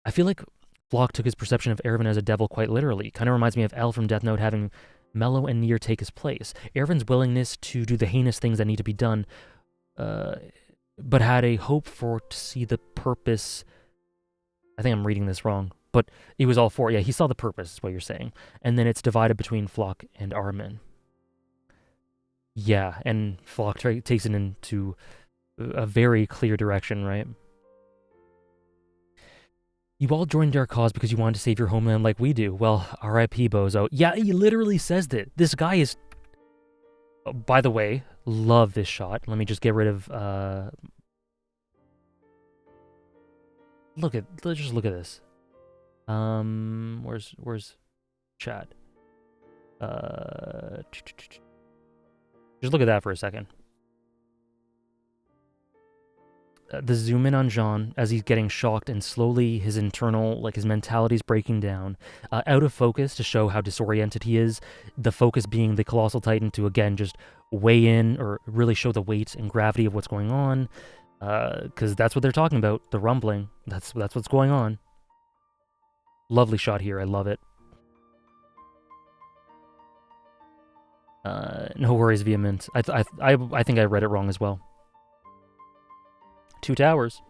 I feel like Floch took his perception of Erwin as a devil quite literally. Kind of reminds me of L from Death Note having Mello and Nier take his place. Erwin's willingness to do the heinous things that need to be done, but had a hope to see the purpose. I think I'm reading this wrong, but he was all for it. Yeah, he saw the purpose, is what you're saying. And then it's divided between Floch and Armin. Yeah, and Floch takes it into a very clear direction, right? You all joined our cause because you wanted to save your homeland like we do. Well, R.I.P. Bozo. Yeah, he literally says that. This guy is... Oh, by the way, love this shot. Let me just get rid of... Just look at this. Where's chat? Just look at that for a second. The zoom in on Jean as he's getting shocked and slowly his internal, his mentality's breaking down. Out of focus to show how disoriented he is. The focus being the Colossal Titan to, again, just weigh in or really show the weight and gravity of what's going on. Because that's what they're talking about, the rumbling. That's what's going on. Lovely shot here, I love it. No worries, Vehement. I think I read it wrong as well. 2 towers.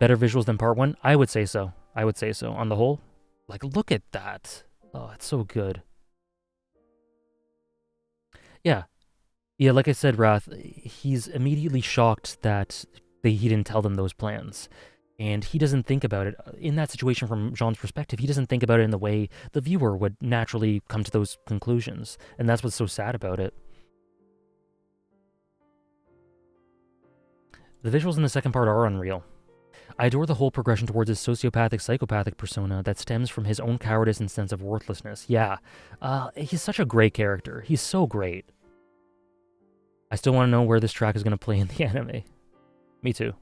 Better visuals than part 1? I would say so. On the whole. Look at that. Oh, it's so good. Yeah. Yeah, like I said, Wrath, he's immediately shocked that he didn't tell them those plans. And he doesn't think about it. In that situation, from Jean's perspective, he doesn't think about it in the way the viewer would naturally come to those conclusions. And that's what's so sad about it. The visuals in the second part are unreal. I adore the whole progression towards his sociopathic, psychopathic persona that stems from his own cowardice and sense of worthlessness. Yeah, he's such a great character. He's so great. I still want to know where this track is going to play in the anime. Me too.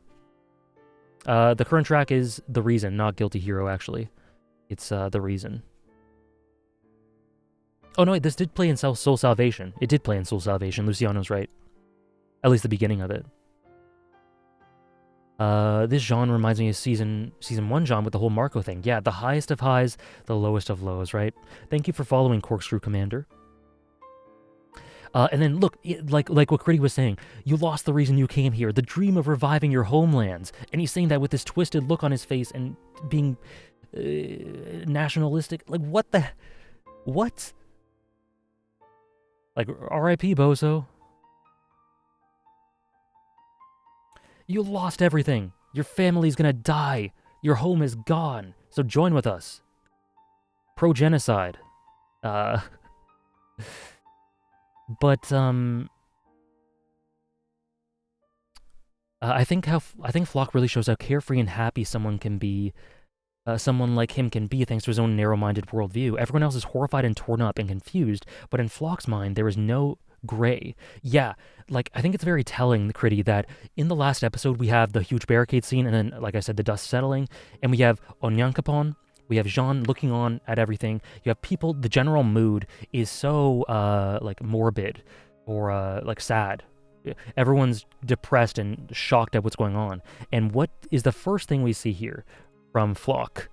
The current track is The Reason, not Guilty Hero, actually. It's The Reason. Oh, no, wait, this did play in Soul Salvation. It did play in Soul Salvation. Luciano's right. At least the beginning of it. This Jean reminds me of season 1 Jean with the whole Marco thing. Yeah, the highest of highs, the lowest of lows, right? Thank you for following, Corkscrew Commander. And then look, like what Critty was saying, you lost the reason you came here, the dream of reviving your homelands. And he's saying that with this twisted look on his face and being nationalistic. What? R.I.P. Bozo. You lost everything. Your family's gonna die. Your home is gone. So join with us. Pro-genocide. But I think Floch really shows how carefree and happy someone can be. Someone like him can be thanks to his own narrow-minded worldview. Everyone else is horrified and torn up and confused, but in Floch's mind, there is no gray. Yeah, like, I think it's very telling, Critty, that in the last episode we have the huge barricade scene, and then, like I said, the dust settling, and we have Onyankopon, we have Jean looking on at everything. You have people, the general mood is so, like, morbid or, like, sad. Everyone's depressed and shocked at what's going on. And what is the first thing we see here from Floch?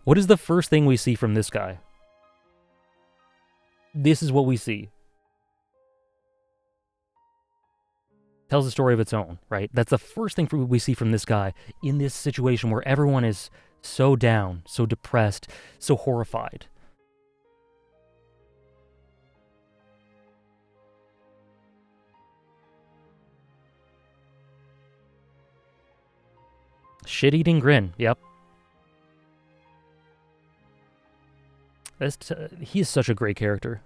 What is the first thing we see from this guy? This is what we see. Tells a story of its own, right? That's the first thing we see from this guy in this situation where everyone is so down, so depressed, so horrified. Shit-eating grin, yep. He is such a great character.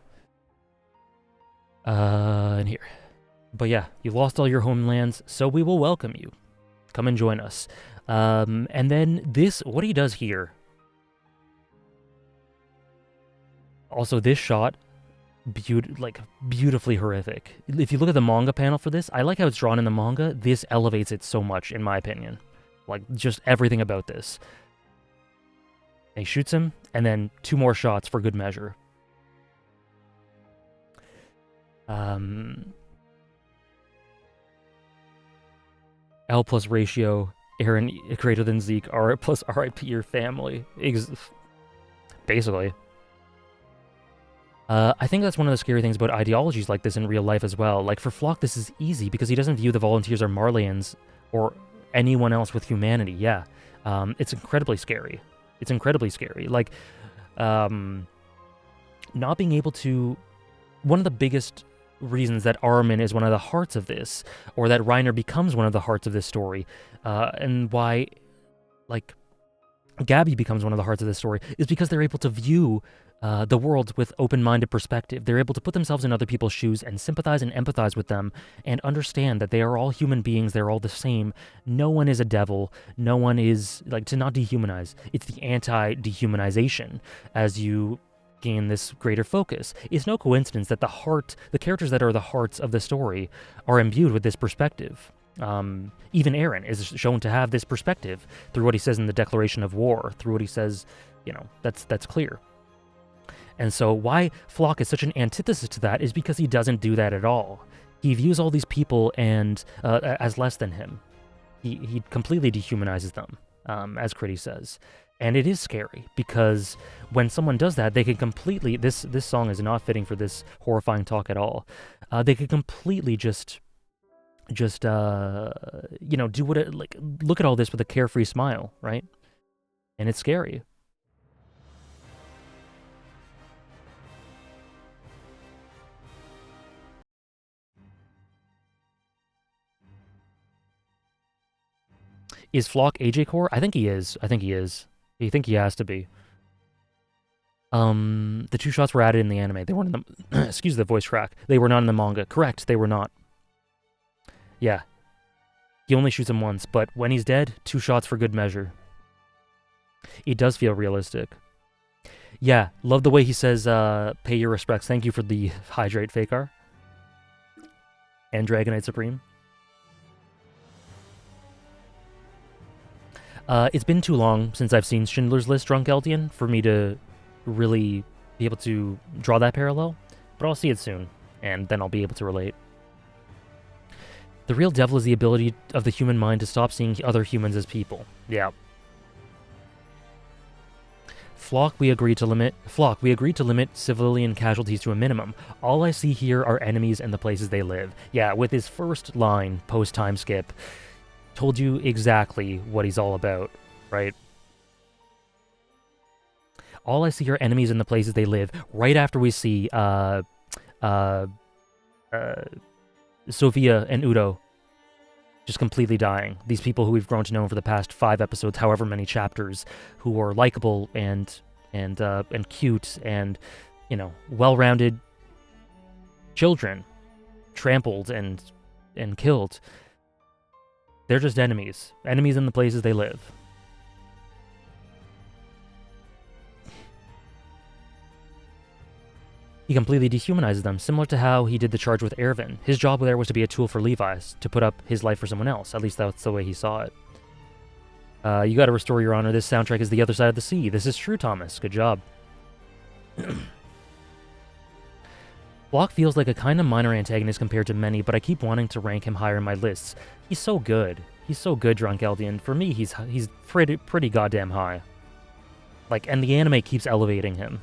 And here. But yeah, you lost all your homelands, so we will welcome you. Come and join us. And then this, what he does here. Also, this shot, beautifully horrific. If you look at the manga panel for this, I like how it's drawn in the manga. This elevates it so much, in my opinion. Like, just everything about this. And he shoots him, and then 2 more shots for good measure. L plus ratio, Eren greater than Zeke, R plus RIP your family. Basically. I think that's one of the scary things about ideologies like this in real life as well. Like, for Floch, this is easy because he doesn't view the volunteers or Marleyans or anyone else with humanity. Yeah. It's incredibly scary. It's incredibly scary. Like, not being able to... One of the biggest reasons that Armin is one of the hearts of this, or that Reiner becomes one of the hearts of this story, and why, like, Gabby becomes one of the hearts of this story, is because they're able to view the world with open-minded perspective. They're able to put themselves in other people's shoes and sympathize and empathize with them and understand that they are all human beings, they're all the same. No one is a devil. No one is, like, to not dehumanize. It's the anti-dehumanization as you gain this greater focus. It's no coincidence that the characters that are the hearts of the story are imbued with this perspective. Even Eren is shown to have this perspective through what he says in the Declaration of War, through what he says, that's clear. And so why Floch is such an antithesis to that is because he doesn't do that at all. He views all these people and as less than him. He completely dehumanizes them, as Critty says. And it is scary because when someone does that, they can completely... This song is not fitting for this horrifying talk at all. They could completely just do what it... Like, look at all this with a carefree smile, right? And it's scary. Is Floch AJ Core? I think he is. I think he has to be. The 2 shots were added in the anime. They weren't in the... excuse the voice crack. They were not in the manga. Correct, they were not. Yeah. He only shoots him once, but when he's dead, 2 shots for good measure. It does feel realistic. Yeah, love the way he says, pay your respects. Thank you for the hydrate, Fakar. And Dragonite Supreme. It's been too long since I've seen Schindler's List Drunk Eldian for me to really be able to draw that parallel, but I'll see it soon, and then I'll be able to relate. The real devil is the ability of the human mind to stop seeing other humans as people. Yeah. Floch, we agreed to limit civilian casualties to a minimum. All I see here are enemies and the places they live. Yeah, with his first line, post-time skip, told you exactly what he's all about, right? All I see are enemies in the places they live. Right after we see Sophia and Udo just completely dying. These people who we've grown to know for the past 5 episodes, however many chapters, who are likable and cute and, well-rounded children, trampled and killed. They're just enemies. Enemies in the places they live. He completely dehumanizes them, similar to how he did the charge with Erwin. His job there was to be a tool for Levi's, to put up his life for someone else. At least that's the way he saw it. You gotta restore your honor. This soundtrack is the other side of the sea. This is true, Thomas. Good job. Floch feels like a kind of minor antagonist compared to many, but I keep wanting to rank him higher in my lists. He's so good. He's so good, Drunk Eldian. For me, he's pretty goddamn high. Like, and the anime keeps elevating him.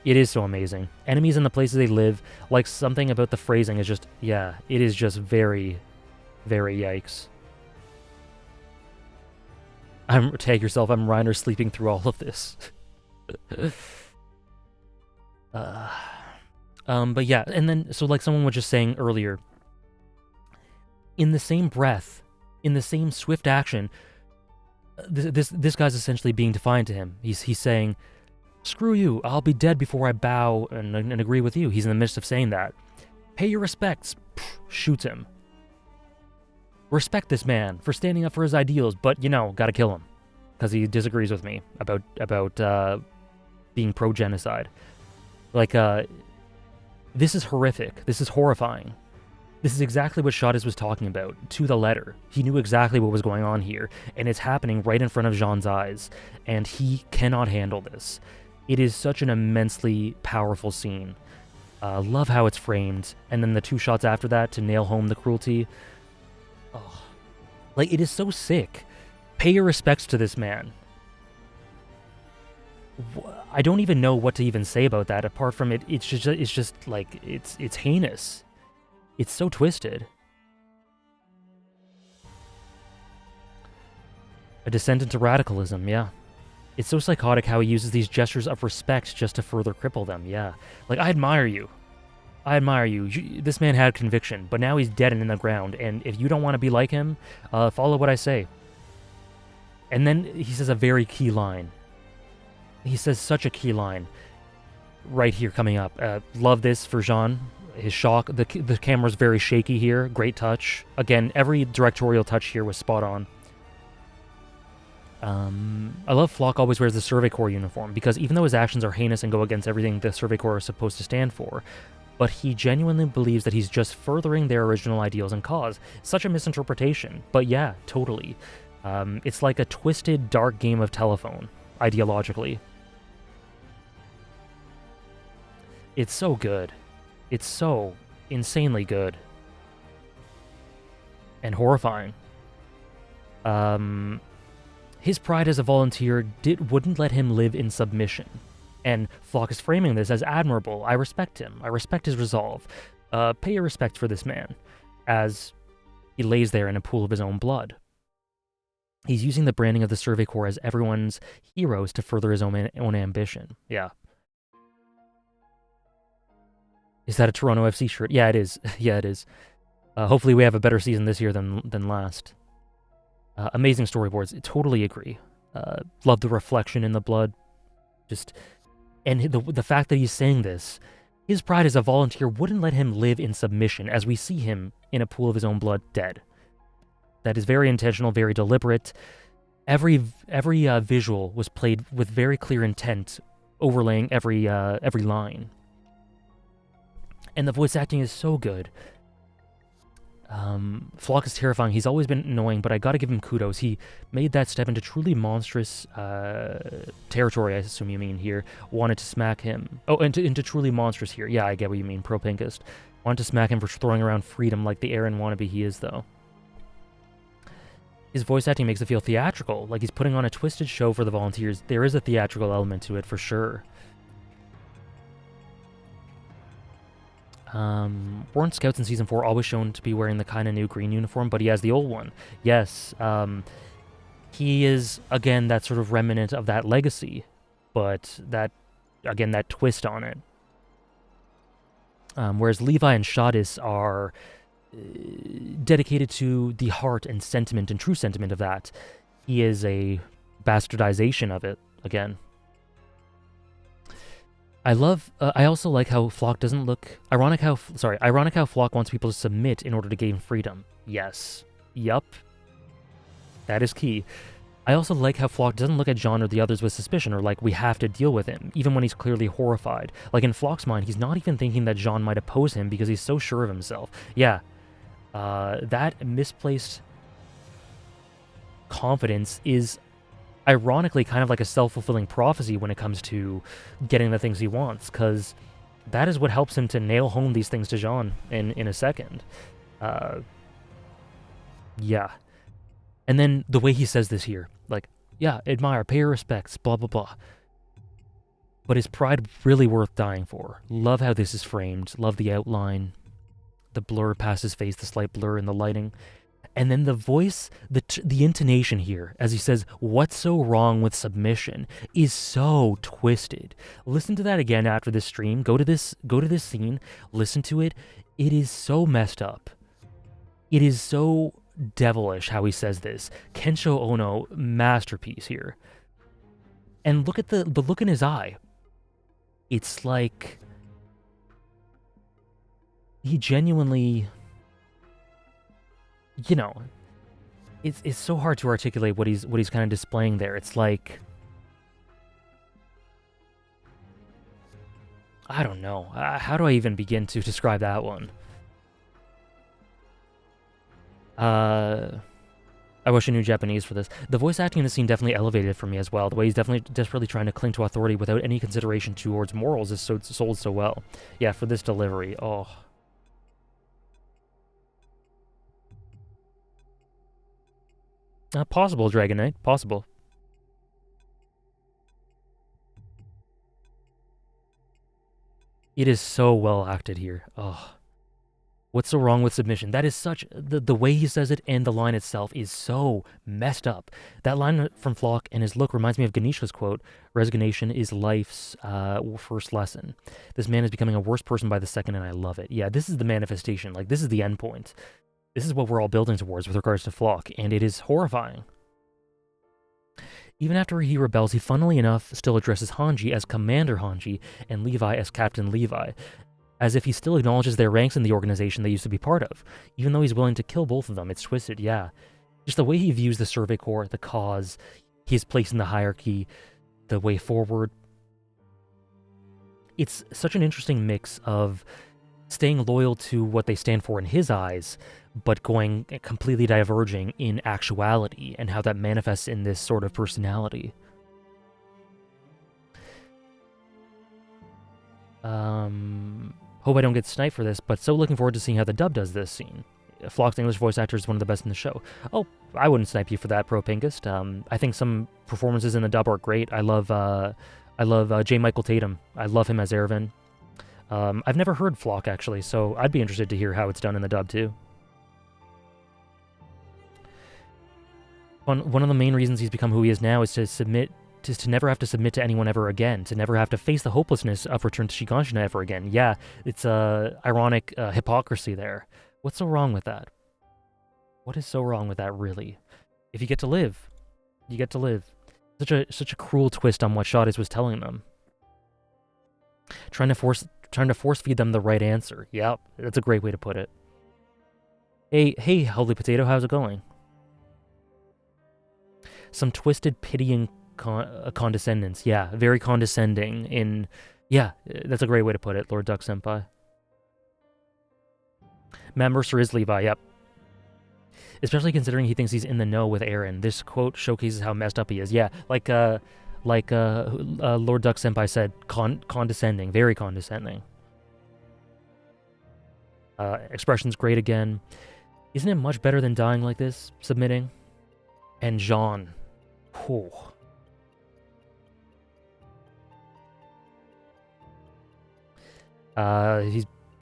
It is so amazing. Enemies and the places they live, like something about the phrasing is just, yeah, it is just very, very yikes. Tag yourself, I'm Reiner sleeping through all of this. But yeah, and then, so like someone was just saying earlier, in the same breath, in the same swift action, this guy's essentially being defiant to him. He's saying, screw you, I'll be dead before I bow and agree with you. He's in the midst of saying that. Pay your respects. Pff, shoots him. Respect this man for standing up for his ideals, but, you know, gotta kill him. Because he disagrees with me about being pro-genocide. Like, this is horrific. This is horrifying. This is exactly what Shadis was talking about, to the letter. He knew exactly what was going on here, and it's happening right in front of Jean's eyes, and he cannot handle this. It is such an immensely powerful scene. Love how it's framed, and then the 2 shots after that to nail home the cruelty. Oh, like, it is so sick. Pay your respects to this man. I don't even know what to even say about that, apart from it's just like, it's heinous. It's so twisted. A descent into radicalism, yeah. It's so psychotic how he uses these gestures of respect just to further cripple them, yeah. Like, I admire you. I admire you. This man had conviction, but now he's dead and in the ground, and if you don't want to be like him, follow what I say. And then he says a very key line. He says such a key line right here coming up. Love this for Jean. His shock. The camera's very shaky here. Great touch. Again, every directorial touch here was spot on. I love Floch always wears the Survey Corps uniform, because even though his actions are heinous and go against everything the Survey Corps is supposed to stand for, but he genuinely believes that he's just furthering their original ideals and cause. Such a misinterpretation, but yeah, totally. It's like a twisted, dark game of telephone, ideologically. It's so good. It's so insanely good. And horrifying. His pride as a volunteer wouldn't let him live in submission. And Floch is framing this as admirable. I respect him. I respect his resolve. Pay your respect for this man, as he lays there in a pool of his own blood. He's using the branding of the Survey Corps as everyone's heroes to further his own ambition. Yeah. Is that a Toronto FC shirt? Yeah, it is. Yeah, it is. Hopefully we have a better season this year than last. Amazing storyboards. Totally agree. Love the reflection in the blood. And the fact that he's saying this, his pride as a volunteer wouldn't let him live in submission, as we see him in a pool of his own blood, dead. That is very intentional, very deliberate. Every visual was played with very clear intent, overlaying every line. And the voice acting is so good. Floch is terrifying. He's always been annoying, but I gotta give him kudos. He made that step into truly monstrous territory, I assume you mean here. Wanted to smack him. Oh, into truly monstrous here. Yeah, I get what you mean, pro-pinkist. Wanted to smack him for throwing around freedom like the Eren wannabe he is, though. His voice acting makes it feel theatrical, like he's putting on a twisted show for the volunteers. There is a theatrical element to it, for sure. Weren't scouts in Season 4 always shown to be wearing the kind of new green uniform, but he has the old one? Yes, he is, again, that sort of remnant of that legacy, but that twist on it. Whereas Levi and Shadis are dedicated to the heart and sentiment and true sentiment of that. He is a bastardization of it, again. I also like how Floch doesn't look... Ironic how Floch wants people to submit in order to gain freedom. Yes. Yup. That is key. I also like how Flock doesn't look at Jean or the others with suspicion or like we have to deal with him, even when he's clearly horrified. Like in Flock's mind, he's not even thinking that Jean might oppose him because he's so sure of himself. Yeah, that misplaced confidence is ironically kind of like a self-fulfilling prophecy when it comes to getting the things he wants, because that is what helps him to nail home these things to Jean in a second. Yeah. And then the way he says this here, like, yeah, admire, pay your respects, blah, blah, blah. But is pride really worth dying for? Love how this is framed. Love the outline, the blur past his face, the slight blur in the lighting. And then the voice, the intonation here, as he says, "What's so wrong with submission?" is so twisted. Listen to that again after this stream. Go to this scene. Listen to it. It is so messed up. It is so devilish how he says this. Kensho Ono, masterpiece here. And look at the look in his eye. It's like he genuinely, you know, it's so hard to articulate what he's kind of displaying there. It's like, I don't know. How do I even begin to describe that one? I wish I knew Japanese for this. The voice acting in the scene definitely elevated it for me as well. The way he's definitely desperately trying to cling to authority without any consideration towards morals is sold so well. Yeah, for this delivery, oh. Possible, Dragon Knight, possible. It is so well acted here. Oh. What's so wrong with submission? That is such, the way he says it and the line itself is so messed up. That line from Flock and his look reminds me of Ganesha's quote, "Resignation is life's first lesson. This man is becoming a worse person by the second, and I love it." Yeah, this is the manifestation. Like, this is the end point. This is what we're all building towards with regards to Flock, and it is horrifying. Even after he rebels, he funnily enough still addresses Hanji as Commander Hanji and Levi as Captain Levi, as if he still acknowledges their ranks in the organization they used to be part of, even though he's willing to kill both of them. It's twisted, yeah. Just the way he views the Survey Corps, the cause, his place in the hierarchy, the way forward. It's such an interesting mix of staying loyal to what they stand for in his eyes, but going completely diverging in actuality, and how that manifests in this sort of personality. Hope I don't get sniped for this, but so looking forward to seeing how the dub does this scene. Flock's English voice actor is one of the best in the show. Oh, I wouldn't snipe you for that, Pro Pinkest. I think some performances in the dub are great. I love J. Michael Tatum. I love him as Erwin. I've never heard Flock, actually, so I'd be interested to hear how it's done in the dub, too. One of the main reasons he's become who he is now is to never have to submit to anyone ever again, to never have to face the hopelessness of return to Shiganshina ever again. Yeah, it's a ironic hypocrisy there. What's so wrong with that? What is so wrong with that, really? If you get to live, you get to live. Such a cruel twist on what Shades was telling them. Trying to force feed them the right answer. Yep, that's a great way to put it. Hey, Holy Potato, how's it going? Some twisted, pitying condescendence. Yeah, very condescending. Yeah, that's a great way to put it, Lord Duck Senpai. Matt Mercer is Levi, yep. Especially considering he thinks he's in the know with Eren. This quote showcases how messed up he is. Yeah, like Lord Duck Senpai said, condescending, very condescending. Expression's great again. Isn't it much better than dying like this, submitting? And Jean. Whew.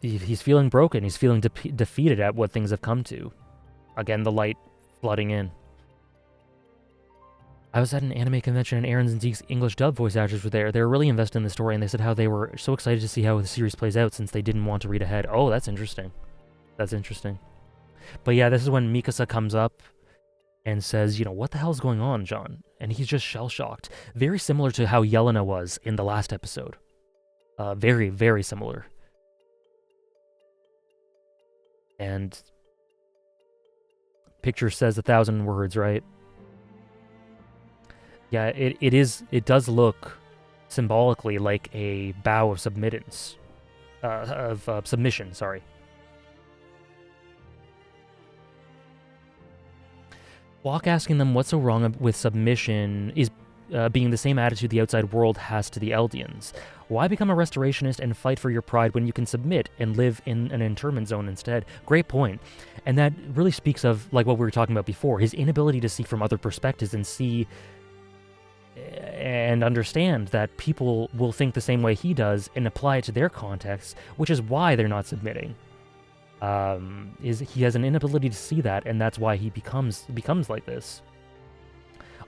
He's feeling broken. He's feeling defeated at what things have come to. Again, the light flooding in. I was at an anime convention and Aaron's and Zeke's English dub voice actors were there. They were really invested in the story, and they said how they were so excited to see how the series plays out since they didn't want to read ahead. Oh, that's interesting. That's interesting. But yeah, this is when Mikasa comes up and says, you know, what the hell's going on, John? And he's just shell-shocked. Very similar to how Yelena was in the last episode. Very, very similar. And picture says 1,000 words, right? Yeah, it does look symbolically like a bow of submittance. Submission, sorry. Flock asking them what's so wrong with submission is being the same attitude the outside world has to the Eldians. Why become a restorationist and fight for your pride when you can submit and live in an internment zone instead? Great point. And that really speaks of, like what we were talking about before, his inability to see from other perspectives and see and understand that people will think the same way he does and apply it to their context, which is why they're not submitting. He has an inability to see that, and that's why he becomes like this.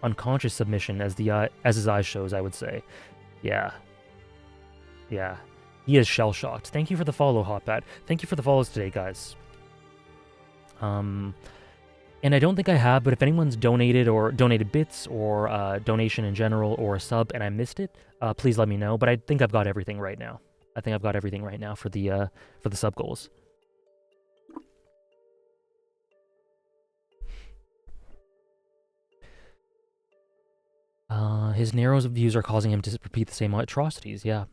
Unconscious submission, as his eyes shows, I would say. Yeah. He is shell-shocked. Thank you for the follow, Hotbat. Thank you for the follows today, guys. And I don't think I have, but if anyone's donated bits or donation in general or a sub and I missed it, please let me know. But I think I've got everything right now. I think I've got everything right now for the sub goals. His narrow views are causing him to repeat the same atrocities, yeah.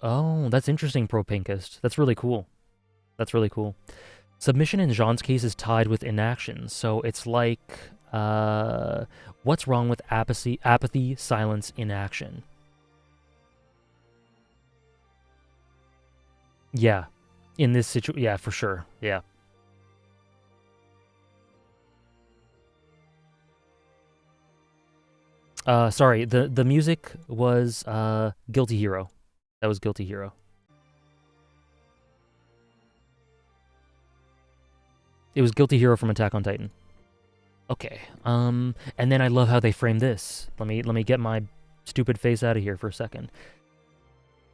Oh, that's interesting, Pro Pinkist. That's really cool. Submission in Jean's case is tied with inaction, so it's like, what's wrong with apathy, silence, inaction? Yeah, in this situation, yeah, for sure, yeah. Sorry, the music was Guilty Hero. That was Guilty Hero. It was Guilty Hero from Attack on Titan. Okay. And then I love how they frame this. Let me get my stupid face out of here for a second.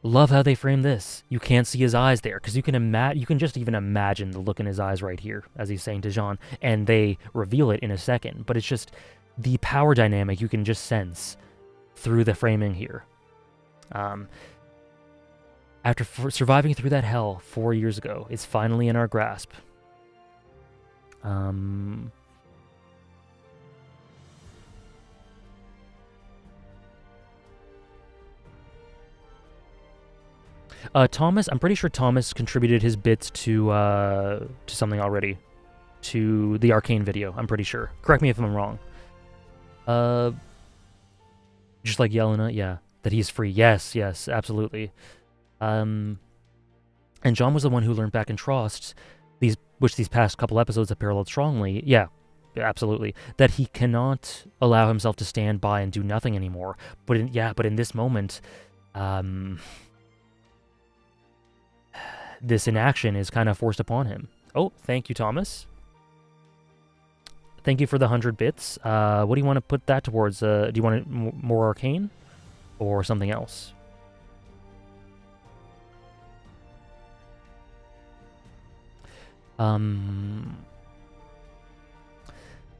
Love how they frame this. You can't see his eyes there because you can just even imagine the look in his eyes right here as he's saying to Jean, and they reveal it in a second. But it's just the power dynamic you can just sense through the framing here. After surviving through that hell 4 years ago, it's finally in our grasp. Thomas, I'm pretty sure Thomas contributed his bits to something already. To the Arcane video, I'm pretty sure. Correct me if I'm wrong. Just like Yelena, yeah. That he's free. Yes, absolutely. And Jean was the one who learned back in Trost, which these past couple episodes have paralleled strongly. Yeah, absolutely. That he cannot allow himself to stand by and do nothing anymore. But in this moment, this inaction is kind of forced upon him. Oh, thank you, Thomas. Thank you for the 100 bits. What do you want to put that towards? Do you want it more Arcane or something else?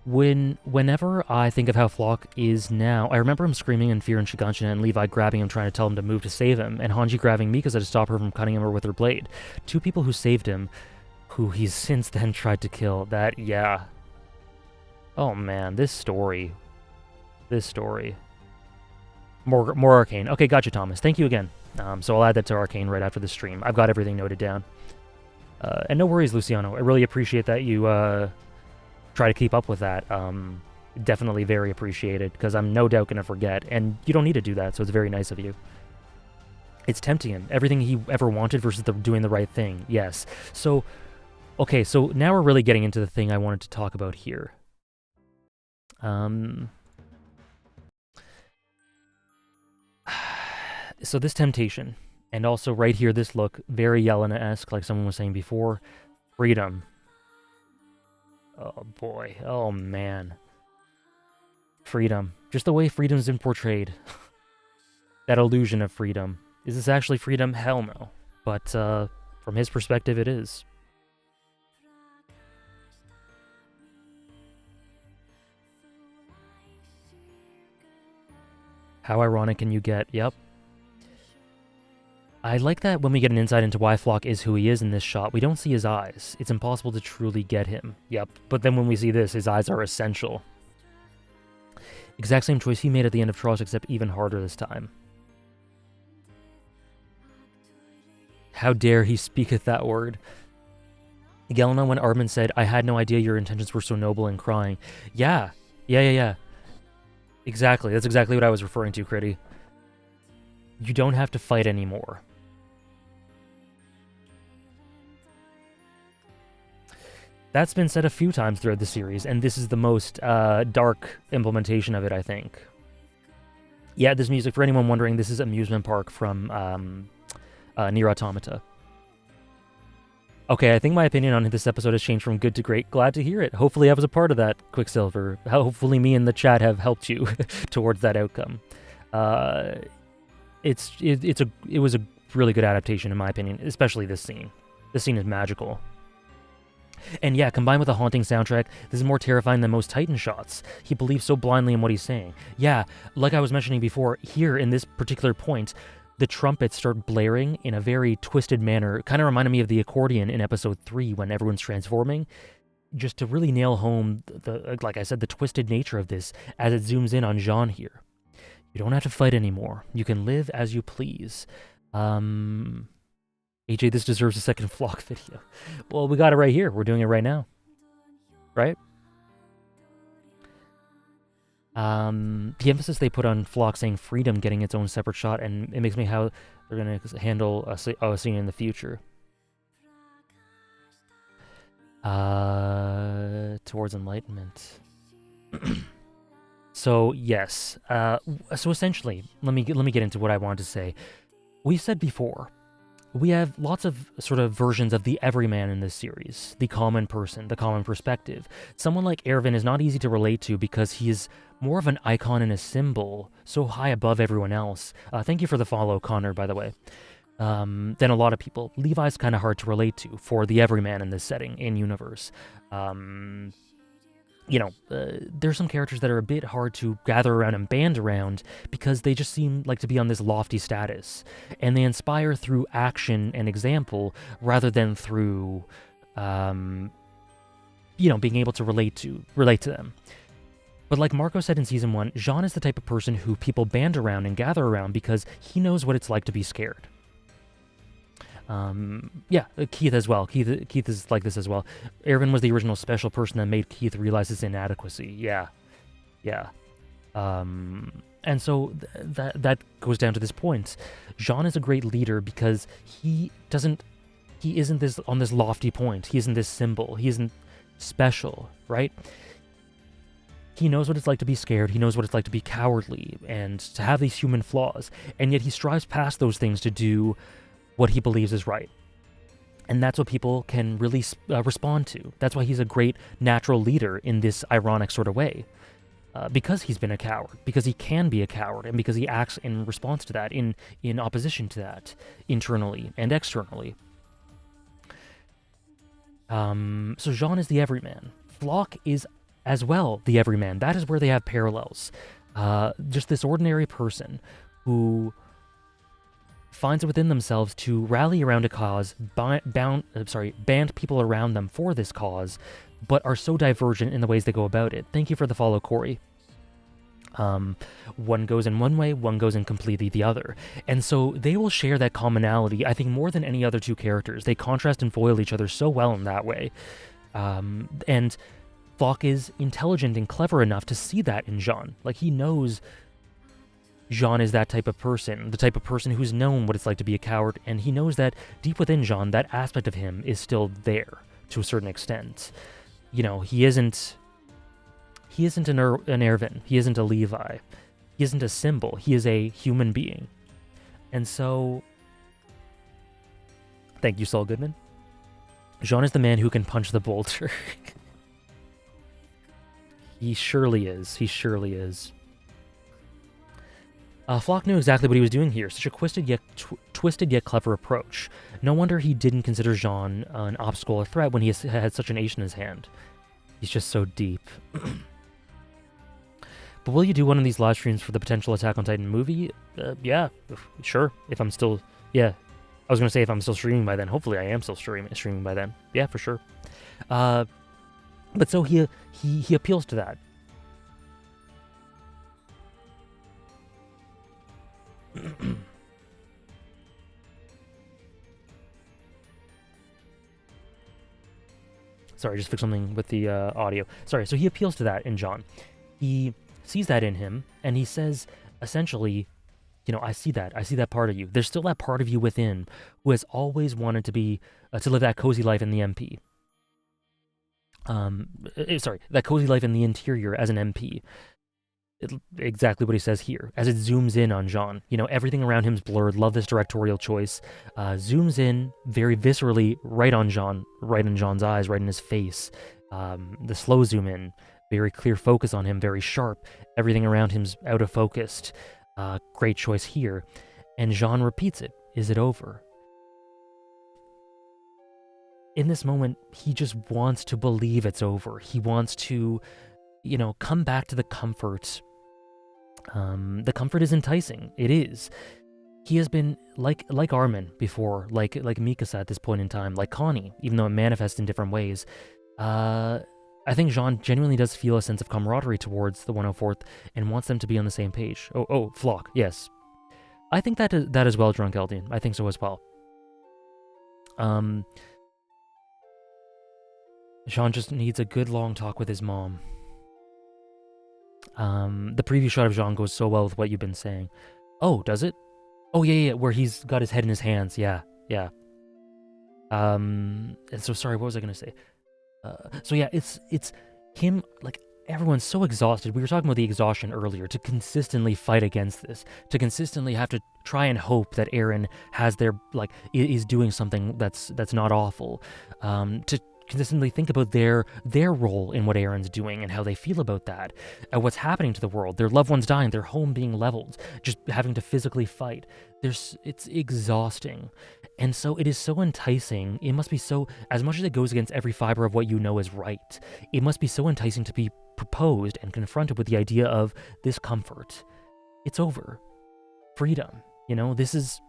Whenever I think of how Flock is now, I remember him screaming in fear in Shiganshina and Levi grabbing him trying to tell him to move to save him, and Hanji grabbing Mikasa to stop her from cutting him with her blade. Two people who saved him, who he's since then tried to kill. That, yeah. Oh man, this story. More Arcane. Okay, gotcha, Thomas. Thank you again. So I'll add that to Arcane right after the stream. I've got everything noted down. And no worries, Luciano. I really appreciate that you try to keep up with that. Definitely very appreciated, because I'm no doubt going to forget. And you don't need to do that, so it's very nice of you. It's tempting him. Everything he ever wanted versus doing the right thing. Yes. So, okay, so now we're really getting into the thing I wanted to talk about here. So this temptation, and also right here, this look, very Yelena-esque, like someone was saying before. Freedom. Oh boy, oh man. Freedom. Just the way freedom's been portrayed. That illusion of freedom. Is this actually freedom? Hell no. But from his perspective, it is. How ironic can you get? Yep. I like that when we get an insight into why Flock is who he is in this shot, we don't see his eyes. It's impossible to truly get him. Yep. But then when we see this, his eyes are essential. Exact same choice he made at the end of Tross, except even harder this time. How dare he speaketh that word. Gelena, when Armin said, I had no idea your intentions were so noble and crying. Yeah. Exactly. That's exactly what I was referring to, Critty. You don't have to fight anymore. That's been said a few times throughout the series, and this is the most dark implementation of it, I think. Yeah, this music, for anyone wondering, this is Amusement Park from Nier Automata. Okay, I think my opinion on this episode has changed from good to great. Glad to hear it. Hopefully I was a part of that, Quicksilver. Hopefully me and the chat have helped you towards that outcome. It was a really good adaptation in my opinion, especially this scene. This scene is magical. And yeah, combined with a haunting soundtrack, this is more terrifying than most Titan shots. He believes so blindly in what he's saying. Yeah, like I was mentioning before, here in this particular point, the trumpets start blaring in a very twisted manner. Kind of reminded me of the accordion in episode 3 when everyone's transforming. Just to really nail home, like I said, the twisted nature of this as it zooms in on Jean here. You don't have to fight anymore. You can live as you please. AJ, this deserves a second Flock video. Well, we got it right here. We're doing it right now. Right? The emphasis they put on Flock saying freedom getting its own separate shot, and it makes me how they're going to handle a scene in the future. Towards enlightenment. So, yes. So essentially, let me get into what I wanted to say. We said before, we have lots of sort of versions of the everyman in this series, the common person, the common perspective. Someone like Erwin is not easy to relate to because he is more of an icon and a symbol, so high above everyone else. Thank you for the follow, Connor, by the way. Than a lot of people. Levi's kind of hard to relate to for the everyman in this setting, in universe. There's some characters that are a bit hard to gather around and band around because they just seem like to be on this lofty status, and they inspire through action and example rather than through, being able to relate to them. But like Marco said in Season 1, Jean is the type of person who people band around and gather around because he knows what it's like to be scared. Keith as well. Keith is like this as well. Erwin was the original special person that made Keith realize his inadequacy. Yeah. And so that goes down to this point. Jean is a great leader because he isn't this on this lofty point. He isn't this symbol. He isn't special, right? He knows what it's like to be scared. He knows what it's like to be cowardly and to have these human flaws. And yet he strives past those things to do what he believes is right. And that's what people can really respond to. That's why he's a great natural leader in this ironic sort of way. Because he's been a coward, because he can be a coward, and because he acts in response to that, in opposition to that, internally and externally. So Jean is the everyman. Flock is as well the everyman. That is where they have parallels. Just this ordinary person who finds it within themselves to rally around a cause, band people around them for this cause, but are so divergent in the ways they go about it. Thank you for the follow, Corey. One goes in one way, one goes in completely the other. And so they will share that commonality, I think, more than any other two characters. They contrast and foil each other so well in that way. And Flock is intelligent and clever enough to see that in Jean. Like, he knows Jean is that type of person, the type of person who's known what it's like to be a coward, and he knows that deep within Jean, that aspect of him is still there to a certain extent. You know, he isn't an Erwin, he isn't a Levi, he isn't a symbol, he is a human being. And so, thank you, Saul Goodman. Jean is the man who can punch the boulder. He surely is. Flock knew exactly what he was doing here. Such a twisted yet clever approach. No wonder he didn't consider Jean an obstacle or threat when he had such an ace in his hand. He's just so deep. But will you do one of these live streams for the potential Attack on Titan movie? Yeah, sure. If I'm still... Yeah. I was going to say if I'm still streaming by then. Hopefully I am still streaming by then. Yeah, for sure. But so he appeals to that. Sorry, just fix something with the audio. Sorry, so he appeals to that in John. He sees that in him, and he says, essentially, I see that. I see that part of you. There's still that part of you within who has always wanted to be, to live that cozy life in the MP. That cozy life in the interior as an MP. Exactly what he says here. As it zooms in on Jean, everything around him's blurred. Love this directorial choice. Zooms in very viscerally right on Jean, right in Jean's eyes, right in his face. The slow zoom in, very clear focus on him, very sharp. Everything around him's out of focused. Great choice here. And Jean repeats it. Is it over? In this moment, he just wants to believe it's over. He wants to, come back to the comfort. The comfort is enticing. It is. He has been like Armin before, like Mikasa at this point in time, like Connie, even though it manifests in different ways. I think Jean genuinely does feel a sense of camaraderie towards the 104th and wants them to be on the same page. Oh, Flock, yes. I think that as well, Drunk Eldian. I think so as well. Jean just needs a good long talk with his mom. The preview shot of Jean goes so well with what you've been saying. Oh, does it? Oh, yeah, where he's got his head in his hands. Yeah. And so, sorry, what was I going to say? So yeah, it's him, like, everyone's so exhausted. We were talking about the exhaustion earlier, to consistently fight against this, to consistently have to try and hope that Eren has is doing something that's not awful, to consistently think about their role in what Eren's doing and how they feel about that, what's happening to the world, their loved ones dying, their home being leveled, just having to physically fight. It's exhausting. And so it is so enticing. It must be so, as much as it goes against every fiber of what you know is right, it must be so enticing to be proposed and confronted with the idea of this comfort. It's over. Freedom. This is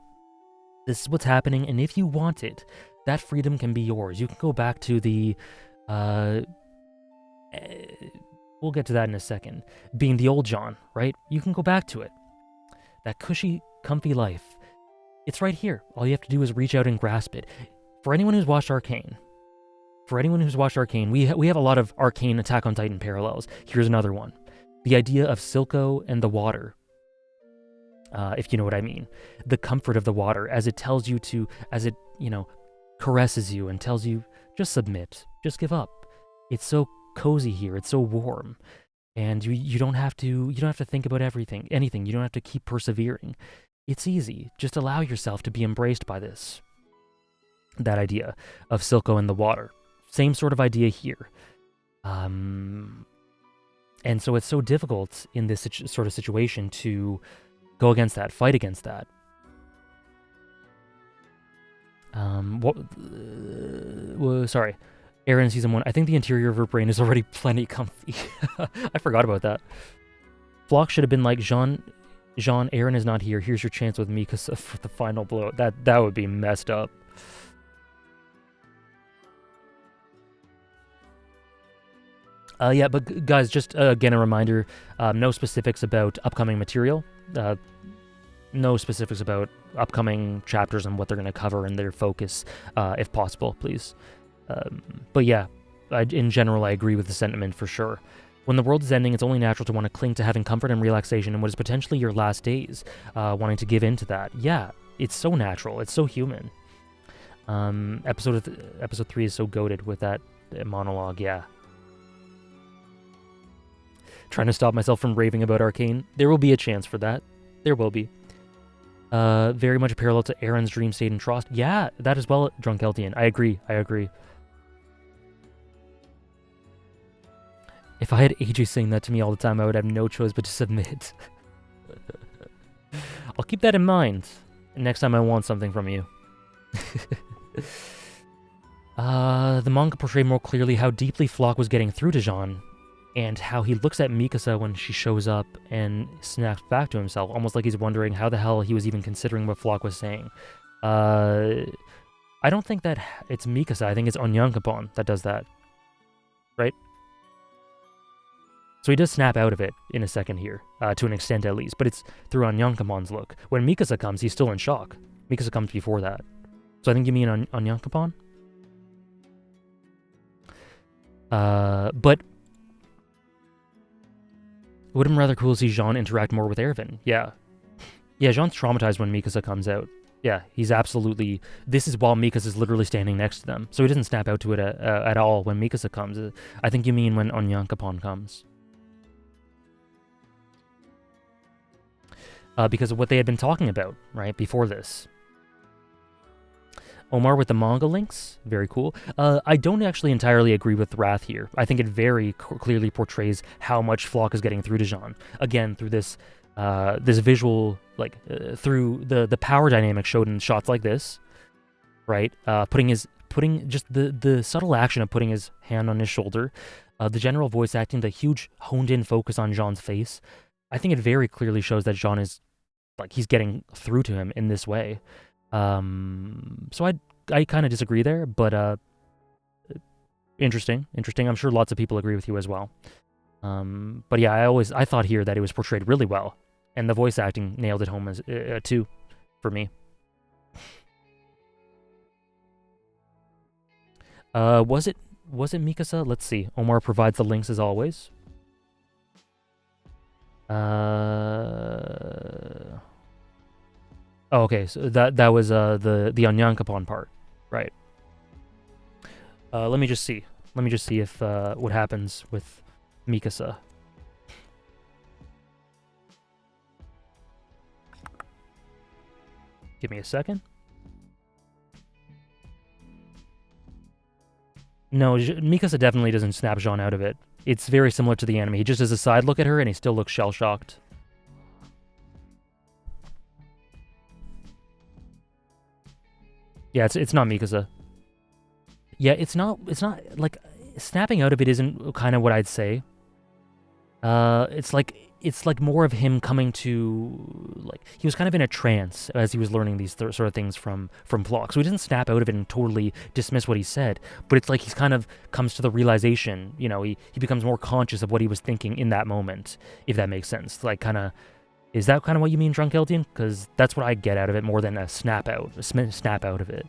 what's happening, and if you want it, that freedom can be yours. You can go back to the, we'll get to that in a second, being the old John, right? You can go back to it. That cushy, comfy life. It's right here. All you have to do is reach out and grasp it. For anyone who's watched Arcane, we have a lot of Arcane Attack on Titan parallels. Here's another one. The idea of Silco and the water. If you know what I mean. The comfort of the water, as it tells you to, as it, caresses you and tells you, just submit, just give up. It's so cozy here, it's so warm. And you don't have to think about anything. You don't have to keep persevering. It's easy. Just allow yourself to be embraced by this. That idea of Silco and the water. Same sort of idea here. And so it's so difficult in this sort of situation to go against that, fight against that. Sorry. Eren Season 1. I think the interior of her brain is already plenty comfy. I forgot about that. Flock should have been like, Jean, Eren is not here. Here's your chance with Mikasa for the final blow. That would be messed up. Yeah, but guys, just again a reminder, no specifics about upcoming material. No specifics about upcoming chapters and what they're going to cover and their focus, if possible, please. But yeah, in general, I agree with the sentiment for sure. When the world is ending, it's only natural to want to cling to having comfort and relaxation in what is potentially your last days, wanting to give in to that. Yeah, it's so natural. It's so human. Episode 3 is so goated with that monologue, yeah. Trying to stop myself from raving about Arcane. There will be a chance for that. There will be. Very much a parallel to Eren's dream state in Trost. Yeah, that as well, Drunk Eldian. I agree. If I had AJ saying that to me all the time, I would have no choice but to submit. I'll keep that in mind next time I want something from you. The manga portrayed more clearly how deeply Flock was getting through to Jean, and how he looks at Mikasa when she shows up and snaps back to himself, almost like he's wondering how the hell he was even considering what Flock was saying. I don't think that it's Mikasa. I think it's Onyankopon that does that. Right? So he does snap out of it in a second here, to an extent at least, but it's through Onyankapon's look. When Mikasa comes, he's still in shock. Mikasa comes before that. So I think you mean Onyankopon? But it would have been rather cool to see Jean interact more with Erwin. Yeah. Yeah, Jean's traumatized when Mikasa comes out. Yeah, he's absolutely... This is while Mikasa's literally standing next to them. So he doesn't snap out to it at all when Mikasa comes. I think you mean when Onyankopon comes. Because of what they had been talking about, right, before this. Omar with the manga links, very cool. I don't actually entirely agree with Wrath here. I think it very clearly portrays how much Floch is getting through to Jean. Again, through this this visual, like, through the power dynamic showed in shots like this, right? Putting just the subtle action of putting his hand on his shoulder, the general voice acting, the huge honed-in focus on Jean's face. I think it very clearly shows that Jean is, like, he's getting through to him in this way. So I kind of disagree there, but interesting. I'm sure lots of people agree with you as well. But yeah, I thought here that it was portrayed really well, and the voice acting nailed it home as too, for me. Was it Mikasa? Let's see. Omar provides the links as always. Oh, okay, so that was the Onyankopon part, right? Let me just see. Let me just see if what happens with Mikasa. Give me a second. No, Mikasa definitely doesn't snap Jean out of it. It's very similar to the anime. He just does a side look at her and he still looks shell-shocked. Yeah, it's not Mikasa. Yeah, it's not like snapping out of it isn't kind of what I'd say. It's like more of him coming to, like, he was kind of in a trance as he was learning these sort of things from Floch. So he doesn't snap out of it and totally dismiss what he said, but it's like he's kind of comes to the realization, you know, he becomes more conscious of what he was thinking in that moment, if that makes sense. Like, kind of, is that kind of what you mean, Drunk Eldian? Because that's what I get out of it more than a snap out of it.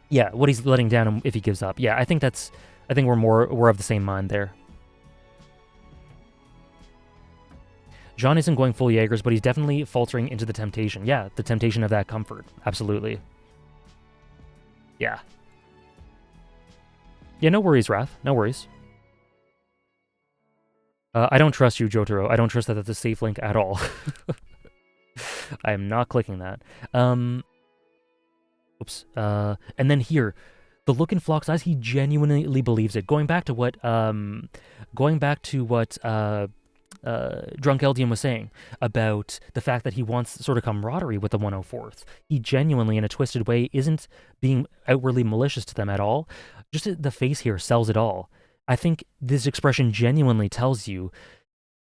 Yeah, what he's letting down if he gives up. Yeah, I think we're of the same mind there. Jean isn't going full Jaegers, but he's definitely faltering into the temptation. Yeah, the temptation of that comfort. Absolutely. Yeah. Yeah, no worries, Wrath. No worries. I don't trust you, Jotaro. I don't trust that that's a safe link at all. I am not clicking that. Oops. And then here, the look in Floch's eyes, he genuinely believes it. Going back to what Drunk Eldian was saying about the fact that he wants sort of camaraderie with the 104th. He genuinely, in a twisted way, isn't being outwardly malicious to them at all. Just the face here sells it all. I think this expression genuinely tells you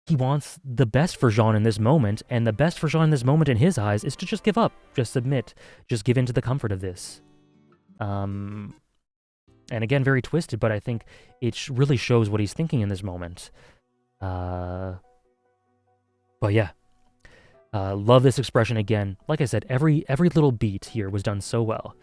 he wants the best for Jean in this moment, and the best for Jean in this moment in his eyes is to just give up, just submit, just give in to the comfort of this. And again, very twisted, but I think it really shows what he's thinking in this moment. But yeah, love this expression again. Like I said, every little beat here was done so well.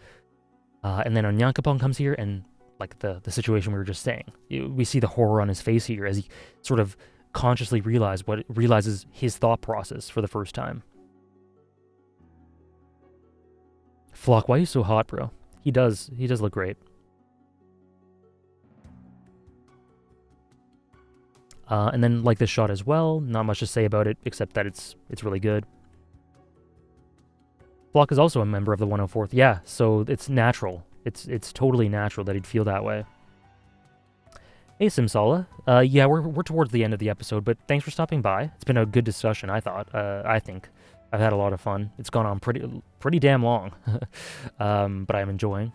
And then Onyankopon comes here, and like the situation we were just saying, we see the horror on his face here as he sort of consciously realizes his thought process for the first time. Floch, why are you so hot, bro? He does look great. And then like this shot as well, not much to say about it except that it's really good. Floch is also a member of the 104th. Yeah, so it's natural. It's totally natural that he'd feel that way. Hey, Simsala. Yeah, we're towards the end of the episode, but thanks for stopping by. It's been a good discussion, I thought. I think I've had a lot of fun. It's gone on pretty damn long, but I'm enjoying.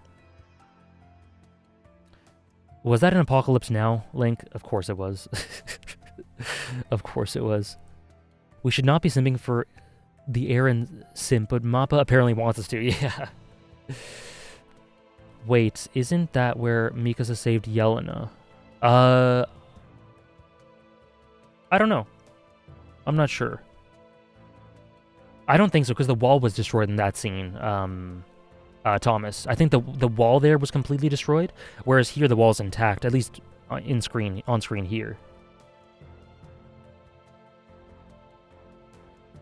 Was that an Apocalypse Now link? Of course it was. Of course it was. We should not be simping for the Eren simp, but Mappa apparently wants us to. Yeah. Wait, isn't that where Mikasa saved Yelena? I don't know. I'm not sure. I don't think so, because the wall was destroyed in that scene, Thomas. I think the wall there was completely destroyed, whereas here the wall's intact, at least on screen here.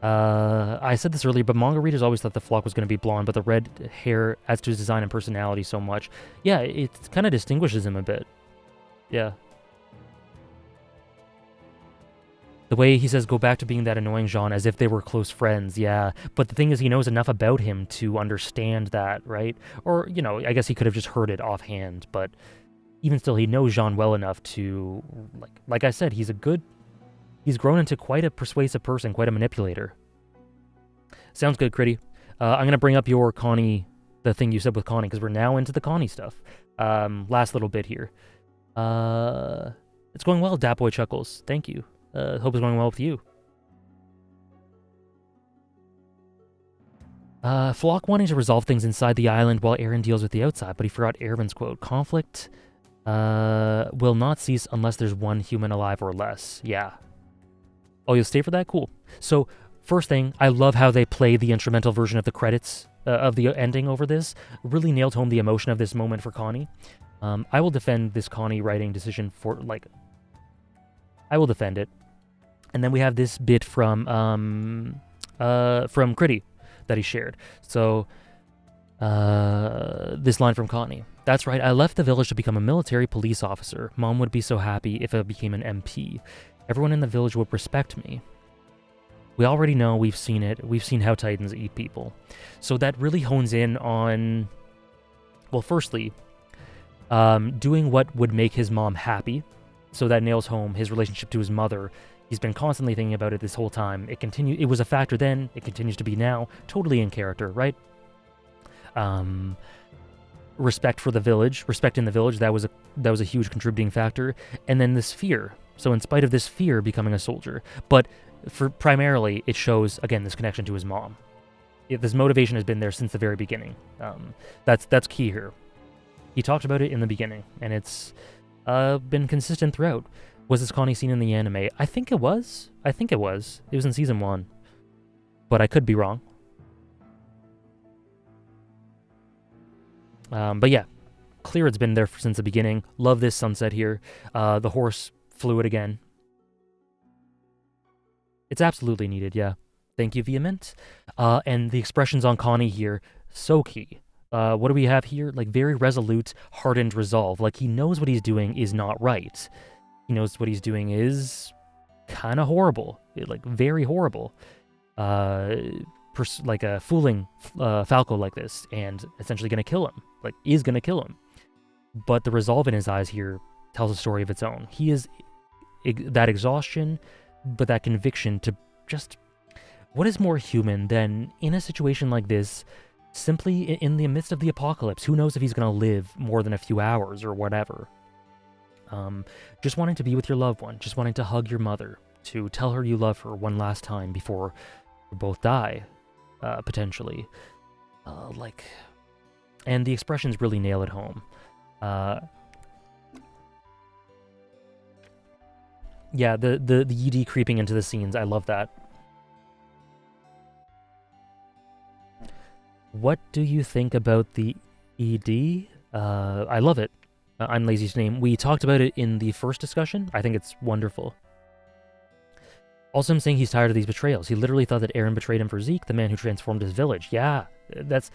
I said this earlier, but manga readers always thought the Flock was going to be blonde, but the red hair adds to his design and personality so much. Yeah, it kind of distinguishes him a bit. Yeah. The way he says, go back to being that annoying Jean, as if they were close friends, yeah. But the thing is, he knows enough about him to understand that, right? Or, you know, I guess he could have just heard it offhand, but even still, he knows Jean well enough to, like I said, he's grown into quite a persuasive person, quite a manipulator. Sounds good, Critty. I'm going to bring up your Connie, the thing you said with Connie, because we're now into the Connie stuff. Last little bit here. It's going well, Dapoy Chuckles. Thank you. Hope it's going well with you. Flock wanting to resolve things inside the island while Eren deals with the outside, but he forgot Erwin's quote. Conflict will not cease unless there's one human alive or less. Yeah. Oh, you'll stay for that? Cool. So, first thing, I love how they play the instrumental version of the credits of the ending over this. Really nailed home the emotion of this moment for Connie. I will defend this Connie writing decision for, I will defend it. And then we have this bit from Critty that he shared. So, this line from Connie. That's right, I left the village to become a military police officer. Mom would be so happy if I became an MP. Everyone in the village would respect me. We already know, we've seen it. We've seen how Titans eat people. So that really hones in on, well, firstly, doing what would make his mom happy. So that nails home his relationship to his mother. He's been constantly thinking about it this whole time. It was a factor then, it continues to be now. Totally in character, right? Respect for the village, respect in the village, that was a huge contributing factor. And then this fear. So in spite of this fear, becoming a soldier. But primarily, it shows, again, this connection to his mom. This motivation has been there since the very beginning. That's key here. He talked about it in the beginning, and it's been consistent throughout. Was this Connie scene in the anime? I think it was. It was in season 1. But I could be wrong. But yeah, clear it's been there since the beginning. Love this sunset here. The horse fluid again. It's absolutely needed, yeah. Thank you, Vehement. And the expressions on Connie here, so key. What do we have here? Very resolute, hardened resolve. He knows what he's doing is not right. He knows what he's doing is kind of horrible. Very horrible. Fooling Falco like this and essentially going to kill him. Is going to kill him. But the resolve in his eyes here tells a story of its own. He is that exhaustion, but that conviction to just... What is more human than, in a situation like this, simply in the midst of the apocalypse, who knows if he's going to live more than a few hours or whatever. Just wanting to be with your loved one, just wanting to hug your mother, to tell her you love her one last time before you both die, potentially. And the expressions really nail it home. Yeah, the ED creeping into the scenes, I love that. What do you think about the ED? I love it. I'm lazy to name. We talked about it in the first discussion. I think it's wonderful. Also, I'm saying he's tired of these betrayals. He literally thought that Eren betrayed him for Zeke, the man who transformed his village. Yeah, that's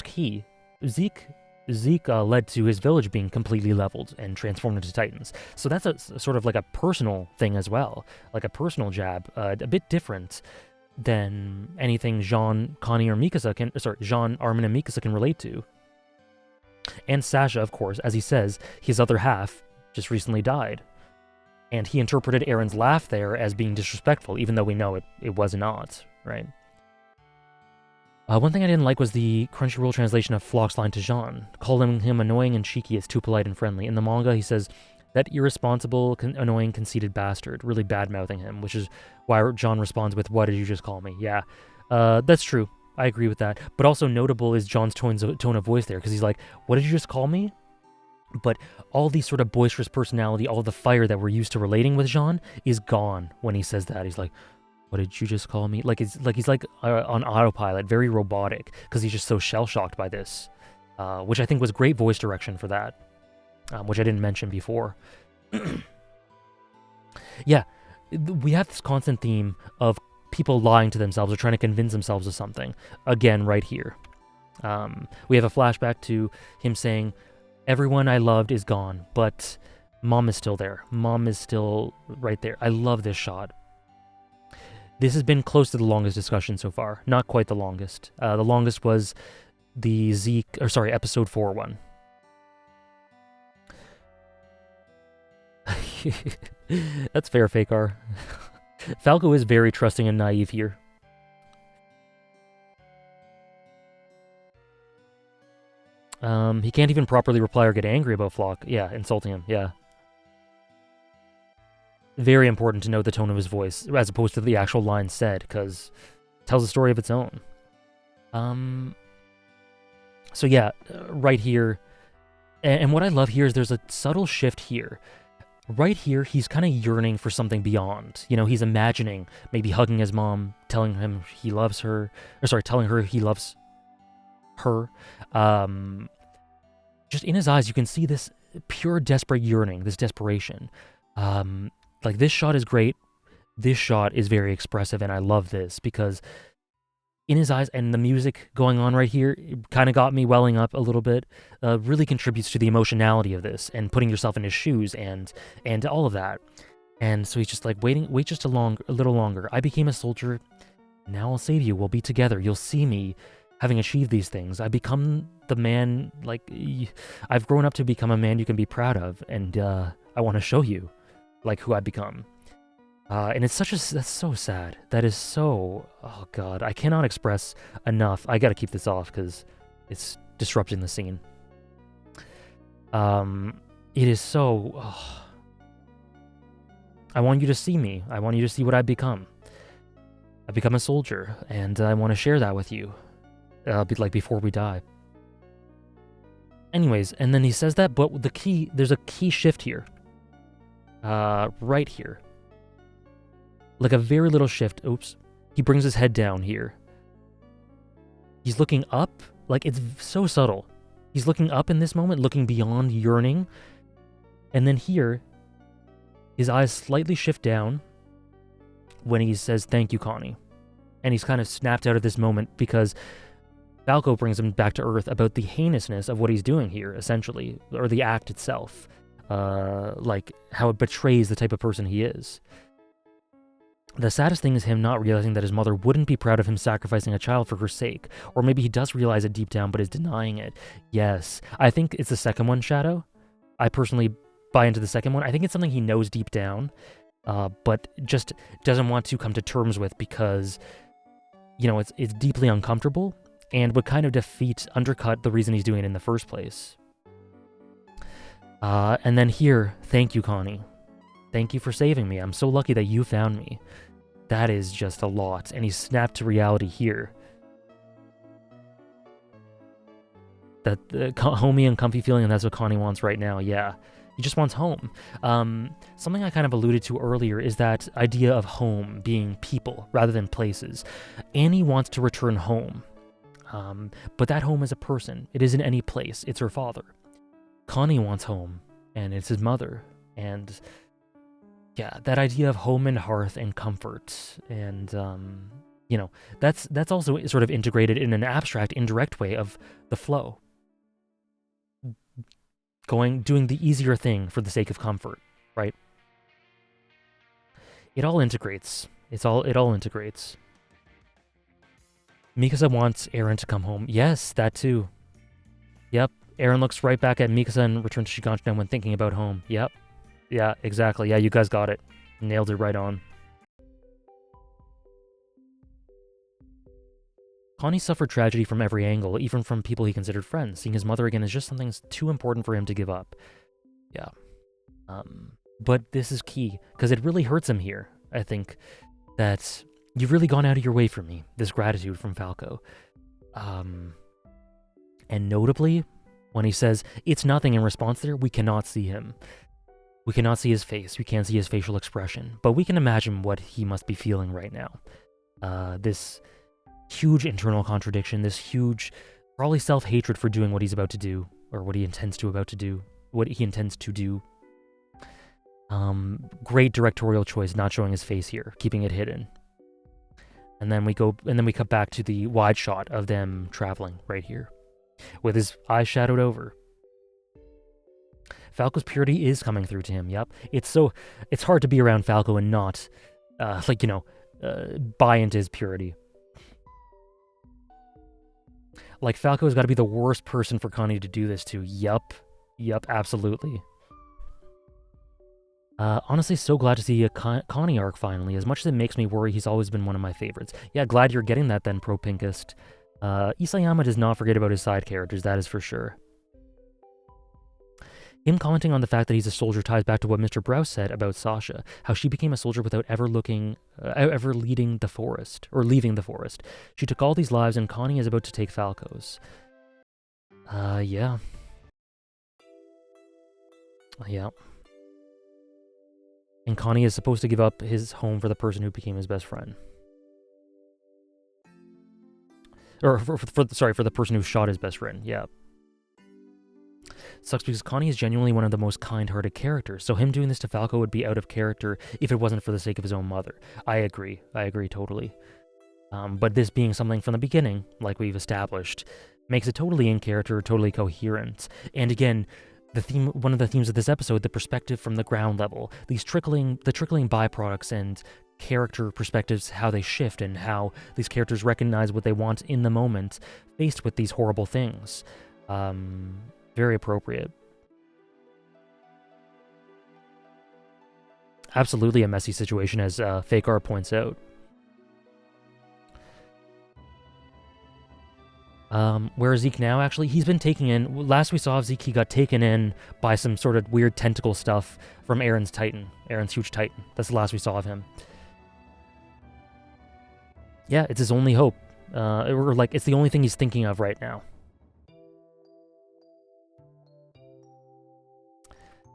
key. Zeke led to his village being completely leveled and transformed into Titans. So that's a sort of a personal thing as well, a personal jab, a bit different than anything Jean, Armin, and Mikasa can relate to. And Sasha, of course, as he says, his other half just recently died. And he interpreted Eren's laugh there as being disrespectful, even though we know it was not, right? One thing I didn't like was the Crunchyroll translation of Flock's line to Jean. Calling him annoying and cheeky is too polite and friendly. In the manga, he says, that irresponsible, annoying, conceited bastard, really bad-mouthing him, which is why Jean responds with, what did you just call me? Yeah, that's true. I agree with that. But also notable is John's tone of voice there, because he's like, what did you just call me? But all the sort of boisterous personality, all the fire that we're used to relating with Jean is gone when he says that. He's like, "What did you just call me?" Like he's like on autopilot, very robotic, because he's just so shell shocked by this, which I think was great voice direction for that, which I didn't mention before. Yeah, we have this constant theme of people lying to themselves or trying to convince themselves of something. Again, right here. We have a flashback to him saying, "Everyone I loved is gone, but Mom is still there. Mom is still right there." I love this shot. This has been close to the longest discussion so far. Not quite the longest. The longest was the episode 4 one. That's fair, Fakar. Falco is very trusting and naive here. He can't even properly reply or get angry about Floch. Yeah, insulting him, yeah. Very important to know the tone of his voice, as opposed to the actual line said, because it tells a story of its own. So yeah, right here, and what I love here is there's a subtle shift here. Right here, he's kind of yearning for something beyond. You know, he's imagining maybe hugging his mom, telling him he loves her, telling her he loves her. Just in his eyes, you can see this pure desperate yearning, this desperation. Like, this shot is great. This shot is very expressive, and I love this because in his eyes, and the music going on right here kind of got me welling up a little bit, really contributes to the emotionality of this and putting yourself in his shoes and all of that. And so he's just like, wait just a little longer. I became a soldier. Now I'll save you. We'll be together. You'll see me having achieved these things. I become the man, like, I've grown up to become a man you can be proud of. And I want to show you, like, who I've become. And it's that's so sad. That is so, oh God, I cannot express enough. I gotta keep this off because it's disrupting the scene. It is so, I want you to see me. I want you to see what I've become. I've become a soldier, and I want to share that with you, like before we die. Anyways, and then he says that, but there's a key shift here. Right here. Like a very little shift. Oops. He brings his head down here. He's looking up. Like, it's so subtle. He's looking up in this moment, looking beyond yearning. And then here, his eyes slightly shift down when he says, "Thank you, Connie." And he's kind of snapped out of this moment because Falco brings him back to earth about the heinousness of what he's doing here, essentially, or the act itself. Like, how it betrays the type of person he is. The saddest thing is him not realizing that his mother wouldn't be proud of him sacrificing a child for her sake. Or maybe he does realize it deep down, but is denying it. Yes, I think it's the second one, Shadow. I personally buy into the second one. I think it's something he knows deep down, but just doesn't want to come to terms with because, you know, it's deeply uncomfortable and would kind of undercut the reason he's doing it in the first place. And then here, "Thank you, Connie. Thank you for saving me. I'm so lucky that you found me." That is just a lot. And he's snapped to reality here. That homey and comfy feeling, and that's what Connie wants right now. Yeah. He just wants home. Something I kind of alluded to earlier is that idea of home being people rather than places. Annie wants to return home. But that home is a person. It isn't any place. It's her father. Connie wants home, and it's his mother. And yeah, that idea of home and hearth and comfort, and you know, that's also sort of integrated in an abstract, indirect way of the flow. Doing the easier thing for the sake of comfort, right? It all integrates. It all integrates. Mikasa wants Eren to come home. Yes, that too. Yep. Eren looks right back at Mikasa and returns to Shiganshina when thinking about home. Yep. Yeah, exactly. Yeah, you guys got it. Nailed it right on. Connie suffered tragedy from every angle, even from people he considered friends. Seeing his mother again is just something too important for him to give up. Yeah. But this is key, because it really hurts him here, I think, that you've really gone out of your way for me, this gratitude from Falco. And notably, When he says, it's nothing in response there, we cannot see him. We cannot see his face. We can't see his facial expression. But we can imagine what he must be feeling right now. This huge internal contradiction, this huge, probably self-hatred for doing what he's about to do, or what he intends to do. Great directorial choice not showing his face here, keeping it hidden. And then we cut back to the wide shot of them traveling right here, with his eyes shadowed over. Falco's purity is coming through to him. Yep, it's hard to be around Falco and not, buy into his purity. Like, Falco's got to be the worst person for Connie to do this to. Yup, absolutely. Honestly, so glad to see a Connie arc finally. As much as it makes me worry, he's always been one of my favorites. Yeah, glad you're getting that then, Pro Pinkist. Isayama does not forget about his side characters, that is for sure. Him commenting on the fact that he's a soldier ties back to what Mr. Browse said about Sasha, how she became a soldier without ever leaving the forest. She took all these lives, and Connie is about to take Falco's. Yeah. And Connie is supposed to give up his home for the person who became his best friend. Or, for the person who shot his best friend, yeah. Sucks because Connie is genuinely one of the most kind-hearted characters, so him doing this to Falco would be out of character if it wasn't for the sake of his own mother. I agree totally. But this being something from the beginning, like we've established, makes it totally in character, totally coherent. And again, one of the themes of this episode, the perspective from the ground level, the trickling byproducts and character perspectives, how they shift and how these characters recognize what they want in the moment, faced with these horrible things. Very appropriate. Absolutely a messy situation, as Fakar points out. Where is Zeke now, actually? He's been taken in. Last we saw of Zeke, he got taken in by some sort of weird tentacle stuff from Aaron's huge titan. That's the last we saw of him. Yeah, it's his only hope. It's the only thing he's thinking of right now.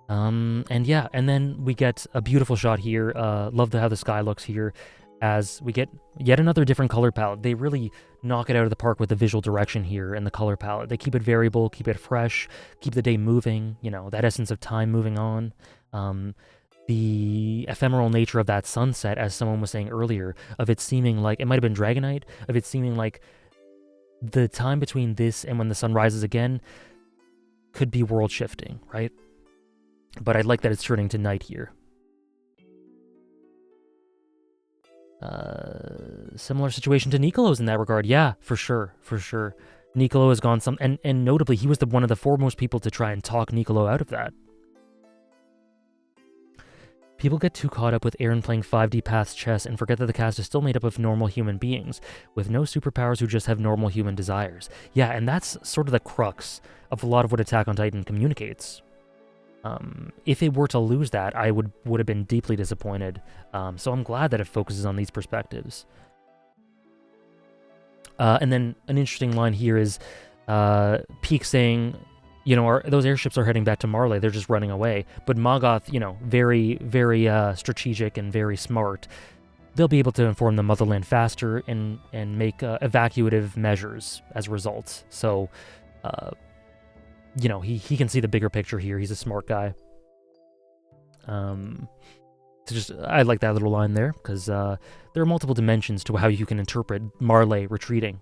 And then we get a beautiful shot here. Love how the sky looks here, as we get yet another different color palette. They really knock it out of the park with the visual direction here and the color palette. They keep it variable, keep it fresh, keep the day moving, that essence of time moving on. The ephemeral nature of that sunset, as someone was saying earlier, of it seeming like, it might have been Dragonite, of it seeming like the time between this and when the sun rises again could be world shifting, right? But I like that it's turning to night here. Similar situation to Nicolo's in that regard. Yeah, for sure. Nicolo has gone and notably, he was one of the foremost people to try and talk Nicolo out of that. People get too caught up with Aaron playing 5D Paths chess and forget that the cast is still made up of normal human beings, with no superpowers who just have normal human desires. Yeah, and that's sort of the crux of a lot of what Attack on Titan communicates. If it were to lose that, I would have been deeply disappointed. So I'm glad that it focuses on these perspectives. And then an interesting line here is Peak saying, those airships are heading back to Marley. They're just running away. But Magath, very, very strategic and very smart. They'll be able to inform the motherland faster and make evacuative measures as a result. So, he can see the bigger picture here. He's a smart guy. I like that little line there, because there are multiple dimensions to how you can interpret Marley retreating.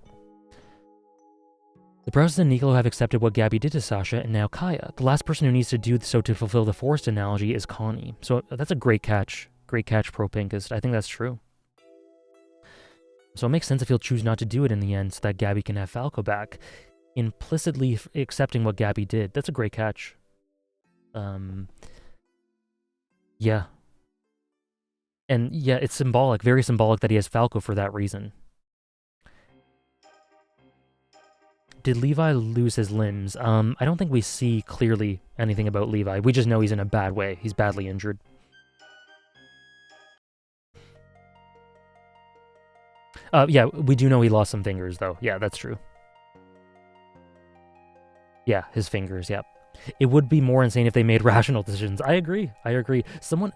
The Browses and Nicolo have accepted what Gabby did to Sasha, and now Kaya. The last person who needs to do so to fulfill the forest analogy is Connie. So that's a great catch. Great catch, Pro Pinkist. I think that's true. So it makes sense if he'll choose not to do it in the end so that Gabby can have Falco back, implicitly accepting what Gabby did. That's a great catch. Yeah. And yeah, it's symbolic, very symbolic that he has Falco for that reason. Did Levi lose his limbs? I don't think we see clearly anything about Levi. We just know he's in a bad way. He's badly injured. Yeah, we do know he lost some fingers, though. Yeah, that's true. Yeah, his fingers, yep. It would be more insane if they made rational decisions. I agree.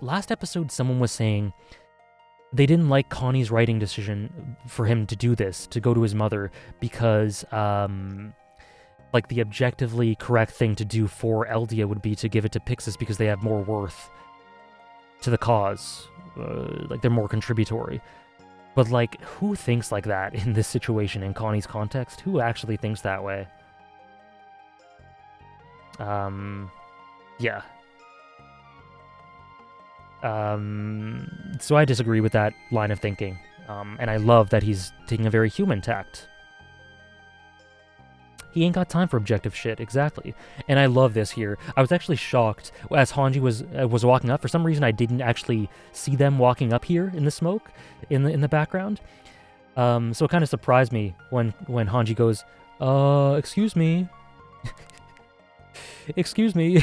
Last episode, someone was saying they didn't like Connie's writing decision for him to do this, to go to his mother, because, like, the objectively correct thing to do for Eldia would be to give it to Pixis because they have more worth to the cause. Like, they're more contributory. But, like, who thinks like that in this situation, in Connie's context? Who actually thinks that way? Yeah. So I disagree with that line of thinking. And I love that he's taking a very human tact. He ain't got time for objective shit, exactly. And I love this here. I was actually shocked as Hanji was walking up. For some reason, I didn't actually see them walking up here in the smoke, in the background. So it kind of surprised me when Hanji goes, excuse me. Excuse me.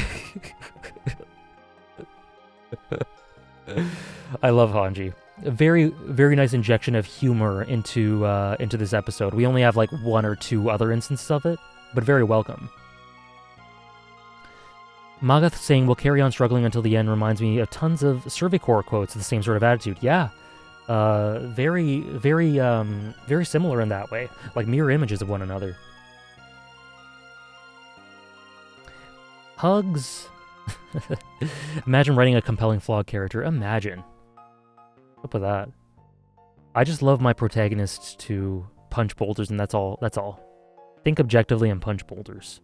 I love Hanji. A very, very nice injection of humor into this episode. We only have like one or two other instances of it, but very welcome. Magath saying we'll carry on struggling until the end reminds me of tons of Survey Corps quotes with the same sort of attitude. Yeah. Very, very, very similar in that way. Like mirror images of one another. Hugs. Imagine writing a compelling flawed character. Imagine. What's up with that? I just love my protagonists to punch boulders, and that's all. That's all. Think objectively and punch boulders.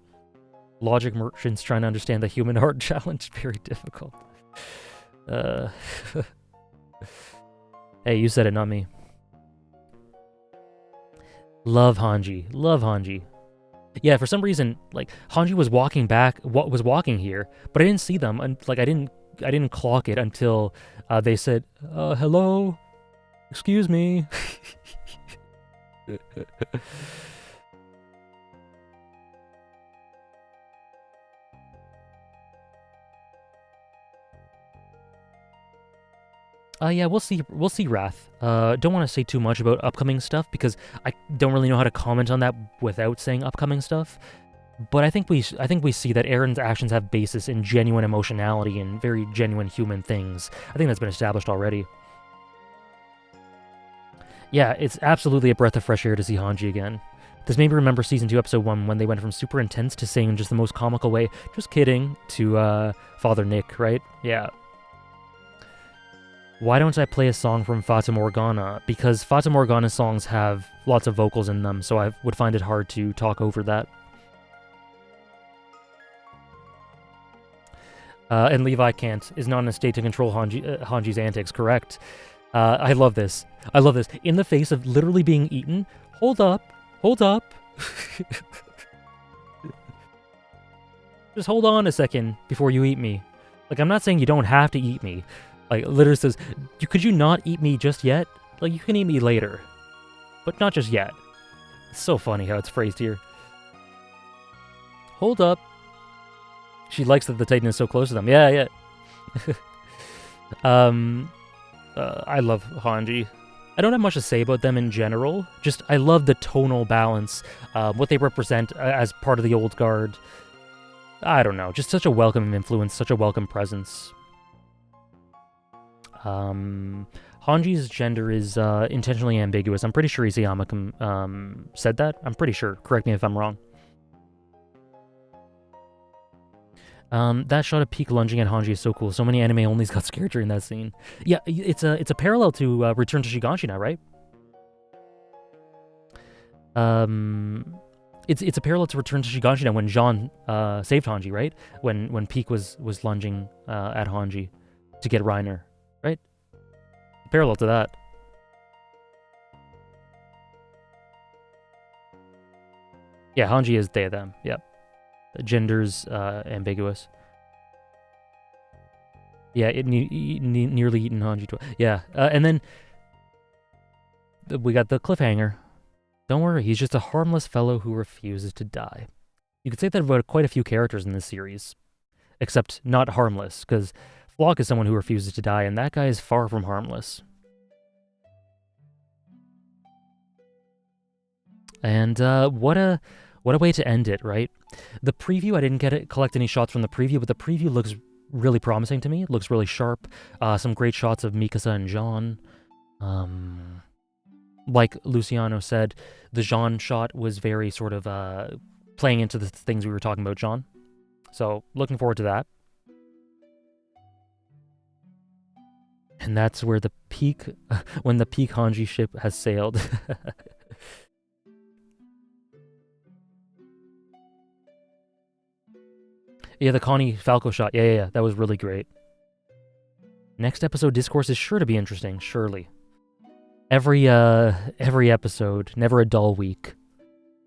Logic merchants trying to understand the human heart challenge. Very difficult. Hey, you said it, not me. Love Hanji. Love Hanji. Yeah, for some reason, like Hanji was walking here, but I didn't see them, and like I didn't clock it until they said, "Hello, excuse me." Yeah, we'll see. We'll see Wrath. Don't want to say too much about upcoming stuff because I don't really know how to comment on that without saying upcoming stuff. But I think we see that Eren's actions have basis in genuine emotionality and very genuine human things. I think that's been established already. Yeah, it's absolutely a breath of fresh air to see Hanji again. This made me remember Season 2, Episode 1, when they went from super intense to saying in just the most comical way, "Just kidding," to Father Nick, right? Yeah. Why don't I play a song from Fata Morgana? Because Fata Morgana songs have lots of vocals in them, so I would find it hard to talk over that. And Levi can't, is not in a state to control Hanji's antics, correct. I love this. I love this. In the face of literally being eaten, hold up. Just hold on a second before you eat me. Like, I'm not saying you don't have to eat me. Like, literally says, could you not eat me just yet? Like, you can eat me later. But not just yet. It's so funny how it's phrased here. Hold up. She likes that the Titan is so close to them. Yeah. I love Hanji. I don't have much to say about them in general. Just, I love the tonal balance. What they represent as part of the old guard. I don't know. Just such a welcome influence, such a welcome presence. Hanji's gender is intentionally ambiguous. I'm pretty sure Isayama said that. I'm pretty sure. Correct me if I'm wrong. That shot of Peak lunging at Hanji is so cool. So many anime onlys got scared during that scene. Yeah, it's a parallel to Return to Shiganshina, right? It's a parallel to Return to Shiganshina when Jean saved Hanji, right? When Peak was lunging at Hanji to get Reiner, right? Parallel to that. Yeah, Hanji is they, them. Yep. Gender's ambiguous. Yeah, it nearly eaten Hanji. Yeah, and then we got the cliffhanger. Don't worry, he's just a harmless fellow who refuses to die. You could say that about quite a few characters in this series. Except not harmless, because Floch is someone who refuses to die, and that guy is far from harmless. And what a way to end it, right? The preview, I didn't collect any shots from the preview, but the preview looks really promising to me. It looks really sharp. Some great shots of Mikasa and Jean. Like Luciano said, the Jean shot was very sort of playing into the things we were talking about, Jean. So looking forward to that. And that's where the peak, when the peak Hanji ship has sailed. Yeah, the Connie Falco shot. Yeah. That was really great. Next episode discourse is sure to be interesting, surely. Every episode, never a dull week.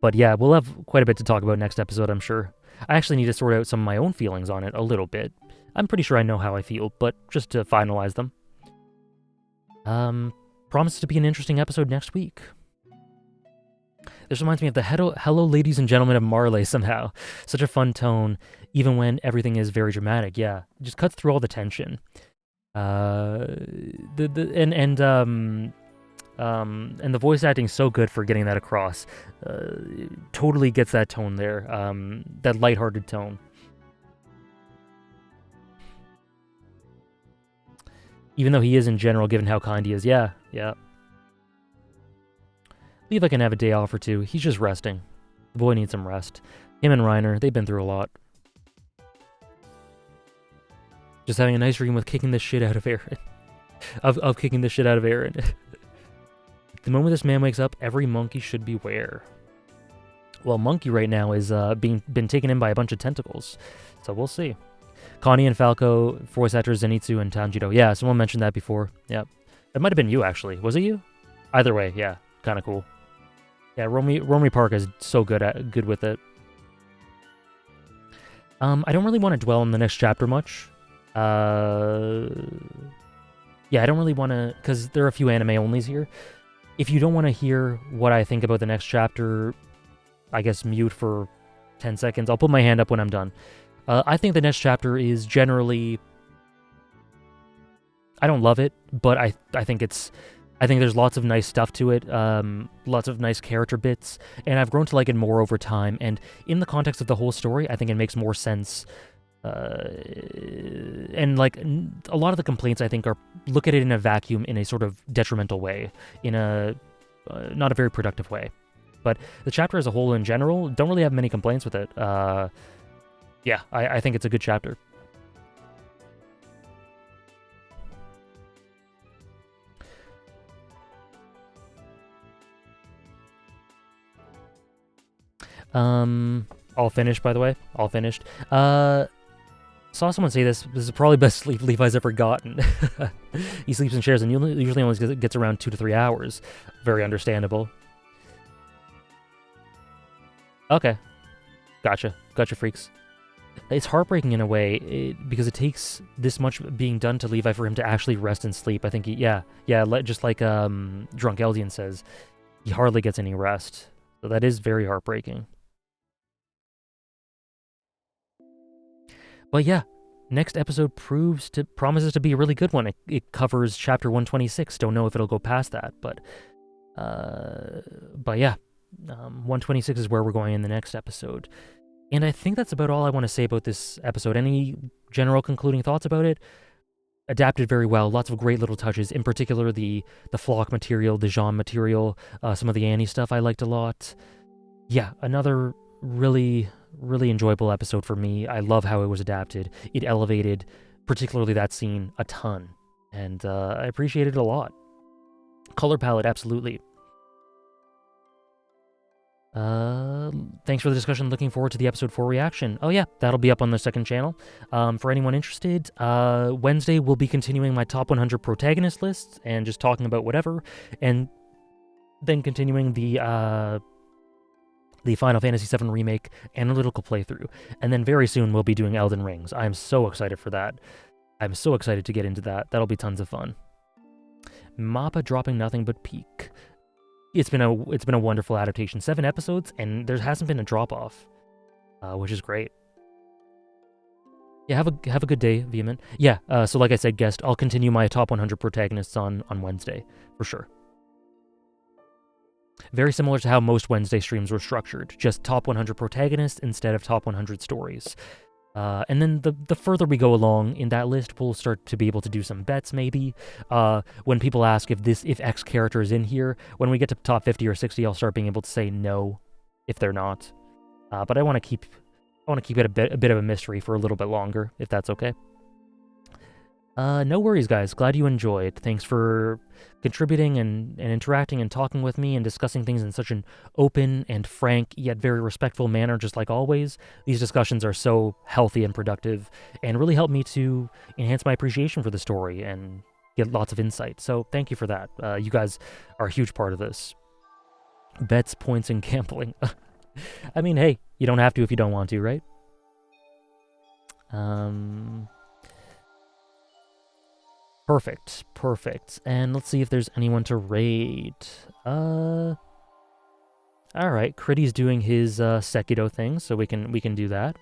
But yeah, we'll have quite a bit to talk about next episode, I'm sure. I actually need to sort out some of my own feelings on it a little bit. I'm pretty sure I know how I feel, but just to finalize them. Promises to be an interesting episode next week. This reminds me of the Hello Ladies and Gentlemen of Marley somehow. Such a fun tone, even when everything is very dramatic. Yeah, it just cuts through all the tension. And the voice acting is so good for getting that across. Totally gets that tone there, that lighthearted tone. Even though he is in general, given how kind he is. Yeah. Levi can have a day off or two. He's just resting. The boy needs some rest. Him and Reiner, they've been through a lot. Just having a nice dream with kicking the shit out of Eren. of kicking the shit out of Eren. The moment this man wakes up, every monkey should beware. Well, Monkey right now is been taken in by a bunch of tentacles. So we'll see. Connie and Falco, voice actors Zenitsu and Tanjiro. Yeah, someone mentioned that before. Yeah. It might have been you, actually. Was it you? Either way, yeah. Kind of cool. Yeah, Romy Park is so good with it. I don't really want to dwell on the next chapter much. Yeah, I don't really want to, because there are a few anime onlys here. If you don't want to hear what I think about the next chapter, I guess mute for 10 seconds. I'll put my hand up when I'm done. I think the next chapter is generally... I don't love it, but I think there's lots of nice stuff to it, lots of nice character bits, and I've grown to like it more over time, and in the context of the whole story, I think it makes more sense. And like a lot of the complaints, I think, are look at it in a vacuum in a sort of detrimental way, in a not a very productive way. But the chapter as a whole in general, don't really have many complaints with it. Yeah, I think it's a good chapter. All finished, by the way. All finished. Saw someone say this is probably best sleep Levi's ever gotten. He sleeps in chairs and usually only gets around 2 to 3 hours. Very understandable. Okay. Gotcha, freaks. It's heartbreaking in a way, because it takes this much being done to Levi for him to actually rest and sleep. I think just like Drunk Eldian says, he hardly gets any rest. So that is very heartbreaking. But yeah, next episode promises to be a really good one. It covers chapter 126. Don't know if it'll go past that, but yeah, 126 is where we're going in the next episode. And I think that's about all I want to say about this episode. Any general concluding thoughts about it? Adapted very well. Lots of great little touches. In particular, the Flock material, the Jean material, some of the Annie stuff I liked a lot. Yeah, another really, really enjoyable episode for me. I love how it was adapted. It elevated, particularly that scene, a ton. And I appreciate it a lot. Color palette, absolutely. Thanks for the discussion. Looking forward to the episode 4 reaction. Oh yeah, that'll be up on the second channel. For anyone interested, Wednesday we'll be continuing my top 100 protagonist lists and just talking about whatever, and then continuing the Final Fantasy VII Remake analytical playthrough. And then very soon we'll be doing Elden Rings. I'm so excited for that. I'm so excited to get into that. That'll be tons of fun. Mappa dropping nothing but peak. It's been a wonderful adaptation. 7 episodes, and there hasn't been a drop-off, which is great. Yeah, have a good day, Vehement. Yeah, so like I said, guest, I'll continue my top 100 protagonists on Wednesday, for sure. Very similar to how most Wednesday streams were structured, just top 100 protagonists instead of top 100 stories. And then the further we go along in that list, we'll start to be able to do some bets, maybe. When people ask if X character is in here, when we get to top 50 or 60, I'll start being able to say no if they're not. But I want to keep it a bit of a mystery for a little bit longer, if that's okay. No worries, guys. Glad you enjoyed. Thanks for contributing and interacting and talking with me and discussing things in such an open and frank yet very respectful manner, just like always. These discussions are so healthy and productive and really help me to enhance my appreciation for the story and get lots of insight. So thank you for that. You guys are a huge part of this. Bets, points, and gambling. I mean, hey, you don't have to if you don't want to, right? Perfect. And let's see if there's anyone to raid. Alright, Critty's doing his Sekido thing, so we can do that.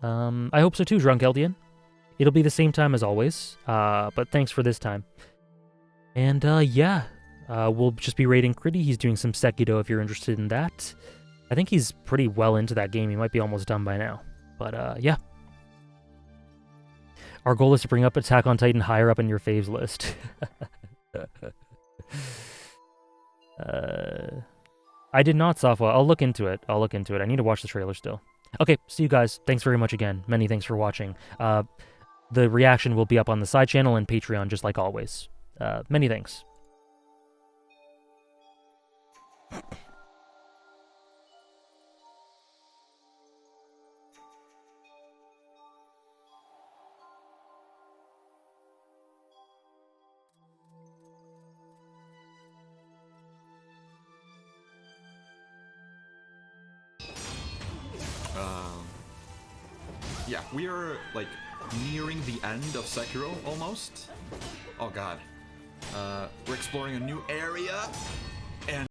I hope so too, Drunk Eldian. It'll be the same time as always, but thanks for this time. And yeah, we'll just be raiding Critty. He's doing some Sekido if you're interested in that. I think he's pretty well into that game. He might be almost done by now. But yeah. Our goal is to bring up Attack on Titan higher up in your faves list. I did not, Safwa. I'll look into it. I need to watch the trailer still. Okay, see you guys. Thanks very much again. Many thanks for watching. The reaction will be up on the side channel and Patreon, just like always. Many thanks.
Yeah, we are, like, nearing the end of Sekiro, almost. Oh god. We're exploring a new area.